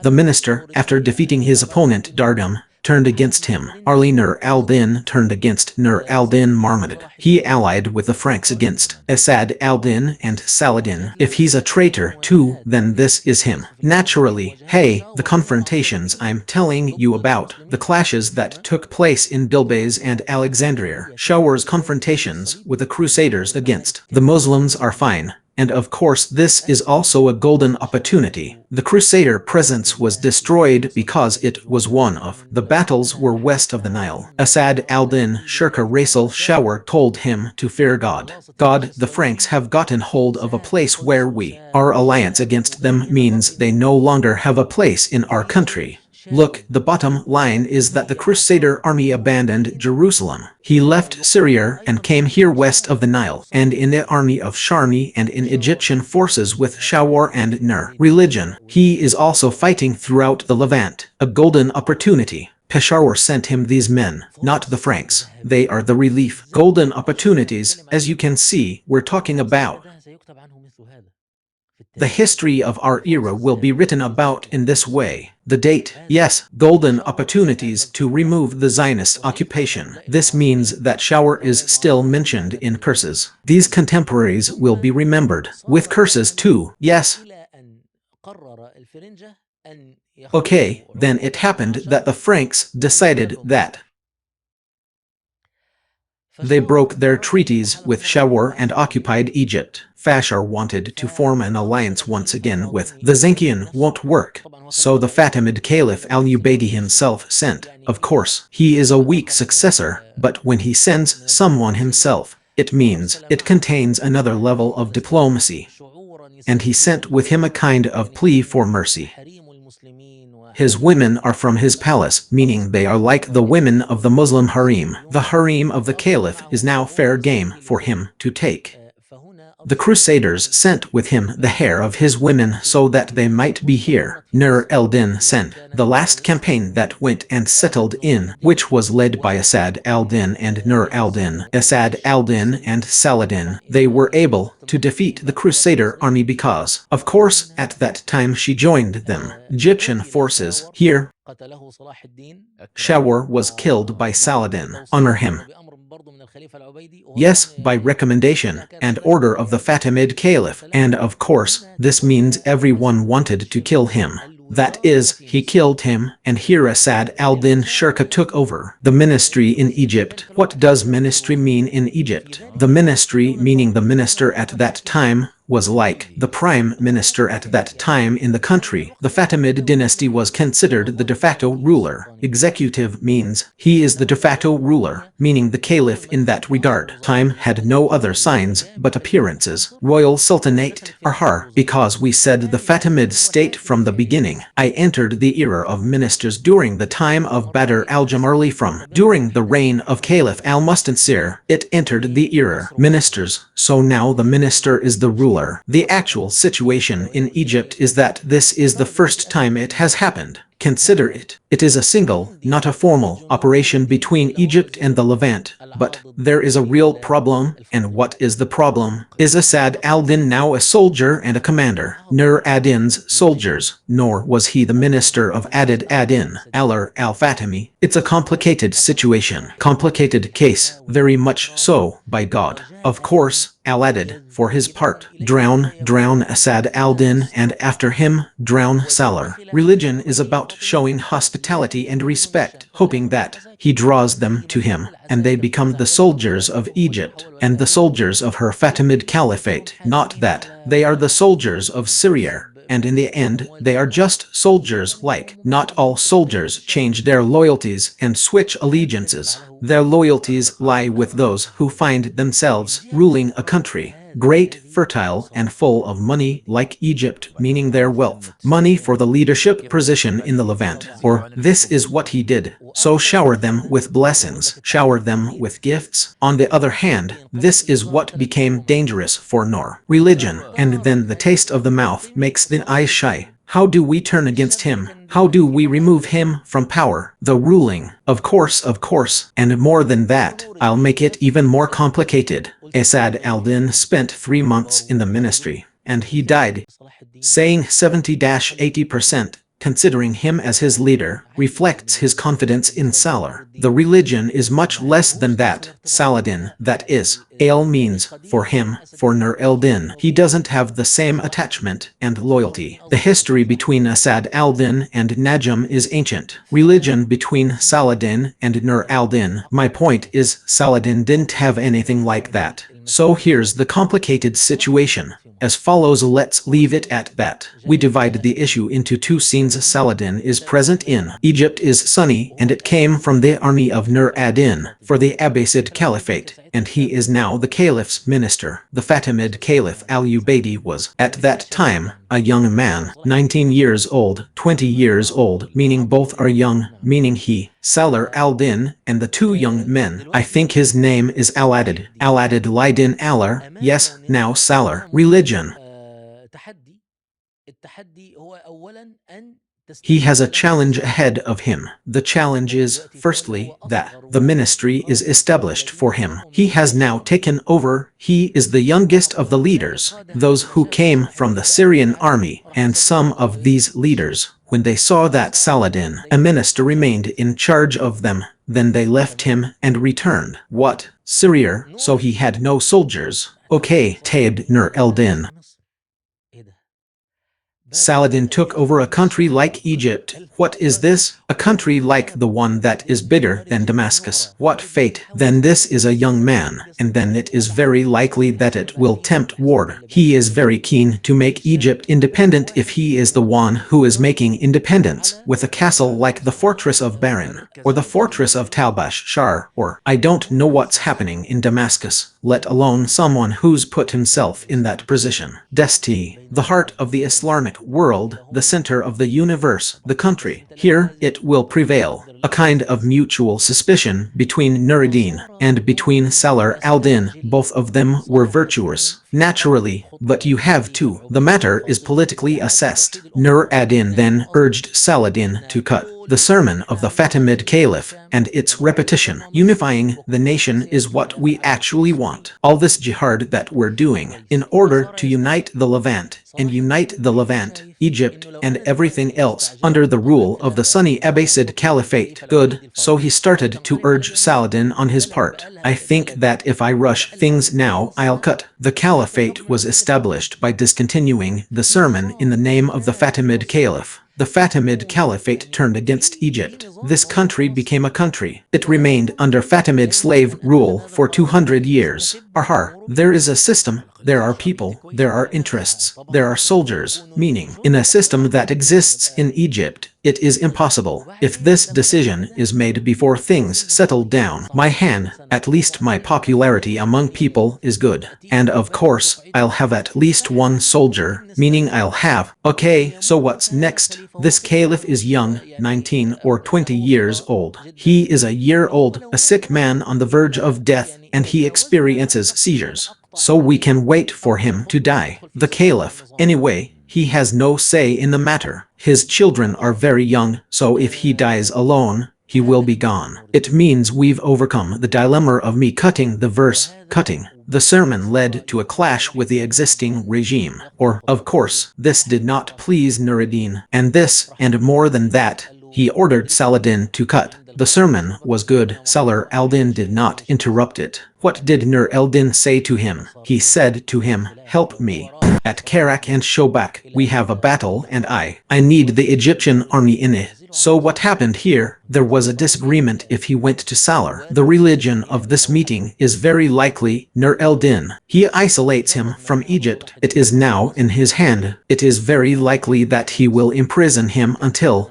the minister, after defeating his opponent Dargam, turned against him. Ali Nur al-Din turned against Nur al-Din Marmarid. He allied with the Franks against Asad al-Din and Saladin. If he's a traitor too, then this is him. Naturally, hey, the confrontations I'm telling you about, the clashes that took place in Bilbais and Alexandria, Shawar's confrontations with the Crusaders against the Muslims are fine. And of course this is also a golden opportunity. The Crusader presence was destroyed because it was one of the battles were west of the Nile. Asad al-Din Shirka Rasul Shawar told him to fear God. The Franks have gotten hold of a place where our alliance against them means they no longer have a place in our country. Look, the bottom line is that the Crusader army abandoned Jerusalem. He left Syria and came here west of the Nile, and in the army of Sharni and in Egyptian forces with Shawar and Nur. Religion. He is also fighting throughout the Levant. A golden opportunity. Peshawar sent him these men, not the Franks. They are the relief. Golden opportunities, as you can see, we're talking about. The history of our era will be written about in this way. The date, yes, golden opportunities to remove the Zionist occupation. This means that Shawar is still mentioned in curses. These contemporaries will be remembered, with curses too, yes. Okay, then it happened that the Franks decided that they broke their treaties with Shawar and occupied Egypt. Fashar wanted to form an alliance once again with the Zenkian. Won't work. So the Fatimid Caliph al-Ubaidi himself sent. Of course, he is a weak successor, but when he sends someone himself, it means it contains another level of diplomacy. And he sent with him a kind of plea for mercy. His women are from his palace, meaning they are like the women of the Muslim harem. The harem of the Caliph is now fair game for him to take. The Crusaders sent with him the hair of his women so that they might be here. Nur el-Din sent the last campaign that went and settled in, which was led by Asad al-Din and Nur al-Din. Asad al-Din and Saladin, they were able to defeat the Crusader army because, of course, at that time she joined them. Egyptian forces. Here, Shawar was killed by Saladin. Honor him. Yes, by recommendation and order of the Fatimid Caliph, and of course, this means everyone wanted to kill him. That is, he killed him, and here Asad al-Din Shirkuh took over the ministry in Egypt. What does ministry mean in Egypt? The ministry, meaning the minister at that time, was like the prime minister at that time in the country. The Fatimid dynasty was considered the de facto ruler. Executive means he is the de facto ruler, meaning the caliph in that regard. Time had no other signs but appearances. Royal Sultanate Arhar, because we said the Fatimid state from the beginning. I entered the era of ministers during the time of Badr al-Jamarli from. During the reign of Caliph al-Mustansir, it entered the era ministers, so now the minister is the ruler. The actual situation in Egypt is that this is the first time it has happened. Consider it. It is a single, not a formal, operation between Egypt and the Levant. But there is a real problem, and what is the problem? Is Asad al-Din now a soldier and a commander? Nur ad-Din's soldiers, nor was he the minister of Adad ad-Din, Alar al-Fatimi. It's a complicated situation, complicated case, very much so, by God. Of course, Al-Adad, for his part, drown Asad al-Din, and after him, drown Salar. Religion is about showing hospitality and respect, hoping that he draws them to him, and they become the soldiers of Egypt, and the soldiers of her Fatimid Caliphate, not that they are the soldiers of Syria. And in the end, they are just soldiers like. Not all soldiers change their loyalties and switch allegiances. Their loyalties lie with those who find themselves ruling a country, great, fertile, and full of money like Egypt, meaning their wealth. Money for the leadership position in the Levant. Or, this is what he did. So shower them with blessings, shower them with gifts. On the other hand, this is what became dangerous for Nur. Religion, and then the taste of the mouth makes the eyes shy. How do we turn against him? How do we remove him from power? The ruling, of course, and more than that, I'll make it even more complicated. Asad al-Din spent 3 months in the ministry, and he died. Saying 70-80%, considering him as his leader, reflects his confidence in Salar. The religion is much less than that. Saladin, that is, al means, for him, for Nur el-Din. He doesn't have the same attachment and loyalty. The history between Asad al-Din and Najm is ancient. Religion between Saladin and Nur al-Din. My point is, Saladin didn't have anything like that. So here's the complicated situation. As follows, let's leave it at that. We divide the issue into 2 scenes. Saladin is present in Egypt is Sunni, and it came from the army of Nur ad-Din for the Abbasid Caliphate, and he is now the Caliph's minister. The Fatimid Caliph al-Ubaydi was, at that time, a young man, 19 years old, 20 years old, meaning both are young, meaning he, Salar al-Din, and the 2 young men. I think his name is Al-Adad. Al-Adad Lidin Alar, yes, now Salar. Religion. He has a challenge ahead of him. The challenge is, firstly, that the ministry is established for him. He has now taken over. He is the youngest of the leaders, those who came from the Syrian army, and some of these leaders, when they saw that Saladin, a minister, remained in charge of them, then they left him and returned. What? Syria, so he had no soldiers. Okay, Taib Nur el-Din. Saladin took over a country like Egypt. What is this? A country like the one that is bigger than Damascus. What fate? Then this is a young man, and then it is very likely that it will tempt war. He is very keen to make Egypt independent if he is the one who is making independence, with a castle like the fortress of Baran, or the fortress of Talbash Shar, or I don't know what's happening in Damascus, let alone someone who's put himself in that position. Destiny, the heart of the Islamic world, the center of the universe, the country. Here, it will prevail. a kind of mutual suspicion between Nuruddin and between Salar al-Din. Both of them were virtuous, naturally, but you have to. The matter is politically assessed. Nur ad-Din then urged Saladin to cut the sermon of the Fatimid Caliph and its repetition. Unifying the nation is what we actually want. All this jihad that we're doing, in order to unite the Levant, Egypt, and everything else under the rule of the Sunni Abbasid Caliphate. Good, so he started to urge Saladin on his part. I think that if I rush things now, I'll cut. The Caliphate was established by discontinuing the sermon in the name of the Fatimid Caliph. The Fatimid Caliphate turned against Egypt. This country became a country. It remained under Fatimid slave rule for 200 years. There is a system, there are people, there are interests, there are soldiers, meaning, in a system that exists in Egypt, it is impossible. If this decision is made before things settle down, my hand, at least my popularity among people, is good. And of course, I'll have at least one soldier, meaning I'll have. Okay, so what's next? This caliph is young, 19 or 20 years old. He is a year old, a sick man on the verge of death, and he experiences seizures. So we can wait for him to die. The caliph, anyway, he has no say in the matter. His children are very young, so if he dies alone, he will be gone. It means we've overcome the dilemma of me cutting the verse. Cutting the sermon led to a clash with the existing regime. Of course, this did not please Nuruddin, and this, and more than that, he ordered Saladin to cut. The sermon was good. Salar al-Din did not interrupt it. What did Nur al-Din say to him? He said to him, "Help me. At Karak and Shobak, we have a battle and I need the Egyptian army in it." So what happened here? There was a disagreement if he went to Salar. The religion of this meeting is very likely Nur al-Din. He isolates him from Egypt. It is now in his hand. It is very likely that he will imprison him until,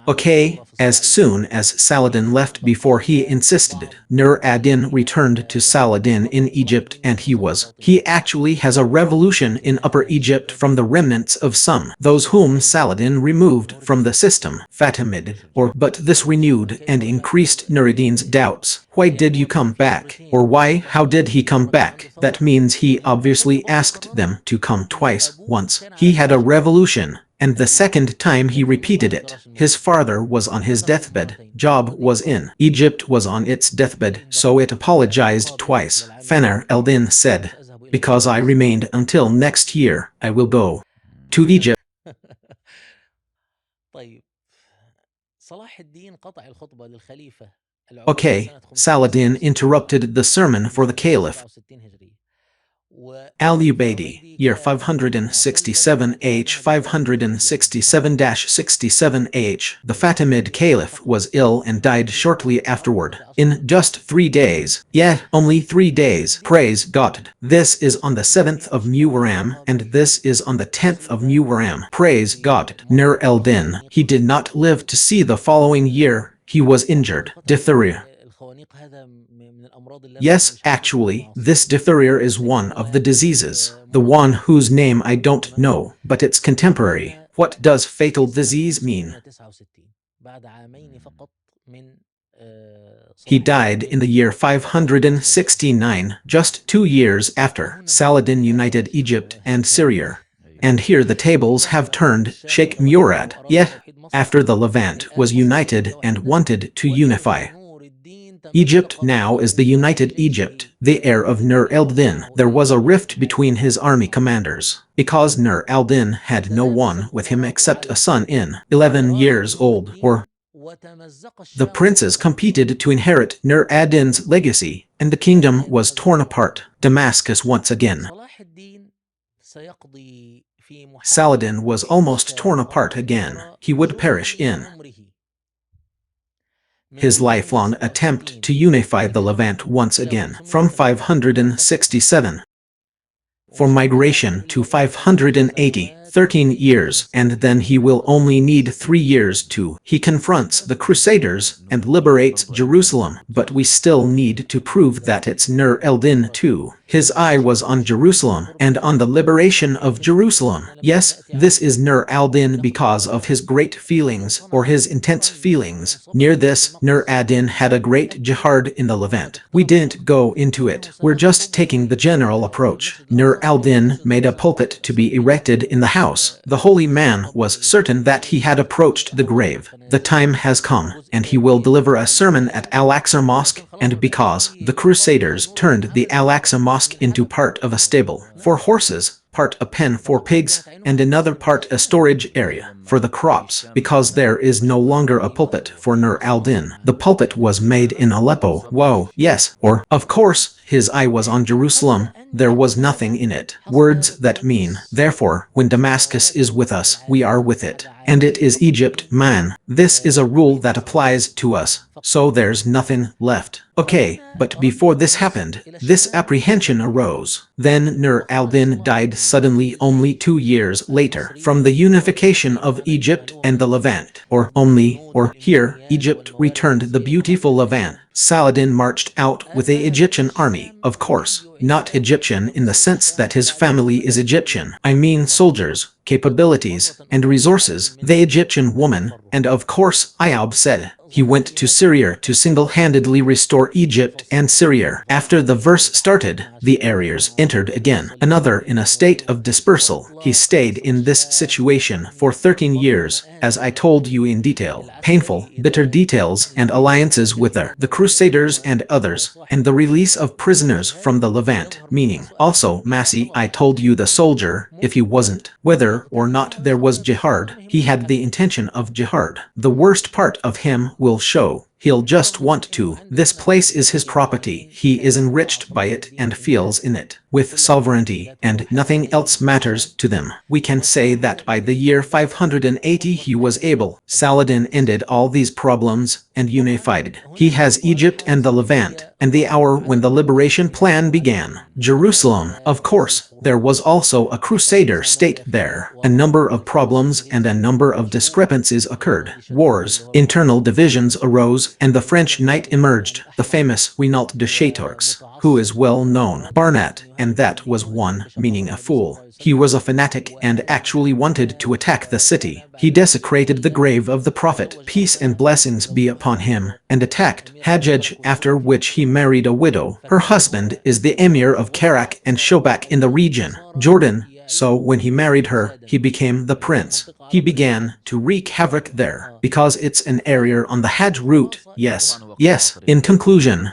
as soon as Saladin left before he insisted. Nur ad-Din returned to Saladin in Egypt and he actually has a revolution in Upper Egypt from the remnants of some, those whom Saladin removed from the system, Fatimid. But this renewed and increased Nuruddin's doubts. Why did you come back? How did he come back? That means he obviously asked them to come twice. Once, he had a revolution, and the second time he repeated it. His father was on his deathbed, Job was in Egypt was on its deathbed, so it apologized twice. Fanar al-Din said, "Because I remained until next year, I will go to Egypt." Saladin interrupted the sermon for the caliph. Al-Ubaidi, year 567 567 The Fatimid Caliph was ill and died shortly afterward, in just 3 days. Only 3 days. Praise God. This is on the 7th of Muharram, and this is on the 10th of Muharram. Praise God. Nur al-Din, he did not live to see the following year. He was injured. Diphtheria. Yes, actually, this diphtheria is one of the diseases, the one whose name I don't know, but it's contemporary. What does fatal disease mean? He died in the year 569, just 2 years after Saladin united Egypt and Syria. And here the tables have turned. Sheikh Murad, after the Levant was united and wanted to unify Egypt, now is the united Egypt, the heir of Nur al-Din. There was a rift between his army commanders, because Nur al-Din had no one with him except a son 11 years old. The princes competed to inherit Nur ad-Din's legacy, and the kingdom was torn apart. Damascus once again. Saladin was almost torn apart again. He would perish in his lifelong attempt to unify the Levant once again. From 567 for migration to 580, 13 years, and then he will only need 3 years to. He confronts the Crusaders and liberates Jerusalem, but we still need to prove that it's Nur el-Din too. His eye was on Jerusalem and on the liberation of Jerusalem. Yes, this is Nur al-Din because of his great feelings or his intense feelings. Near this, Nur ad-Din had a great jihad in the Levant. We didn't go into it. We're just taking the general approach. Nur al-Din made a pulpit to be erected in the house. The holy man was certain that he had approached the grave. The time has come, and he will deliver a sermon at Al-Aqsa Mosque, and because the Crusaders turned the Al-Aqsa Mosque into part of a stable for horses, part a pen for pigs, and another part a storage area for the crops, because there is no longer a pulpit for Nur al-Din. The pulpit was made in Aleppo. Whoa, yes, or, of course, his eye was on Jerusalem. There was nothing in it. Words that mean, therefore, when Damascus is with us, we are with it. And it is Egypt, man. This is a rule that applies to us. So there's nothing left. Okay, but before this happened, this apprehension arose. Then Nur al-Din died suddenly only 2 years later from the unification of Egypt and the Levant. Or here, Egypt returned the beautiful Levant. Saladin marched out with the Egyptian army, of course, not Egyptian in the sense that his family is Egyptian. I mean soldiers, capabilities, and resources. The Egyptian woman, and of course, Ayub said, he went to Syria to single-handedly restore Egypt and Syria. After the verse started, the Arians entered again, another in a state of dispersal. He stayed in this situation for 13 years, as I told you in detail. Painful, bitter details and alliances with the Crusaders and others, and the release of prisoners from the Levant, meaning also Massi. I told you the soldier, if he wasn't, whether or not there was jihad, he had the intention of jihad. The worst part of him will show. He'll just want to. This place is his property. He is enriched by it and feels in it with sovereignty, and nothing else matters to them. We can say that by the year 580 he was able. Saladin ended all these problems and unified. He has Egypt and the Levant, and the hour when the liberation plan began. Jerusalem, of course, there was also a crusader state there. A number of problems and a number of discrepancies occurred. Wars, internal divisions arose, and the French knight emerged, the famous Renault de Chateauroux, who is well known. Barnat, and that was one, meaning a fool. He was a fanatic and actually wanted to attack the city. He desecrated the grave of the Prophet, peace and blessings be upon him, and attacked Hajjaj, after which he married a widow. Her husband is the emir of Karak and Shobak in the region, Jordan. So when he married her, he became the prince. He began to wreak havoc there, because it's an area on the Hajj route. Yes, in conclusion.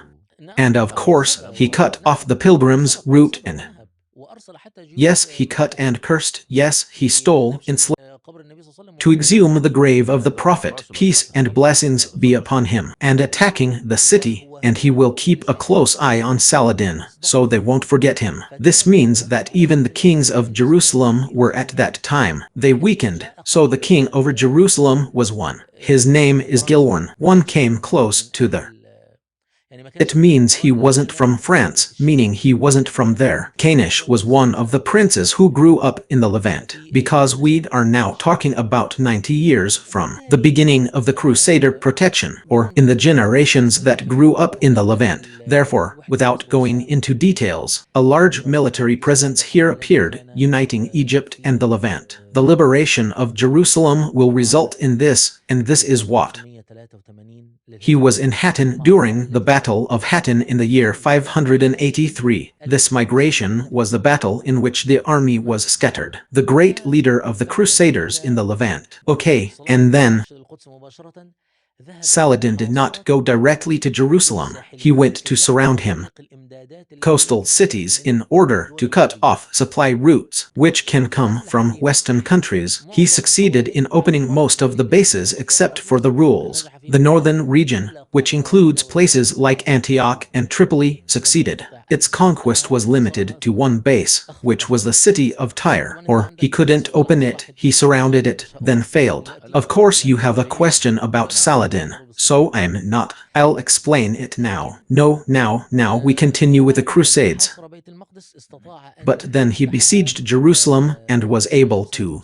And of course, he cut off the pilgrims' route and yes, he cut and cursed. Yes, he stole, enslaved, to exhume the grave of the Prophet, peace and blessings be upon him, and attacking the city, and he will keep a close eye on Saladin, so they won't forget him. This means that even the kings of Jerusalem were at that time. They weakened, so the king over Jerusalem was one. His name is Gilwan. One came close to the It means he wasn't from France, meaning he wasn't from there. Kanish was one of the princes who grew up in the Levant, because we are now talking about 90 years from the beginning of the Crusader protection, or in the generations that grew up in the Levant. Therefore, without going into details, a large military presence here appeared, uniting Egypt and the Levant. The liberation of Jerusalem will result in this, and this is what he was in Hattin during the Battle of Hattin in the year 583. This migration was the battle in which the army was scattered. The great leader of the Crusaders in the Levant. Okay, and then Saladin did not go directly to Jerusalem. He went to surround him coastal cities in order to cut off supply routes, which can come from Western countries. He succeeded in opening most of the bases except for the rules. The northern region, which includes places like Antioch and Tripoli, succeeded. its conquest was limited to one base, which was the city of Tyre, or he couldn't open it, he surrounded it, then failed. Of course you have a question about Saladin, so I'll explain it now. Now we continue with the Crusades. But then he besieged Jerusalem and was able to.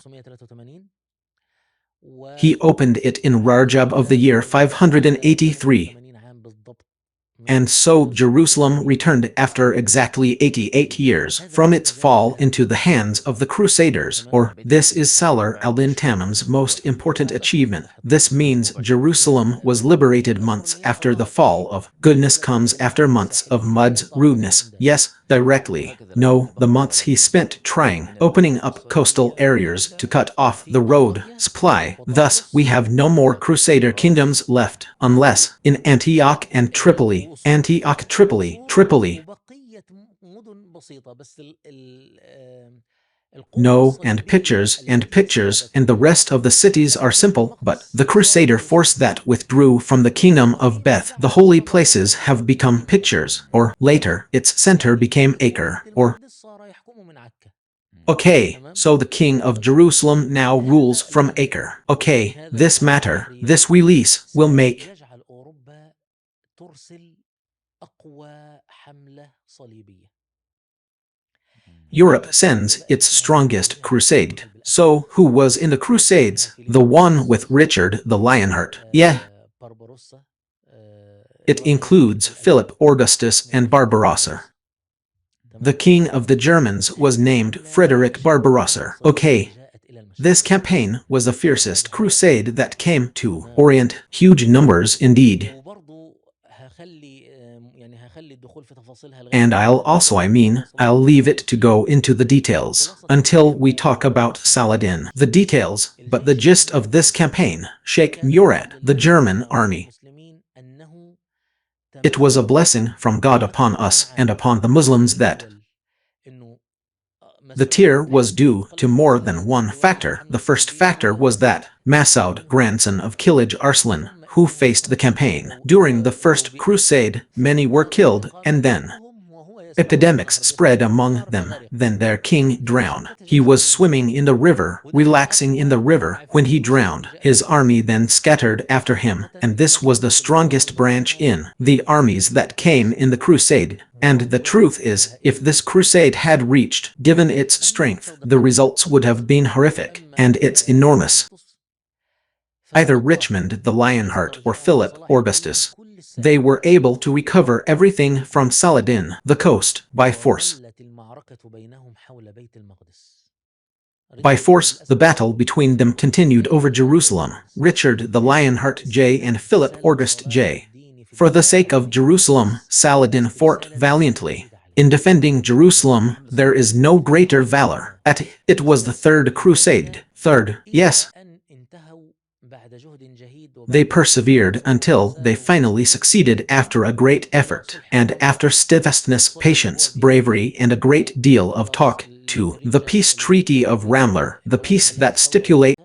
He opened it in Rajab of the year 583. And so Jerusalem returned after exactly 88 years from its fall into the hands of the Crusaders, or this is Salar al-Din Tammam's most important achievement. This means Jerusalem was liberated months after the fall of goodness comes after months of mud's rudeness. Yes, directly. No, the months he spent trying, opening up coastal areas to cut off the road supply. Thus, we have no more Crusader kingdoms left, unless in Antioch and Tripoli. Tripoli. No, and pictures, and the rest of the cities are simple, but the Crusader force that withdrew from the kingdom of Beth, the holy places have become pictures, or later, its center became Acre, or okay, so the king of Jerusalem now rules from Acre. Okay, this release will make Europe sends its strongest crusade. So, who was in the Crusades? The one with Richard the Lionheart. Yeah. It includes Philip Augustus and Barbarossa. The king of the Germans was named Frederick Barbarossa. Okay. This campaign was the fiercest crusade that came to Orient. Huge numbers indeed. And I'll leave it to go into the details until we talk about Saladin. The details, but the gist of this campaign, Sheikh Murad, the German army. It was a blessing from God upon us and upon the Muslims that the tear was due to more than one factor. The first factor was that Masoud, grandson of Kilij Arslan, who faced the campaign. During the First Crusade, many were killed, and then epidemics spread among them. Then their king drowned. He was swimming in the river, relaxing in the river, when he drowned. His army then scattered after him, and this was the strongest branch in the armies that came in the crusade. And the truth is, if this crusade had reached, given its strength, the results would have been horrific, and it's enormous. Either Richmond the Lionheart or Philip Augustus. They were able to recover everything from Saladin, the coast, by force. By force, the battle between them continued over Jerusalem. Richard the Lionheart J and Philip August J. For the sake of Jerusalem, Saladin fought valiantly. In defending Jerusalem, there is no greater valor. It was the Third Crusade. Yes. They persevered until they finally succeeded after a great effort, and after steadfastness, patience, bravery, and a great deal of talk, to the peace treaty of Ramler, the peace that stipulates.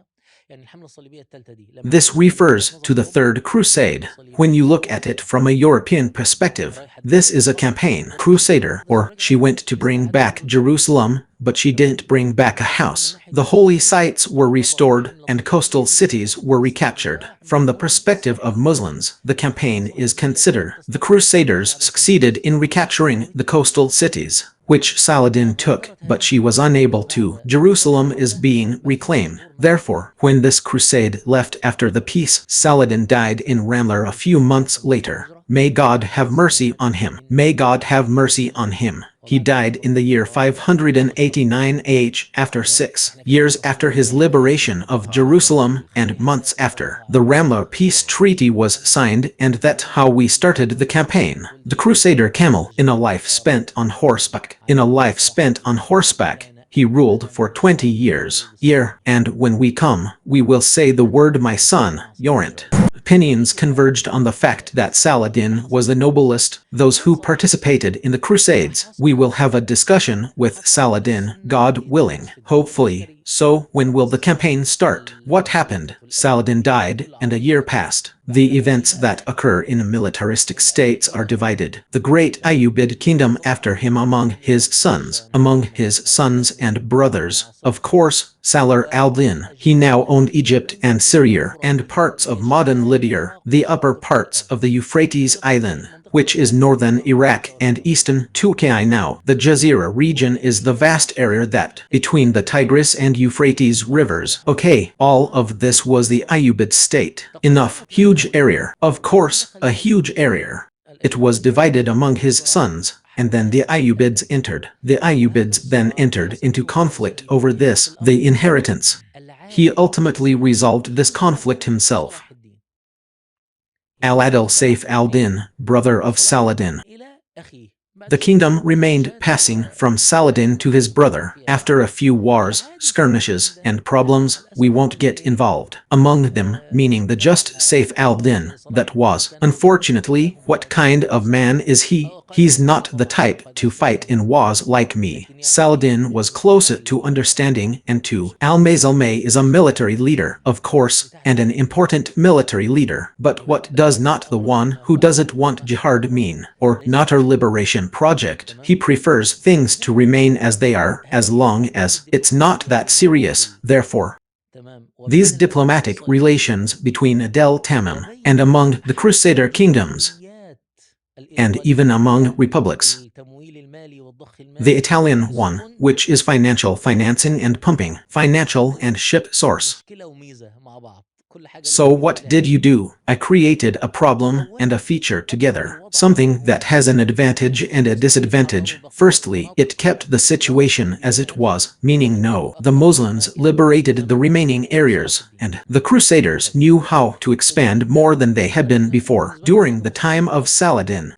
This refers to the Third Crusade. When you look at it from a European perspective, this is a campaign. Crusader, or she went to bring back Jerusalem, but she didn't bring back a house. The holy sites were restored, and coastal cities were recaptured. From the perspective of Muslims, the campaign is considered. The Crusaders succeeded in recapturing the coastal cities, which Saladin took, but she was unable to. Jerusalem is being reclaimed. Therefore, when this crusade left after the peace, Saladin died in Ramler a few months later. May God have mercy on him. May God have mercy on him. He died in the year 589 AH, after 6 years after his liberation of Jerusalem, and months after the Ramla peace treaty was signed, and that's how we started the campaign. The Crusader camel, in a life spent on horseback. He ruled for 20 years. And when we come, we will say the word my son, Yorent. Opinions converged on the fact that Saladin was the noblest. Those who participated in the Crusades. We will have a discussion with Saladin, God willing, hopefully. So, when will the campaign start? What happened? Saladin died, and a year passed. The events that occur in militaristic states are divided. The great Ayyubid kingdom after him among his sons and brothers. Of course, Salar al-Din. He now owned Egypt and Syria and parts of modern Libya, the upper parts of the Euphrates Island, which is northern Iraq and eastern Turkey now. The Jazeera region is the vast area that between the Tigris and Euphrates rivers. Okay, all of this was the Ayyubid state. Enough. Huge area. Of course, a huge area. It was divided among his sons, and then the Ayyubids entered. The Ayyubids then entered into conflict over this, the inheritance. He ultimately resolved this conflict himself. Al-Adil Saif al-Din, brother of Saladin. The kingdom remained passing from Saladin to his brother. After a few wars, skirmishes, and problems, we won't get involved. Among them, meaning the just Saif al-Din, that was. Unfortunately, what kind of man is he? He's not the type to fight in wars like me. Saladin was closer to understanding and to. Al-Mazalmay is a military leader, of course, and an important military leader. But what does not the one who doesn't want jihad mean? Or not our liberation project? He prefers things to remain as they are, as long as it's not that serious. Therefore, these diplomatic relations between Adel Tamim and among the Crusader kingdoms, and even among republics. The Italian one, which is financing and pumping, financial and ship source. So what did you do? I created a problem and a feature together, something that has an advantage and a disadvantage. Firstly, it kept the situation as it was, meaning no, the Muslims liberated the remaining areas, and the Crusaders knew how to expand more than they had been before. During the time of Saladin,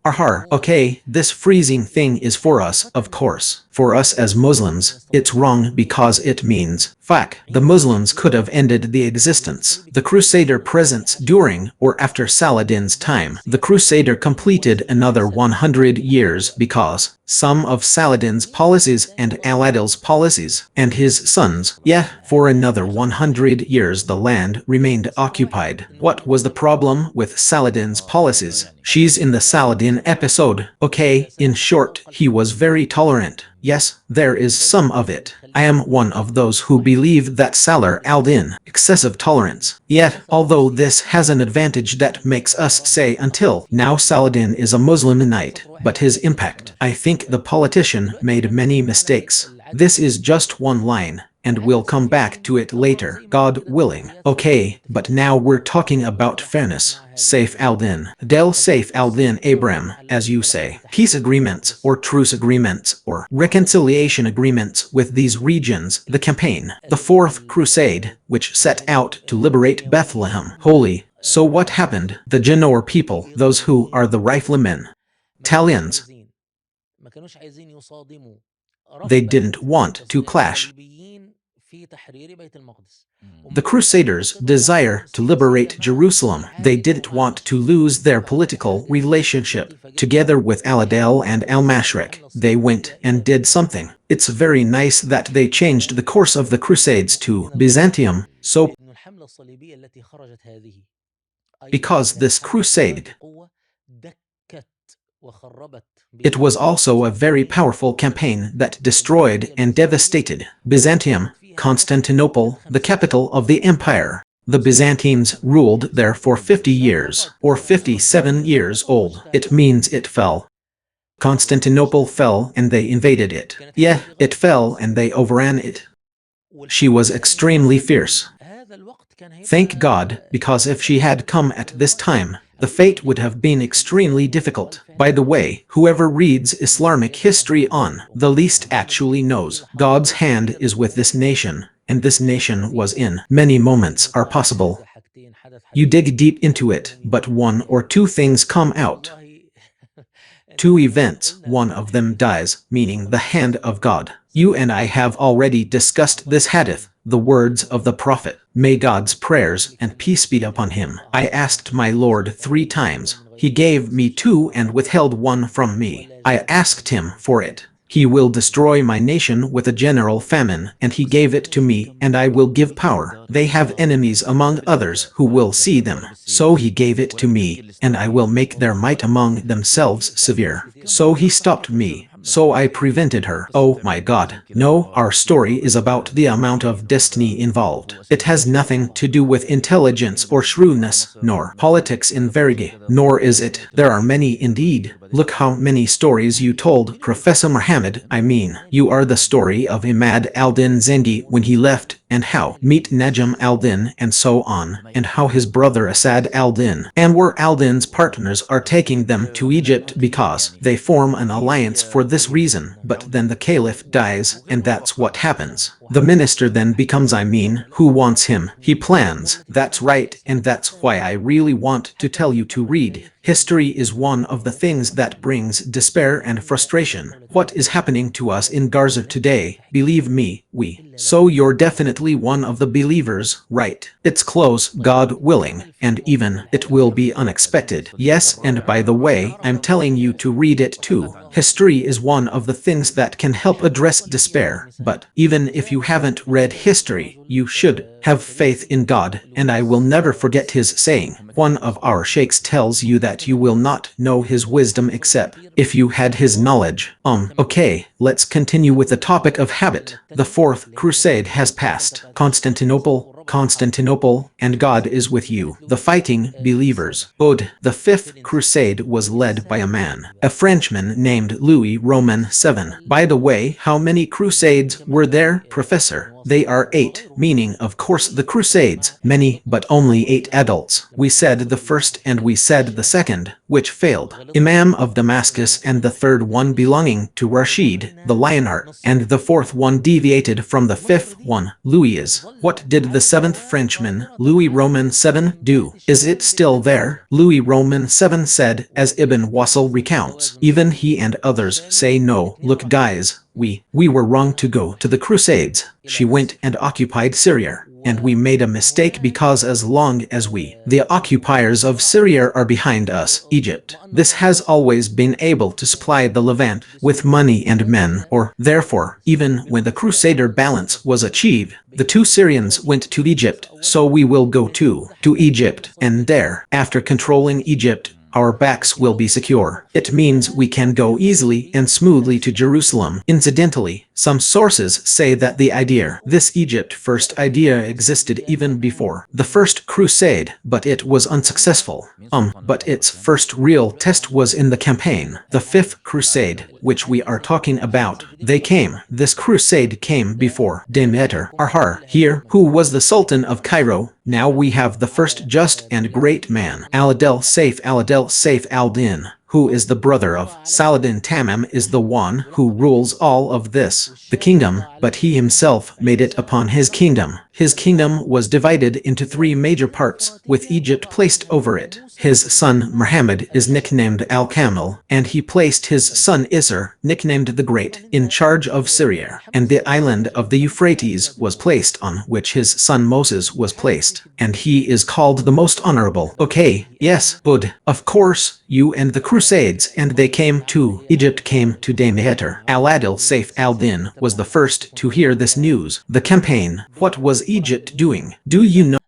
okay, this freezing thing is for us, of course. For us as Muslims, it's wrong because it means, fuck, the Muslims could have ended the existence. The Crusader presence during or after Saladin's time. The Crusader completed another 100 years because some of Saladin's policies and Al-Adil's policies and his sons. Yeah, for another 100 years the land remained occupied. What was the problem with Saladin's policies? She's in the Saladin episode. Okay, in short, he was very tolerant. Yes, there is some of it. I am one of those who believe that Salar al-Din, excessive tolerance. Yet, although this has an advantage that makes us say until now Saladin is a Musliminite, but his impact, I think the politician made many mistakes. This is just one line, and we'll come back to it later, God willing. Okay, but now we're talking about fairness. Saif al-Din. Del Saif al-Din Abram, as you say. Peace agreements, or truce agreements, or reconciliation agreements with these regions. The campaign. The Fourth Crusade, which set out to liberate Bethlehem. Holy. So what happened? The Genoa people, those who are the riflemen, Italians, they didn't want to clash. The Crusaders' desire to liberate Jerusalem. They didn't want to lose their political relationship. Together with Al-Adil and Al-Mashriq, they went and did something. It's very nice that they changed the course of the Crusades to Byzantium, so because this crusade, it was also a very powerful campaign that destroyed and devastated Byzantium, Constantinople, the capital of the empire. The Byzantines ruled there for 50 years, or 57 years old. It means it fell. Constantinople fell and they invaded it. Yeah, it fell and they overran it. She was extremely fierce. Thank God, because if she had come at this time, the fate would have been extremely difficult. By the way, whoever reads Islamic history on the least actually knows God's hand is with this nation, and this nation was in. Many moments are possible. You dig deep into it, but one or two things come out. Two events, one of them dies, meaning the hand of God. You and I have already discussed this hadith, the words of the Prophet. May God's prayers and peace be upon him. I asked my Lord 3 times. He gave me 2 and withheld 1 from me. I asked him for it. He will destroy my nation with a general famine, and he gave it to me, and I will give power. They have enemies among others who will see them. So he gave it to me, and I will make their might among themselves severe. So he stopped me. So I prevented her. Oh my God. No, our story is about the amount of destiny involved. It has nothing to do with intelligence or shrewdness, nor politics in verity, nor is it. There are many indeed. Look how many stories you told, Professor Muhammad. I mean, you are the story of Imad al-Din Zendi when he left, and how meet Najm al-Din and so on, and how his brother Asad al-Din, Anwar al-Din's partners are taking them to Egypt because they form an alliance for this reason. But then the caliph dies, and that's what happens. The minister then becomes, I mean, who wants him? He plans. That's right, and that's why I really want to tell you to read. History is one of the things that brings despair and frustration. What is happening to us in Gaza today? Believe me, So you're definitely one of the believers, right? It's close, God willing, and even it will be unexpected. Yes, and by the way, I'm telling you to read it too. History is one of the things that can help address despair. But even if you haven't read history, you should have faith in God, and I will never forget his saying. One of our sheikhs tells you that you will not know his wisdom except if you had his knowledge. Okay, let's continue with the topic of habit. The Fourth Crusade has passed. Constantinople, and God is with you. The fighting believers. The Fifth Crusade was led by a man, a Frenchman named Louis Roman VII. By the way, how many crusades were there, Professor? They are 8, meaning of course the Crusades. Many, but only 8 adults. We said the first and we said the second, which failed. Imam of Damascus, and the third one belonging to Rashid, the Lionheart, and the fourth one deviated from the fifth one, Louis. What did the seventh Frenchman, Louis Roman VII, do? Is it still there? Louis Roman VII said, as Ibn Wasil recounts. Even he and others say no. Look guys, we were wrong to go to the Crusades. She went and occupied Syria. And we made a mistake because as long as the occupiers of Syria are behind us, Egypt, this has always been able to supply the Levant with money and men, or therefore, even when the Crusader balance was achieved, the 2 Syrians went to Egypt, so we will go to Egypt, and there, after controlling Egypt, our backs will be secure. It means we can go easily and smoothly to Jerusalem. Incidentally, some sources say that this Egypt first idea existed even before the First Crusade, but it was unsuccessful. But its first real test was in the campaign, the Fifth Crusade, which we are talking about. This crusade came before Demeter Ahar here, who was the Sultan of Cairo. Now we have the first just and great man, Saif al-Din, who is the brother of Saladin. Tamim is the one who rules all of this, the kingdom, but he himself made it upon his kingdom. His kingdom was divided into 3 major parts, with Egypt placed over it. His son Muhammad is nicknamed Al-Kamil, and he placed his son Isser, nicknamed the Great, in charge of Syria, and the island of the Euphrates was placed on which his son Moses was placed, and he is called the most honorable. Okay, yes, but of course, you and the Crusades, and they came to Egypt, came to Demeter. Saif al-Din was the first to hear this news. The campaign, what was Egypt doing? Do you know?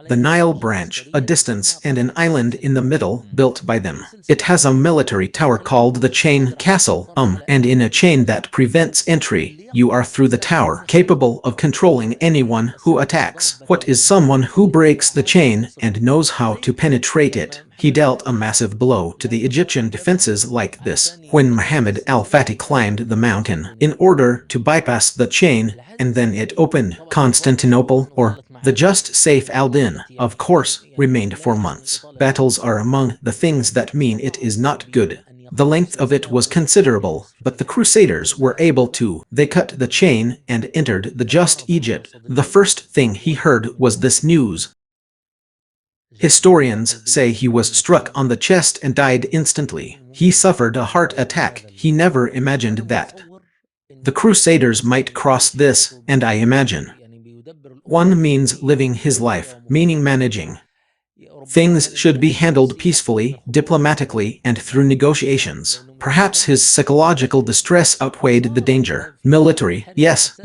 The Nile branch, a distance and an island in the middle, built by them. It has a military tower called the Chain Castle, and in a chain that prevents entry, you are through the tower, capable of controlling anyone who attacks. What is someone who breaks the chain and knows how to penetrate it? He dealt a massive blow to the Egyptian defenses like this, when Muhammad al-Fatih climbed the mountain in order to bypass the chain, and then it opened. Constantinople, or the just Saif al-Din, of course, remained for months. Battles are among the things that mean it is not good. The length of it was considerable, but the Crusaders were able to. They cut the chain and entered the just Egypt. The first thing he heard was this news. Historians say he was struck on the chest and died instantly. He suffered a heart attack. He never imagined that the Crusaders might cross this, and I imagine. One means living his life, meaning managing Things should be handled peacefully, diplomatically, and through negotiations. Perhaps his psychological distress outweighed the danger. Military, yes,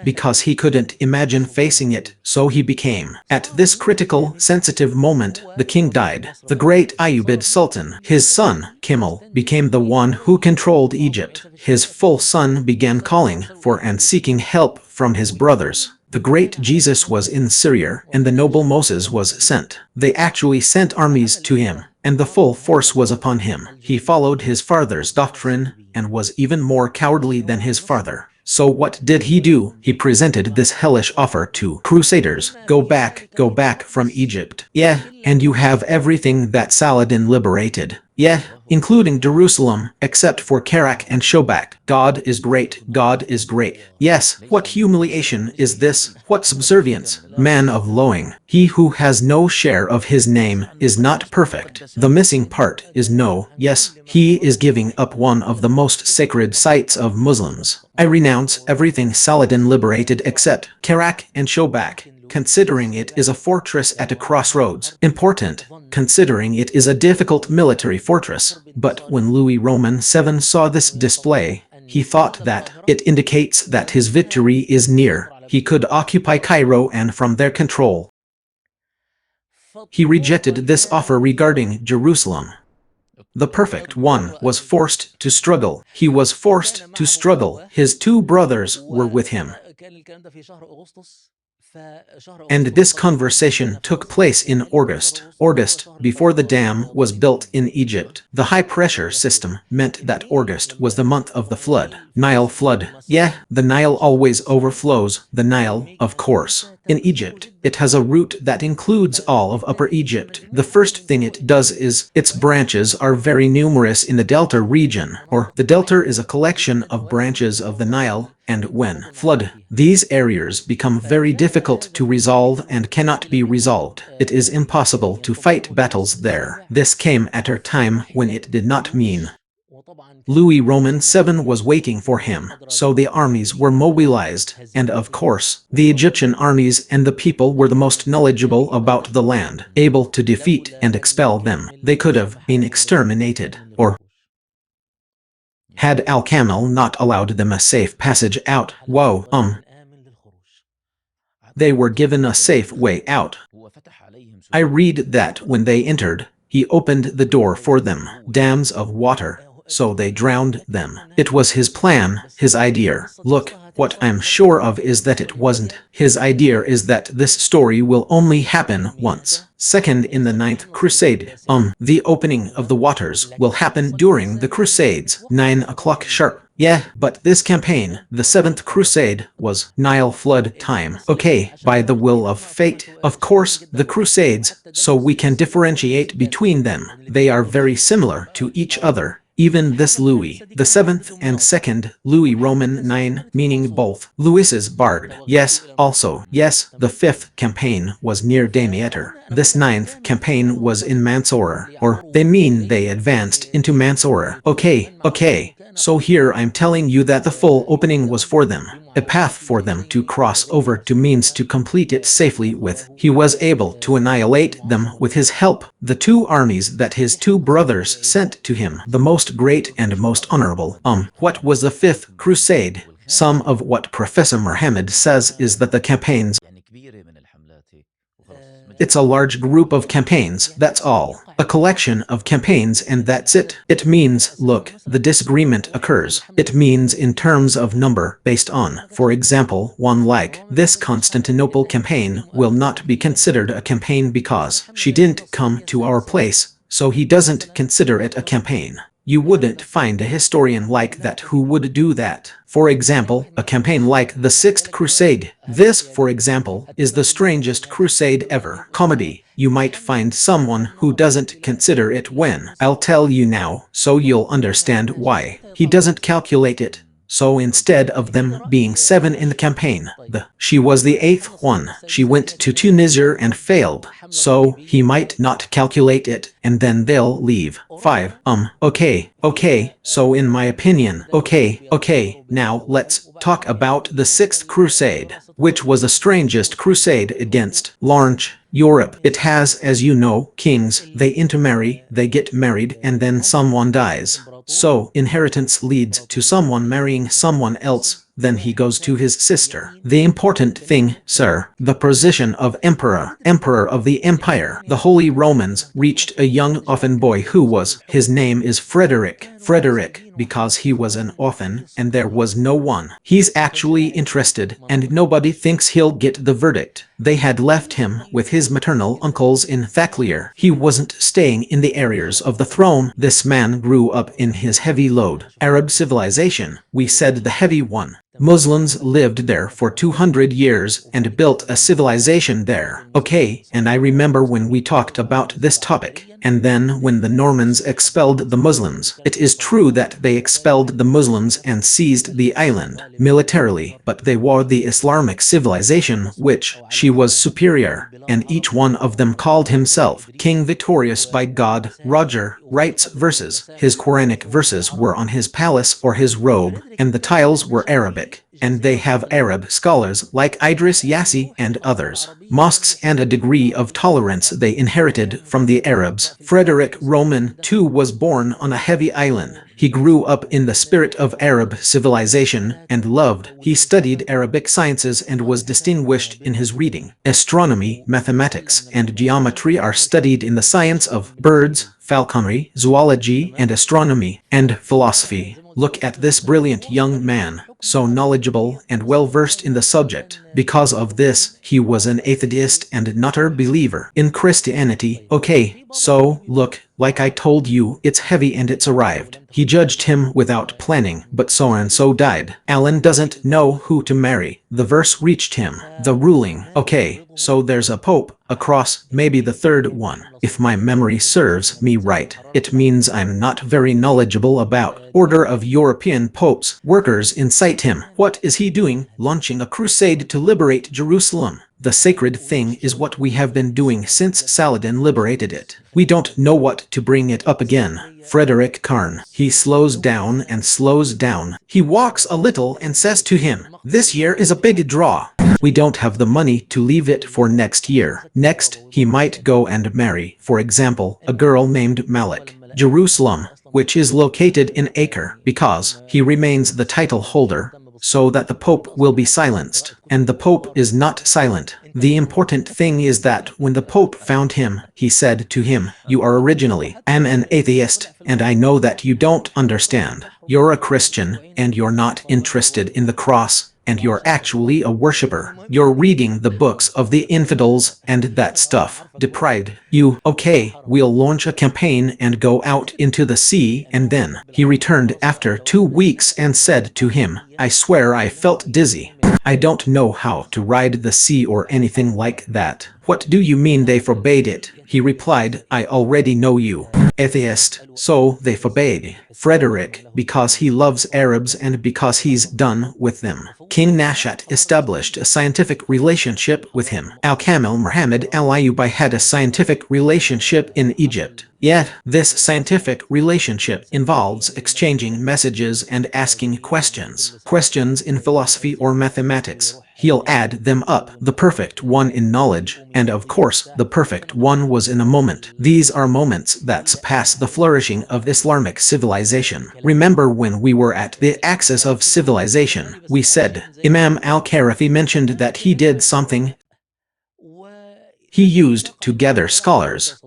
because he couldn't imagine facing it, so he became. At this critical, sensitive moment, the king died. The great Ayyubid Sultan, his son, Kemal, became the one who controlled Egypt. His full son began calling for and seeking help from his brothers. The great Jesus was in Syria, and the noble Moses was sent. They actually sent armies to him, and the full force was upon him. He followed his father's doctrine, and was even more cowardly than his father. So what did he do? He presented this hellish offer to Crusaders. Go back from Egypt. Yeah, and you have everything that Saladin liberated. Yeah, including Jerusalem, except for Kerak and Shobak. God is great, God is great. Yes, what humiliation is this? What subservience? Man of lowing. He who has no share of his name is not perfect. The missing part is no. Yes, he is giving up one of the most sacred sites of Muslims. I renounce everything Saladin liberated except Kerak and Shobak, considering it is a fortress at a crossroads. Important, considering it is a difficult military fortress. But when Louis Roman VII saw this display, he thought that it indicates that his victory is near. He could occupy Cairo and from their control. He rejected this offer regarding Jerusalem. The perfect one was forced to struggle. He was forced to struggle. His two brothers were with him. And this conversation took place in August, before the dam was built in Egypt. The high-pressure system meant that August was the month of the flood. Nile flood. Yeah, the Nile always overflows. The Nile, of course. In Egypt, it has a route that includes all of Upper Egypt. The first thing it does is, its branches are very numerous in the Delta region, or the Delta is a collection of branches of the Nile, and when flood, these areas become very difficult to resolve and cannot be resolved. It is impossible to fight battles there. This came at a time when it did not mean. Louis Roman VII was waiting for him, so the armies were mobilized, and of course, the Egyptian armies and the people were the most knowledgeable about the land, able to defeat and expel them. They could have been exterminated, or had Al-Kamel not allowed them a safe passage out. They were given a safe way out. I read that when they entered, he opened the door for them, dams of water, so they drowned them. It was his plan, his idea. Look, what I'm sure of is that it wasn't. His idea is that this story will only happen once. Second, in the 9th Crusade, the opening of the waters will happen during the Crusades, 9 o'clock sharp. Yeah, but this campaign, the 7th Crusade, was Nile flood time. Okay, by the will of fate. Of course, the Crusades, so we can differentiate between them. They are very similar to each other. Even this Louis, the 7th and 2nd, Louis Roman 9, meaning both. Louis's Bard. Yes, also, yes, the 5th campaign was near Damietta. This 9th campaign was in Mansoura, or they mean they advanced into Mansoura. Okay, so here I'm telling you that the full opening was for them, a path for them to cross over to means to complete it safely with. He was able to annihilate them with his help, the two armies that his two brothers sent to him, the most great and most honorable. What was the 5th Crusade? Some of what Professor Muhammad says is that the campaigns, it's a large group of campaigns, that's all. A collection of campaigns and that's it. It means, look, the disagreement occurs. It means in terms of number based on, for example, one like this Constantinople campaign will not be considered a campaign because she didn't come to our place, so he doesn't consider it a campaign. You wouldn't find a historian like that who would do that. For example, a campaign like the 6th Crusade. This, for example, is the strangest crusade ever. Comedy. You might find someone who doesn't consider it when. I'll tell you now, so you'll understand why. He doesn't calculate it. So instead of them being 7 in the campaign, she was the 8th one. She went to Tunisia and failed. So he might not calculate it, and then they'll leave. 5. Okay, so in my opinion, okay, now let's talk about the Sixth Crusade, which was the strangest crusade against large Europe. It has, as you know, kings, they intermarry, they get married, and then someone dies. So, inheritance leads to someone marrying someone else, then he goes to his sister. The important thing, sir, the position of emperor of the empire. The Holy Romans reached a young orphan boy who was, his name is Frederick, because he was an orphan, and there was no one. He's actually interested, and nobody thinks he'll get the verdict. They had left him with his maternal uncles in Thaclier. He wasn't staying in the areas of the throne. This man grew up in his heavy load. Arab civilization, we said the heavy one. Muslims lived there for 200 years and built a civilization there. Okay, and I remember when we talked about this topic. And then when the Normans expelled the Muslims, it is true that they expelled the Muslims and seized the island militarily, but they were the Islamic civilization which she was superior, and each one of them called himself king victorious by God. Roger writes verses. His Quranic verses were on his palace or his robe, and the tiles were Arabic. And they have Arab scholars like Idris Yassi and others. Mosques and a degree of tolerance they inherited from the Arabs. Frederick Roman too was born on a heavy island. He grew up in the spirit of Arab civilization and loved. He studied Arabic sciences and was distinguished in his reading. Astronomy, mathematics, and geometry are studied in the science of birds, falconry, zoology, and astronomy, and philosophy. Look at this brilliant young man, so knowledgeable and well-versed in the subject. Because of this, he was an atheist and not a believer in Christianity. Okay, so, look, like I told you, it's heavy and it's arrived. He judged him without planning, but so-and-so died. Alan doesn't know who to marry. The verse reached him. The ruling. Okay, so there's a pope, a cross, maybe the third one. If my memory serves me right, it means I'm not very knowledgeable about order of European popes. Workers incite him. What is he doing? Launching a crusade to liberate Jerusalem. The sacred thing is what we have been doing since Saladin liberated it. We don't know what to bring it up again. Frederick Carn. He slows down and slows down. He walks a little and says to him, "This year is a big draw. We don't have the money to leave it for next year." Next, he might go and marry, for example, a girl named Malik. Jerusalem, which is located in Acre, because he remains the title holder, so that the Pope will be silenced. And the Pope is not silent. The important thing is that when the Pope found him, he said to him, "You are originally, I'm an atheist, and I know that you don't understand. You're a Christian, and you're not interested in the cross, and you're actually a worshipper. You're reading the books of the infidels and that stuff. Deprived. You, okay, we'll launch a campaign and go out into the sea." And then he returned after 2 weeks and said to him, "I swear I felt dizzy. I don't know how to ride the sea or anything like that." "What do you mean they forbade it?" He replied, "I already know you. Atheist, so they forbade Frederick because he loves Arabs and because he's done with them. King Nashat established a scientific relationship with him. Al-Kamil Muhammad al-Ayyubi had a scientific relationship in Egypt. Yet, this scientific relationship involves exchanging messages and asking questions. Questions in philosophy or mathematics. He'll add them up. The perfect one in knowledge, and of course, the perfect one was in a moment. These are moments that surpass the flourishing of Islamic civilization. Remember when we were at the axis of civilization, we said, Imam al-Karafi mentioned that he did something. He used to gather scholars.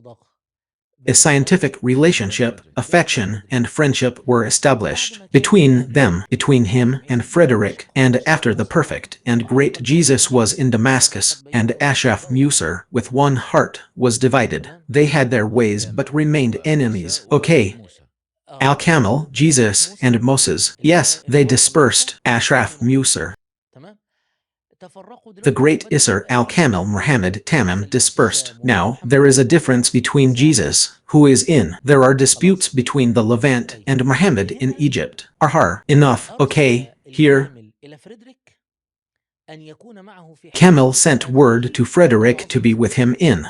A scientific relationship, affection, and friendship were established between them, between him and Frederick, and after the perfect and great Jesus was in Damascus, and Ashraf Musar, with one heart, was divided. They had their ways but remained enemies. Okay. Al-Kamil, Jesus, and Moses, yes, they dispersed. Ashraf Musar. The great Isser al-Kamil Muhammad Tamim dispersed. Now, there is a difference between Jesus, who is in. There are disputes between the Levant and Muhammad in Egypt. Ahar, enough, okay, here. Kamil sent word to Frederick to be with him in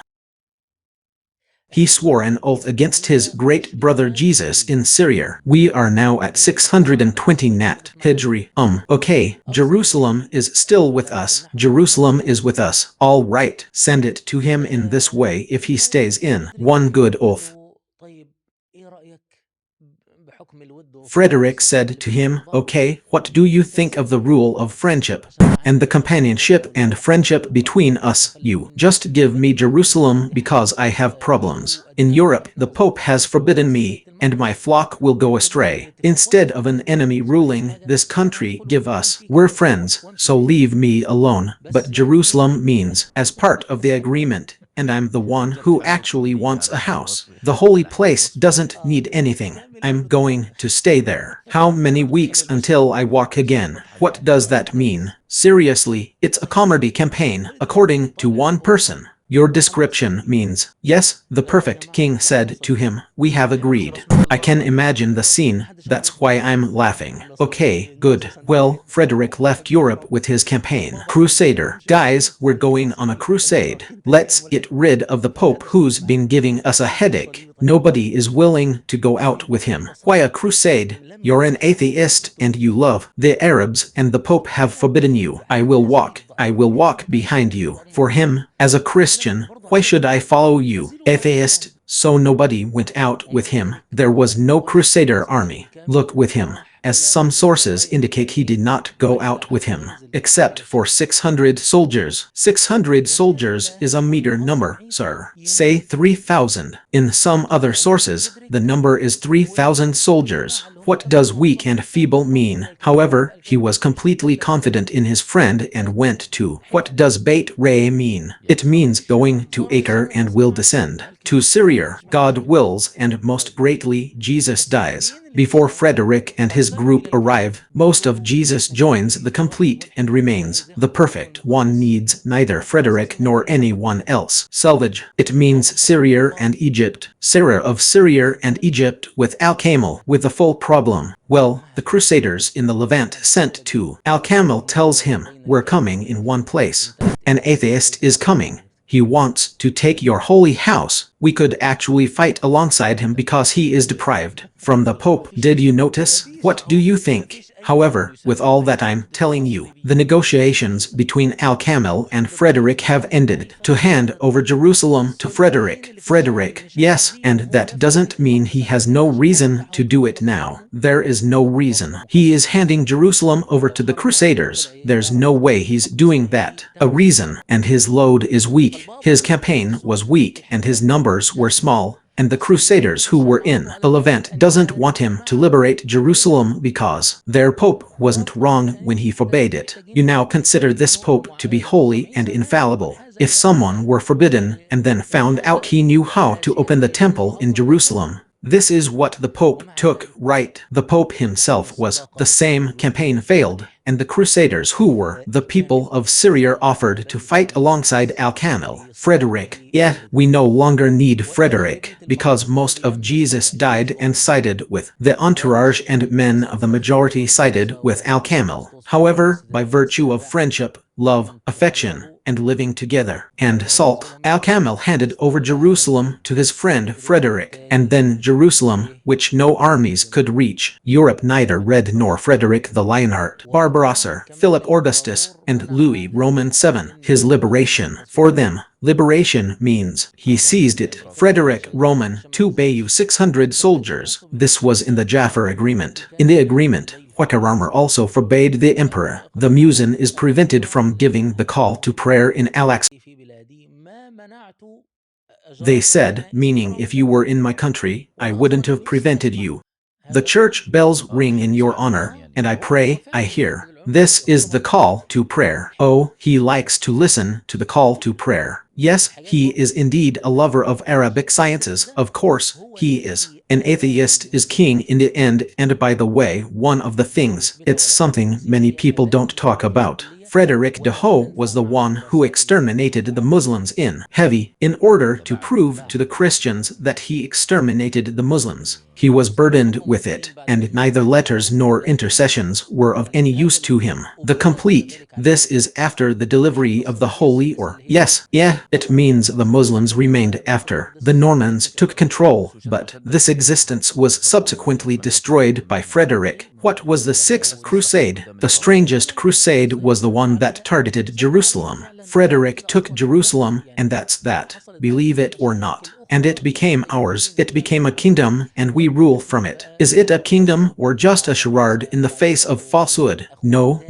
He swore an oath against his great brother Jesus in Syria. We are now at 620 Nat Hijri. Okay, Jerusalem is still with us. Jerusalem is with us. All right, send it to him in this way if he stays in. One good oath. Frederick said to him, "Okay, what do you think of the rule of friendship and the companionship and friendship between us? You just give me Jerusalem because I have problems. In Europe, the Pope has forbidden me, and my flock will go astray. Instead of an enemy ruling this country, give us. We're friends, so leave me alone." But Jerusalem means, as part of the agreement, and I'm the one who actually wants a house. The holy place doesn't need anything. I'm going to stay there. How many weeks until I walk again? What does that mean? Seriously, it's a comedy campaign, according to one person. Your description means, yes, the perfect king said to him, "We have agreed." I can imagine the scene, that's why I'm laughing. Okay, good. Well, Frederick left Europe with his campaign. Crusader. Guys, we're going on a crusade. Let's get rid of the Pope who's been giving us a headache. Nobody is willing to go out with him. Why a crusade? You're an atheist and you love the Arabs and the Pope have forbidden you. I will walk behind you. For him, as a Christian, why should I follow you? Atheist. So nobody went out with him. There was no Crusader army. Look with him. As some sources indicate, he did not go out with him, except for 600 soldiers. 600 soldiers is a meager number, sir. Say 3,000. In some other sources, the number is 3,000 soldiers. What does weak and feeble mean? However, he was completely confident in his friend and went to. What does betray mean? It means going to Acre and will descend to Syria. God wills, and most greatly Jesus dies. Before Frederick and his group arrive, most of Jesus joins the complete and remains the perfect one. Needs neither Frederick nor anyone else. Salvage. It means Syria and Egypt. Sarah of Syria and Egypt with Al-Kamel with the full problem. Well, the Crusaders in the Levant sent to Al-Kamel tells him, "We're coming in one place. An atheist is coming. He wants to take your holy house. We could actually fight alongside him because he is deprived from the Pope. Did you notice? What do you think?" However, with all that I'm telling you, the negotiations between Al-Kamel and Frederick have ended to hand over Jerusalem to Frederick. Yes, and that doesn't mean he has no reason to do it now. There is no reason. He is handing Jerusalem over to the Crusaders. There's no way he's doing that. A reason, and his load is weak. His campaign was weak and his numbers were small. And the Crusaders who were in the Levant doesn't want him to liberate Jerusalem because their Pope wasn't wrong when he forbade it. You now consider this Pope to be holy and infallible. If someone were forbidden and then found out he knew how to open the temple in Jerusalem, this is what the Pope took, right? The Pope himself was. The same campaign failed, and the Crusaders who were the people of Syria offered to fight alongside Al-Kamel. Frederick. Yeah, we no longer need Frederick, because most of Jesus died and sided with the entourage and men of the majority sided with Al-Kamel. However, by virtue of friendship, love, affection, and living together, and salt, Al-Kamel handed over Jerusalem to his friend Frederick, and then Jerusalem, which no armies could reach. Europe neither read nor Frederick the Lionheart, Barbarossa, Philip Augustus, and Louis Roman VII. His liberation. For them, liberation means he seized it. Frederick Roman II Bayou 600 soldiers. This was in the Jaffa Agreement. In the agreement, Wakaramar also forbade the emperor. The muezzin is prevented from giving the call to prayer in Al-Aqsa. They said, meaning if you were in my country, I wouldn't have prevented you. The church bells ring in your honor, and I pray, I hear. This is the call to prayer. Oh, he likes to listen to the call to prayer. Yes, he is indeed a lover of Arabic sciences. Of course, he is. An atheist is king in the end, and by the way, one of the things, it's something many people don't talk about. Frederick de Ho was the one who exterminated the Muslims in heavy in order to prove to the Christians that he exterminated the Muslims. He was burdened with it, and neither letters nor intercessions were of any use to him. The complete. This is after the delivery of the Holy Or. Yes, it means the Muslims remained after the Normans took control, but this existence was subsequently destroyed by Frederick. What was the Sixth Crusade? The strangest crusade was the one that targeted Jerusalem. Frederick took Jerusalem, and that's that. Believe it or not. And it became ours. It became a kingdom, and we rule from it. Is it a kingdom or just a charade in the face of falsehood? No.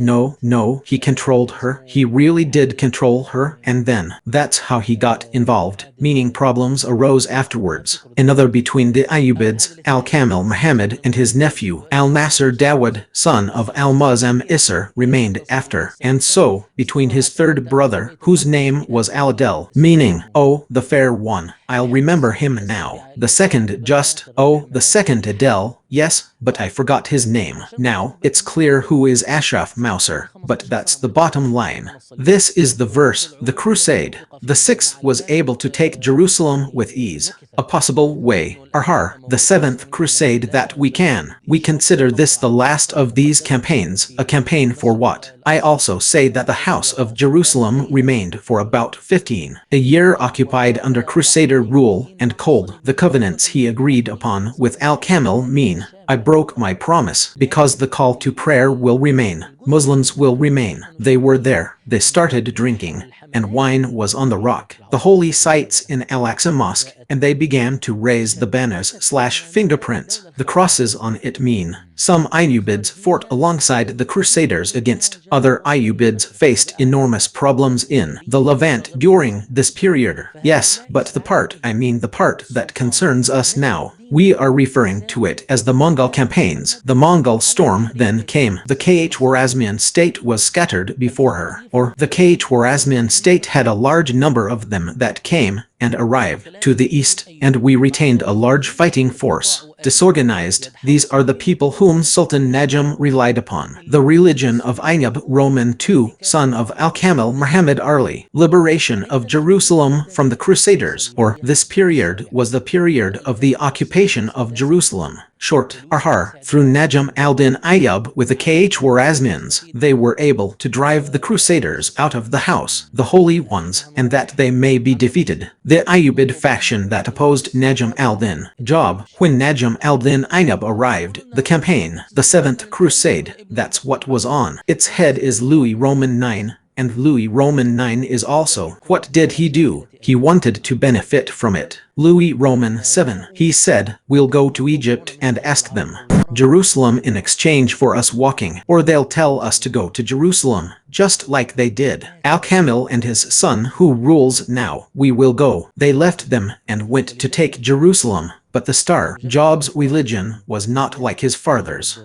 He controlled her. He really did control her, and then that's how he got involved, meaning problems arose afterwards. Another between the Ayyubids, Al-Kamil Muhammad and his nephew, Al-Nasir Dawud, son of Al-Muazzam Isser, remained after, and so, between his third brother, whose name was Al-Adel, meaning, oh, the fair one. I'll remember him now. The second the second Adel, yes, but I forgot his name. Now, it's clear who is Ashraf Mauser, but that's the bottom line. This is the verse, the crusade. The sixth was able to take Jerusalem with ease. A possible way. The seventh crusade that we consider this the last of these campaigns. A campaign for what? I also say that the house of Jerusalem remained for about 15 a year occupied under Crusader rule and cold. The covenants he agreed upon with Al-Kamil mean, I broke my promise, because the call to prayer will remain. Muslims will remain. They were there. They started drinking, and wine was on the rock, the holy sites in Al-Aqsa Mosque, and they began to raise the banners/fingerprints. The crosses on it mean. Some Ayyubids fought alongside the Crusaders against other Ayyubids faced enormous problems in the Levant during this period. Yes, but the part that concerns us now. We are referring to it as the Mongol campaigns. The Mongol storm then came. The Khwarezmian state was scattered before her, or the Khwarezmian state had a large number of them that came and arrived to the east, and we retained a large fighting force. Disorganized, these are the people whom Sultan Najm relied upon. The religion of Aynub Roman II, son of Al-Kamil Muhammad Ali. Liberation of Jerusalem from the Crusaders, or this period was the period of the occupation of Jerusalem. Through Najm al-Din Ayyub with the Khwarezmians, they were able to drive the Crusaders out of the house, the holy ones, and that they may be defeated. The Ayyubid faction that opposed Najm al-Din Job, when Najm al-Din Ayyub arrived, the campaign, the Seventh Crusade, that's what was on. Its head is Louis Roman IX. And Louis Roman IX is also. What did he do? He wanted to benefit from it. Louis Roman VII. He said, we'll go to Egypt and ask them Jerusalem in exchange for us walking, or they'll tell us to go to Jerusalem, just like they did. Al-Kamil and his son who rules now, we will go. They left them and went to take Jerusalem, but the Star Job's religion was not like his father's.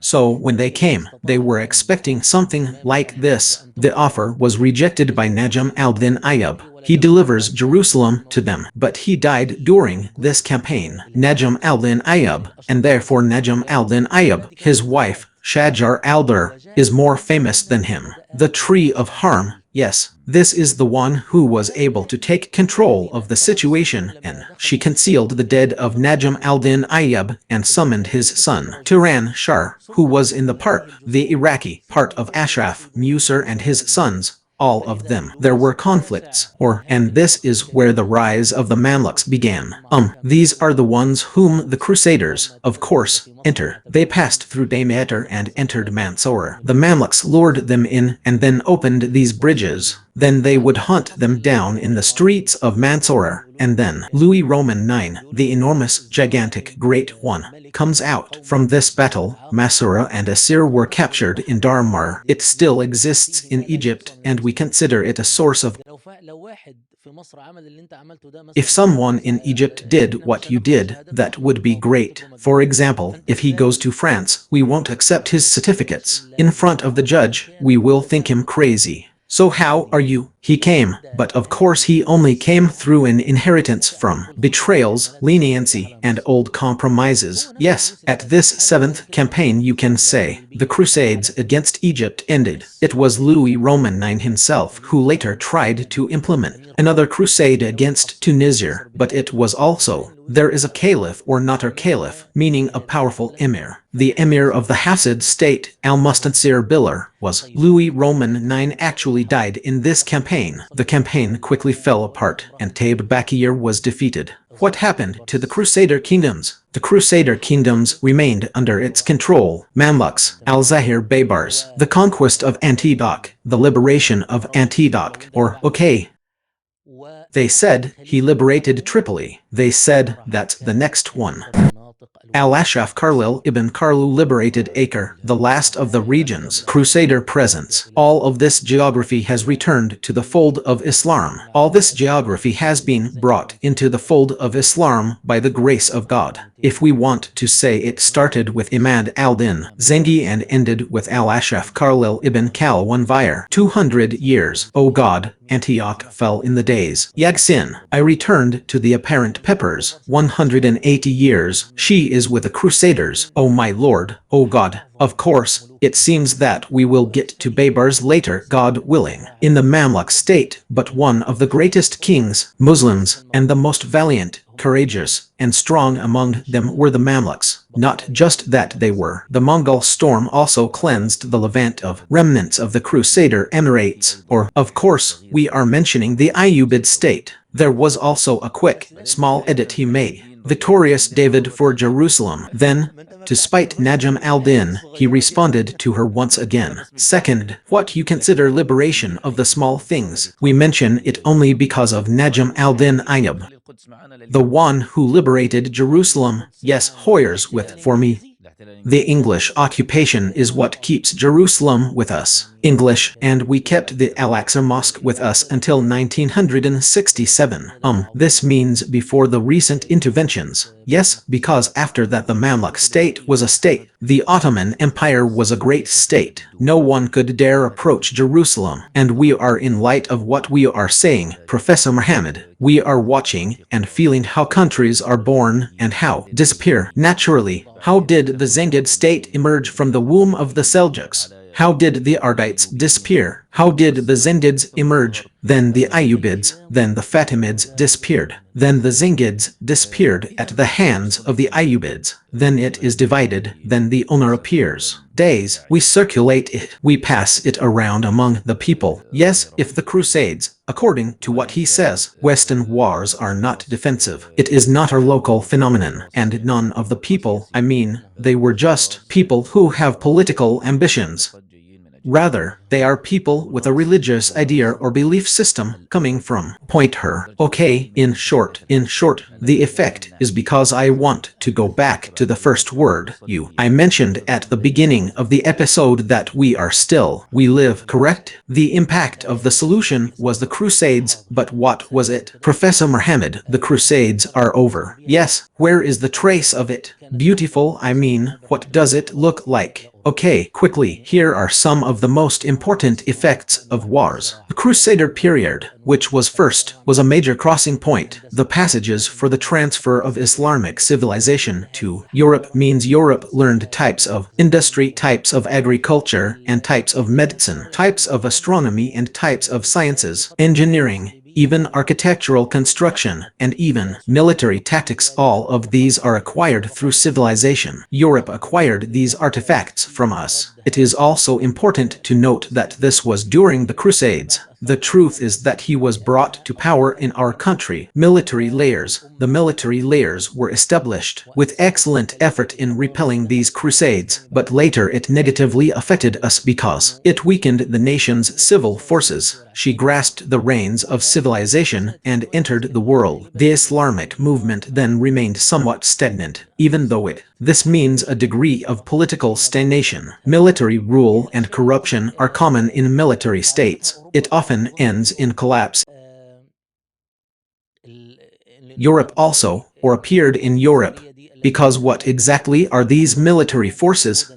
So when they came, they were expecting something like this. The offer was rejected by Najm al-Din Ayyub. He delivers Jerusalem to them, but he died during this campaign. Najm al-Din Ayyub, and therefore Najm al-Din Ayyub, his wife, Shajar al-Dur, is more famous than him. The Tree of Harm. Yes, this is the one who was able to take control of the situation, and she concealed the dead of Najm al-Din Ayyub and summoned his son, Turan Shah, who was in the Iraqi part of Ashraf Mauser and his sons. All of them. There were conflicts, and this is where the rise of the Mamluks began. These are the ones whom the Crusaders, of course, enter. They passed through Damiatar and entered Mansour. The Mamluks lured them in and then opened these bridges. Then they would hunt them down in the streets of Mansour, and then Louis Roman IX, the enormous, gigantic, great one, comes out. From this battle, Masura and Asir were captured in Darmar. It still exists in Egypt, and we consider it a source of. If someone in Egypt did what you did, that would be great. For example, if he goes to France, we won't accept his certificates. In front of the judge, we will think him crazy. So how are you? He came, but of course he only came through an inheritance from betrayals, leniency, and old compromises. Yes, at this seventh campaign you can say, the Crusades against Egypt ended. It was Louis Roman IX himself who later tried to implement another crusade against Tunisia, but it was also, there is a caliph or not a caliph, meaning a powerful emir. The emir of the Hafsid state, al-Mustansir Billah, was Louis Roman IX actually died in this campaign. The campaign quickly fell apart, and Taib Bakir was defeated. What happened to the Crusader kingdoms? The Crusader kingdoms remained under its control. Mamluks, al-Zahir Baybars, the conquest of Antioch, the liberation of Antioch, or, okay, they said he liberated Tripoli. They said that's the next one. Al-Ashaf Khalil ibn Karlu liberated Acre, the last of the region's Crusader presence. All of this geography has returned to the fold of Islam. All this geography has been brought into the fold of Islam by the grace of God. If we want to say it started with Imad al-Din Zengi and ended with Al-Ashaf Khalil ibn Kalwanvir, 200 years. O God, Antioch fell in the days. Yagsin, I returned to the apparent peppers, 180 years. She is with the Crusaders. O my Lord, O God. Of course, it seems that we will get to Baybars later, God willing. In the Mamluk state, but one of the greatest kings, Muslims, and the most valiant, courageous, and strong among them were the Mamluks. Not just that they were. The Mongol storm also cleansed the Levant of remnants of the Crusader Emirates, or, of course, we are mentioning the Ayyubid state. There was also a quick, small edit he made. Victorious David for Jerusalem. Then, to spite Najm al-Din, he responded to her once again. Second, what you consider liberation of the small things. We mention it only because of Najm al-Din Ayyub, the one who liberated Jerusalem. Yes, Hoyers with, for me. The English occupation is what keeps Jerusalem with us. English, and we kept the Al-Aqsa Mosque with us until 1967. This means before the recent interventions. Yes, because after that the Mamluk state was a state. The Ottoman Empire was a great state. No one could dare approach Jerusalem. And we are in light of what we are saying, Professor Muhammad. We are watching and feeling how countries are born and how disappear naturally. How did the Zengid state emerge from the womb of the Seljuks? How did the Ardites disappear? How did the Zengids emerge? Then the Ayyubids, then the Fatimids disappeared. Then the Zengids disappeared at the hands of the Ayyubids. Then it is divided, then the owner appears. Days, we circulate it, we pass it around among the people. Yes, if the Crusades, according to what he says, Western wars are not defensive. It is not a local phenomenon, and none of the people, I mean, they were just people who have political ambitions. Rather, they are people with a religious idea or belief system coming from point her. Okay, in short, the effect is because I want to go back to the first word, you. I mentioned at the beginning of the episode that we live, correct? The impact of the solution was the Crusades, but what was it? Professor Muhammad, the Crusades are over. Yes, where is the trace of it? Beautiful, I mean, what does it look like? Okay, quickly, here are some of the most important effects of wars. The Crusader period, which was a major crossing point. The passages for the transfer of Islamic civilization to Europe means Europe learned types of industry, types of agriculture, and types of medicine, types of astronomy and types of sciences, engineering, even architectural construction, and even military tactics. All of these are acquired through civilization. Europe acquired these artifacts from us. It is also important to note that this was during the Crusades. The truth is that he was brought to power in our country. Military layers. The military layers were established with excellent effort in repelling these crusades, but later it negatively affected us because it weakened the nation's civil forces. She grasped the reins of civilization and entered the world. The Islamic movement then remained somewhat stagnant, even though this means a degree of political stagnation. Military rule and corruption are common in military states. It often ends in collapse. Europe also, or appeared in Europe, because what exactly are these military forces?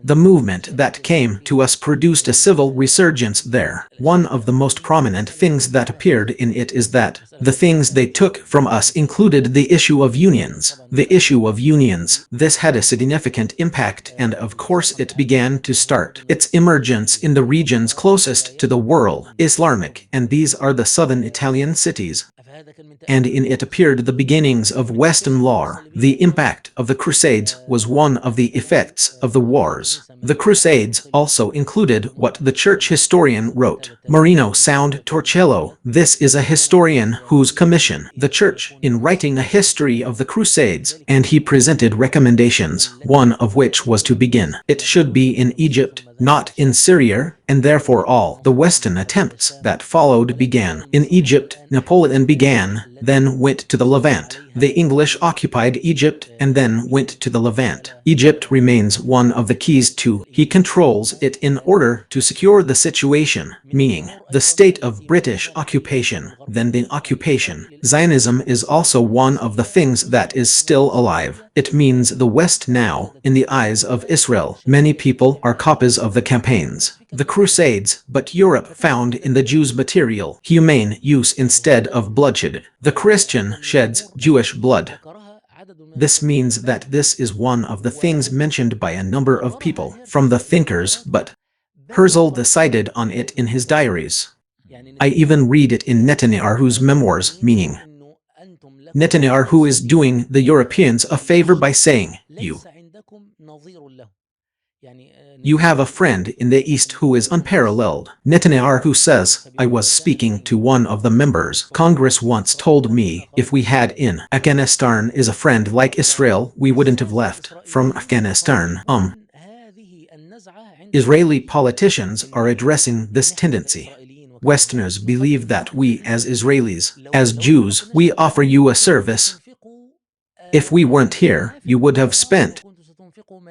The movement that came to us produced a civil resurgence there. One of the most prominent things that appeared in it is that the things they took from us included the issue of unions. The issue of unions. This had a significant impact, and of course it began to start its emergence in the regions closest to the world, Islamic, and these are the southern Italian cities. And in it appeared the beginnings of Western law. The impact of the Crusades was one of the effects of the wars. The Crusades also included what the church historian wrote. Marino Sound Torcello. This is a historian whose commission the church in writing a history of the Crusades, and he presented recommendations, one of which was to begin. It should be in Egypt, not in Syria, and therefore all the Western attempts that followed began in Egypt. Napoleon began, then went to the Levant. The English occupied Egypt and then went to the Levant. Egypt remains one of the keys to. He controls it in order to secure the situation, meaning the state of British occupation, then the occupation. Zionism is also one of the things that is still alive. It means the West now, in the eyes of Israel. Many people are copies of the campaigns, the Crusades, but Europe found in the Jews material, humane use instead of bloodshed. The Christian sheds Jewish blood. This means that this is one of the things mentioned by a number of people from the thinkers, but Herzl decided on it in his diaries. I even read it in Netanyahu's memoirs, meaning Netanyahu is doing the Europeans a favor by saying, you have a friend in the East who is unparalleled. Netanyahu says, I was speaking to one of the members. Congress once told me, if we had in Afghanistan is a friend like Israel, we wouldn't have left from Afghanistan. Israeli politicians are addressing this tendency. Westerners believe that we as Israelis, as Jews, we offer you a service. If we weren't here, you would have spent.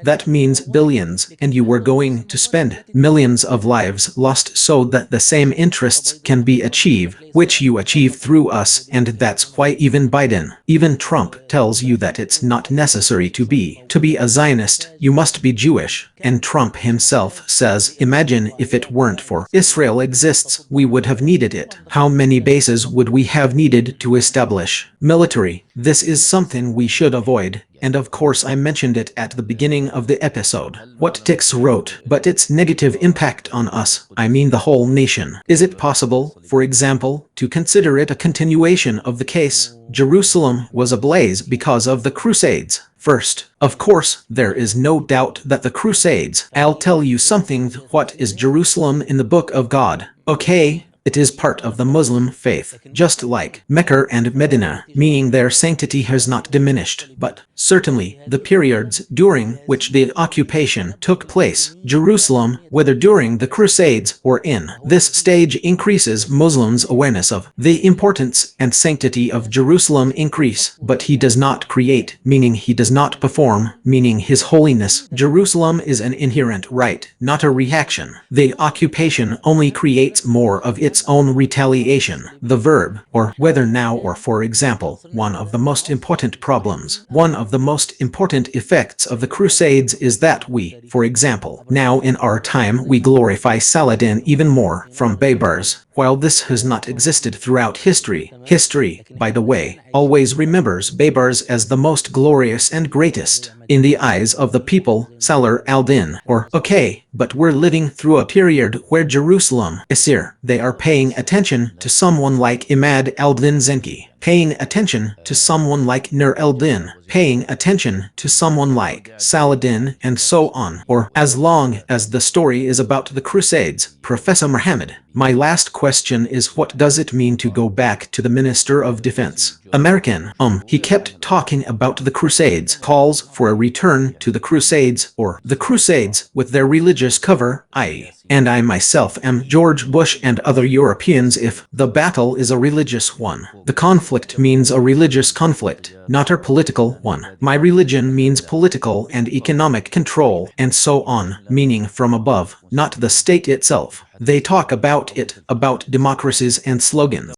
That means billions, and you were going to spend millions of lives lost so that the same interests can be achieved, which you achieve through us, and that's why even Biden, even Trump tells you that it's not necessary to be a Zionist, you must be Jewish. And Trump himself says, imagine if it weren't for Israel exists, we would have needed it. How many bases would we have needed to establish military? This is something we should avoid. And of course I mentioned it at the beginning of the episode. What Tix wrote, but its negative impact on us, I mean the whole nation. Is it possible, for example, to consider it a continuation of the case? Jerusalem was ablaze because of the Crusades. First, of course, there is no doubt that the Crusades. I'll tell you something. What is Jerusalem in the Book of God? Okay. It is part of the Muslim faith, just like Mecca and Medina, meaning their sanctity has not diminished. But certainly, the periods during which the occupation took place, Jerusalem, whether during the Crusades or in this stage, increases Muslims' awareness of the importance and sanctity of Jerusalem increase. But he does not create, meaning he does not perform, meaning his holiness. Jerusalem is an inherent right, not a reaction. The occupation only creates more of its own retaliation. The verb, or whether now or for example, one of the most important problems, one of the most important effects of the Crusades is that we, for example, now in our time we glorify Saladin even more from Baybars, while this has not existed throughout history. History, by the way, always remembers Baybars as the most glorious and greatest. In the eyes of the people, Salah al-Din, or okay, but we're living through a period where Jerusalem, Asir, they are paying attention to someone like Imad al-Din Zenki, paying attention to someone like Nur el-Din, paying attention to someone like Saladin, and so on. Or, as long as the story is about the Crusades, Professor Muhammad, my last question is, what does it mean to go back to the Minister of Defense? American. He kept talking about the Crusades, calls for a return to the Crusades, or the Crusades with their religious cover, i.e. And I myself am George Bush and other Europeans if the battle is a religious one. The conflict means a religious conflict, not a political one. My religion means political and economic control, and so on, meaning from above, not the state itself. They talk about it, about democracies and slogans.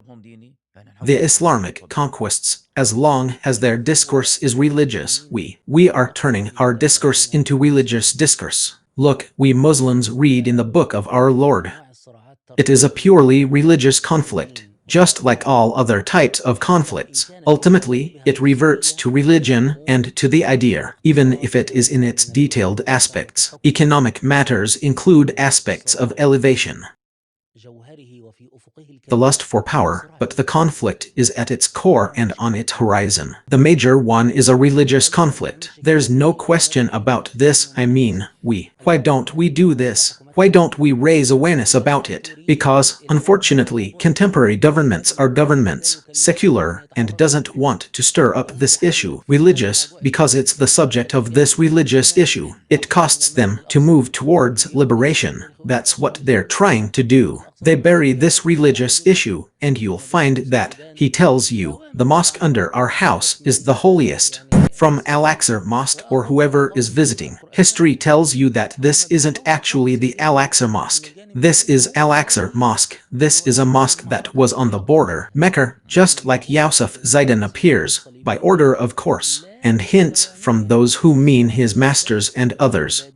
The Islamic conquests, as long as their discourse is religious, we are turning our discourse into religious discourse. Look, we Muslims read in the book of our Lord. It is a purely religious conflict, just like all other types of conflicts. Ultimately, it reverts to religion and to the idea, even if it is in its detailed aspects. Economic matters include aspects of elevation, the lust for power, but the conflict is at its core and on its horizon. The major one is a religious conflict. There's no question about this. I mean, why don't we do this? Why don't we raise awareness about it? Because, unfortunately, contemporary governments are governments, secular, and doesn't want to stir up this issue. Religious, because it's the subject of this religious issue. It costs them to move towards liberation. That's what they're trying to do. They bury this religious issue, and you'll find that, he tells you, the mosque under our house is the holiest. From Al-Aqsa Mosque or whoever is visiting, history tells you that this isn't actually the Al-Aqsa Mosque. This is Al-Aqsa Mosque. This is a mosque that was on the border, Mecca, just like Yusuf Zaidan appears, by order of course, and hints from those who mean his masters and others,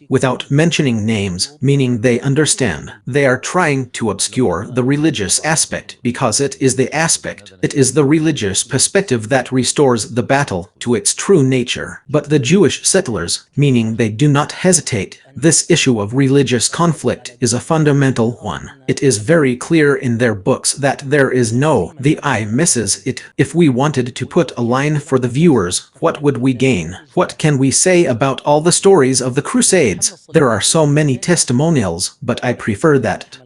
without mentioning names, meaning they understand. They are trying to obscure the religious aspect because it is the religious perspective that restores the battle to its true nature. But the Jewish settlers, meaning they do not hesitate, this issue of religious conflict is a fundamental one. It is very clear in their books that there is the eye misses it. If we wanted to put a line for the viewers, what would we gain? What can we say about all the stories of the Crusades? There are so many testimonials, but I prefer that.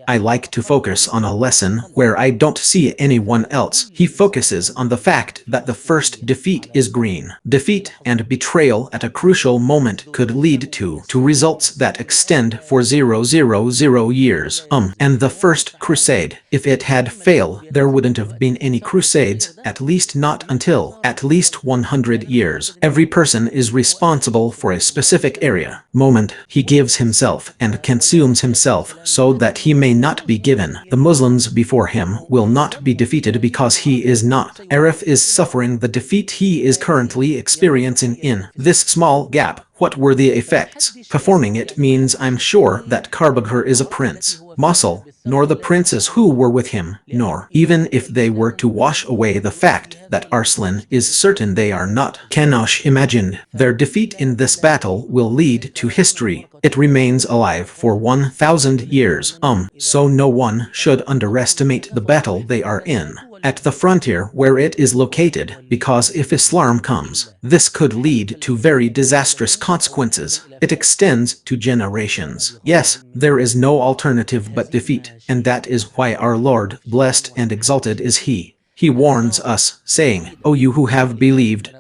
I like to focus on a lesson where I don't see anyone else. He focuses on the fact that the first defeat is green. Defeat and betrayal at a crucial moment could lead to results that extend for 000 years. And the first crusade, if it had failed, there wouldn't have been any crusades, at least not until at least 100 years. Every person is responsible for a specific area, moment. He gives himself and consumes himself so that he may not be given. The Muslims before him will not be defeated because he is not. Arif is suffering the defeat he is currently experiencing in this small gap. What were the effects? Performing it means I'm sure that Karbagher is a prince. Mosul, nor the princes who were with him, nor, even if they were to wash away the fact that Arslan is certain they are not. Kanosh imagined their defeat in this battle will lead to history. It remains alive for 1,000 years. So no one should underestimate the battle they are in at the frontier where it is located, because if Islam comes, this could lead to very disastrous consequences. It extends to generations. Yes, there is no alternative but defeat, and that is why our Lord, blessed and exalted is He. He warns us, saying, O you who have believed,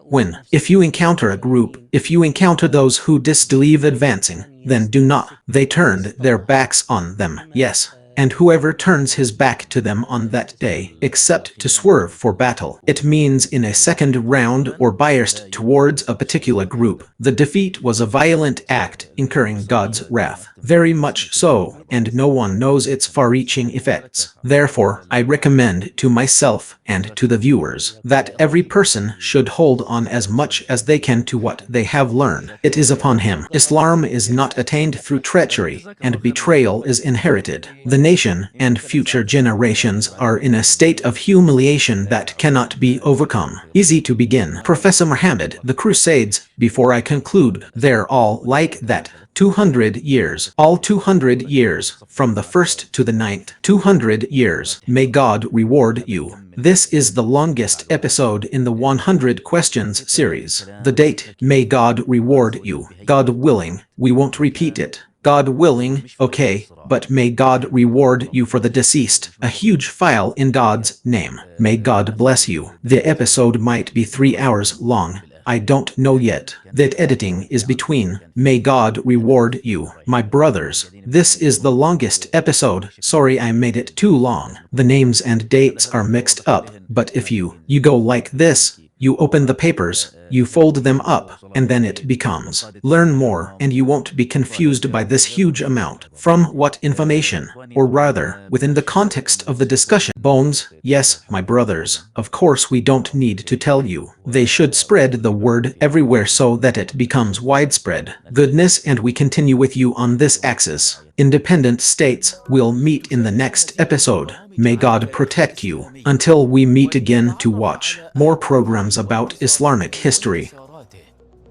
if you encounter a group, if you encounter those who disbelieve advancing, then do not. They turned their backs on them. Yes. And whoever turns his back to them on that day, except to swerve for battle, it means in a second round or biased towards a particular group. The defeat was a violent act, incurring God's wrath. Very much so, and no one knows its far-reaching effects. Therefore, I recommend to myself and to the viewers that every person should hold on as much as they can to what they have learned. It is upon him. Islam is not attained through treachery, and betrayal is inherited. The nation and future generations are in a state of humiliation that cannot be overcome. Easy to begin. Professor Muhammad, the Crusades, before I conclude, they're all like that. 200 years, all 200 years, from the first to the ninth, 200 years. May God reward you. This is the longest episode in the 100 Questions series. The date, may God reward you. God willing, we won't repeat it. God willing, okay, but may God reward you for the deceased. A huge file in God's name. May God bless you. The episode might be 3 hours long. I don't know yet. That editing is between. May God reward you. My brothers, this is the longest episode. Sorry I made it too long. The names and dates are mixed up, but if you go like this, you open the papers, You fold them up, and then it becomes. Learn more, and you won't be confused by this huge amount. From what information? Or rather, within the context of the discussion. Bones, yes, my brothers, of course we don't need to tell you. They should spread the word everywhere so that it becomes widespread. Goodness, and we continue with you on this axis. Independent states will meet in the next episode. May God protect you. Until we meet again to watch more programs about Islamic history,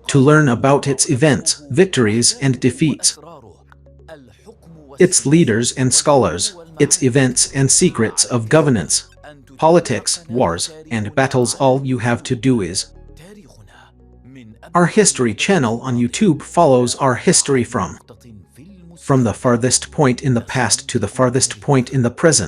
to learn about its events, victories and defeats, its leaders and scholars, its events and secrets of governance, politics, wars, and battles. All you have to do is our history channel on YouTube follows our history from the farthest point in the past to the farthest point in the present.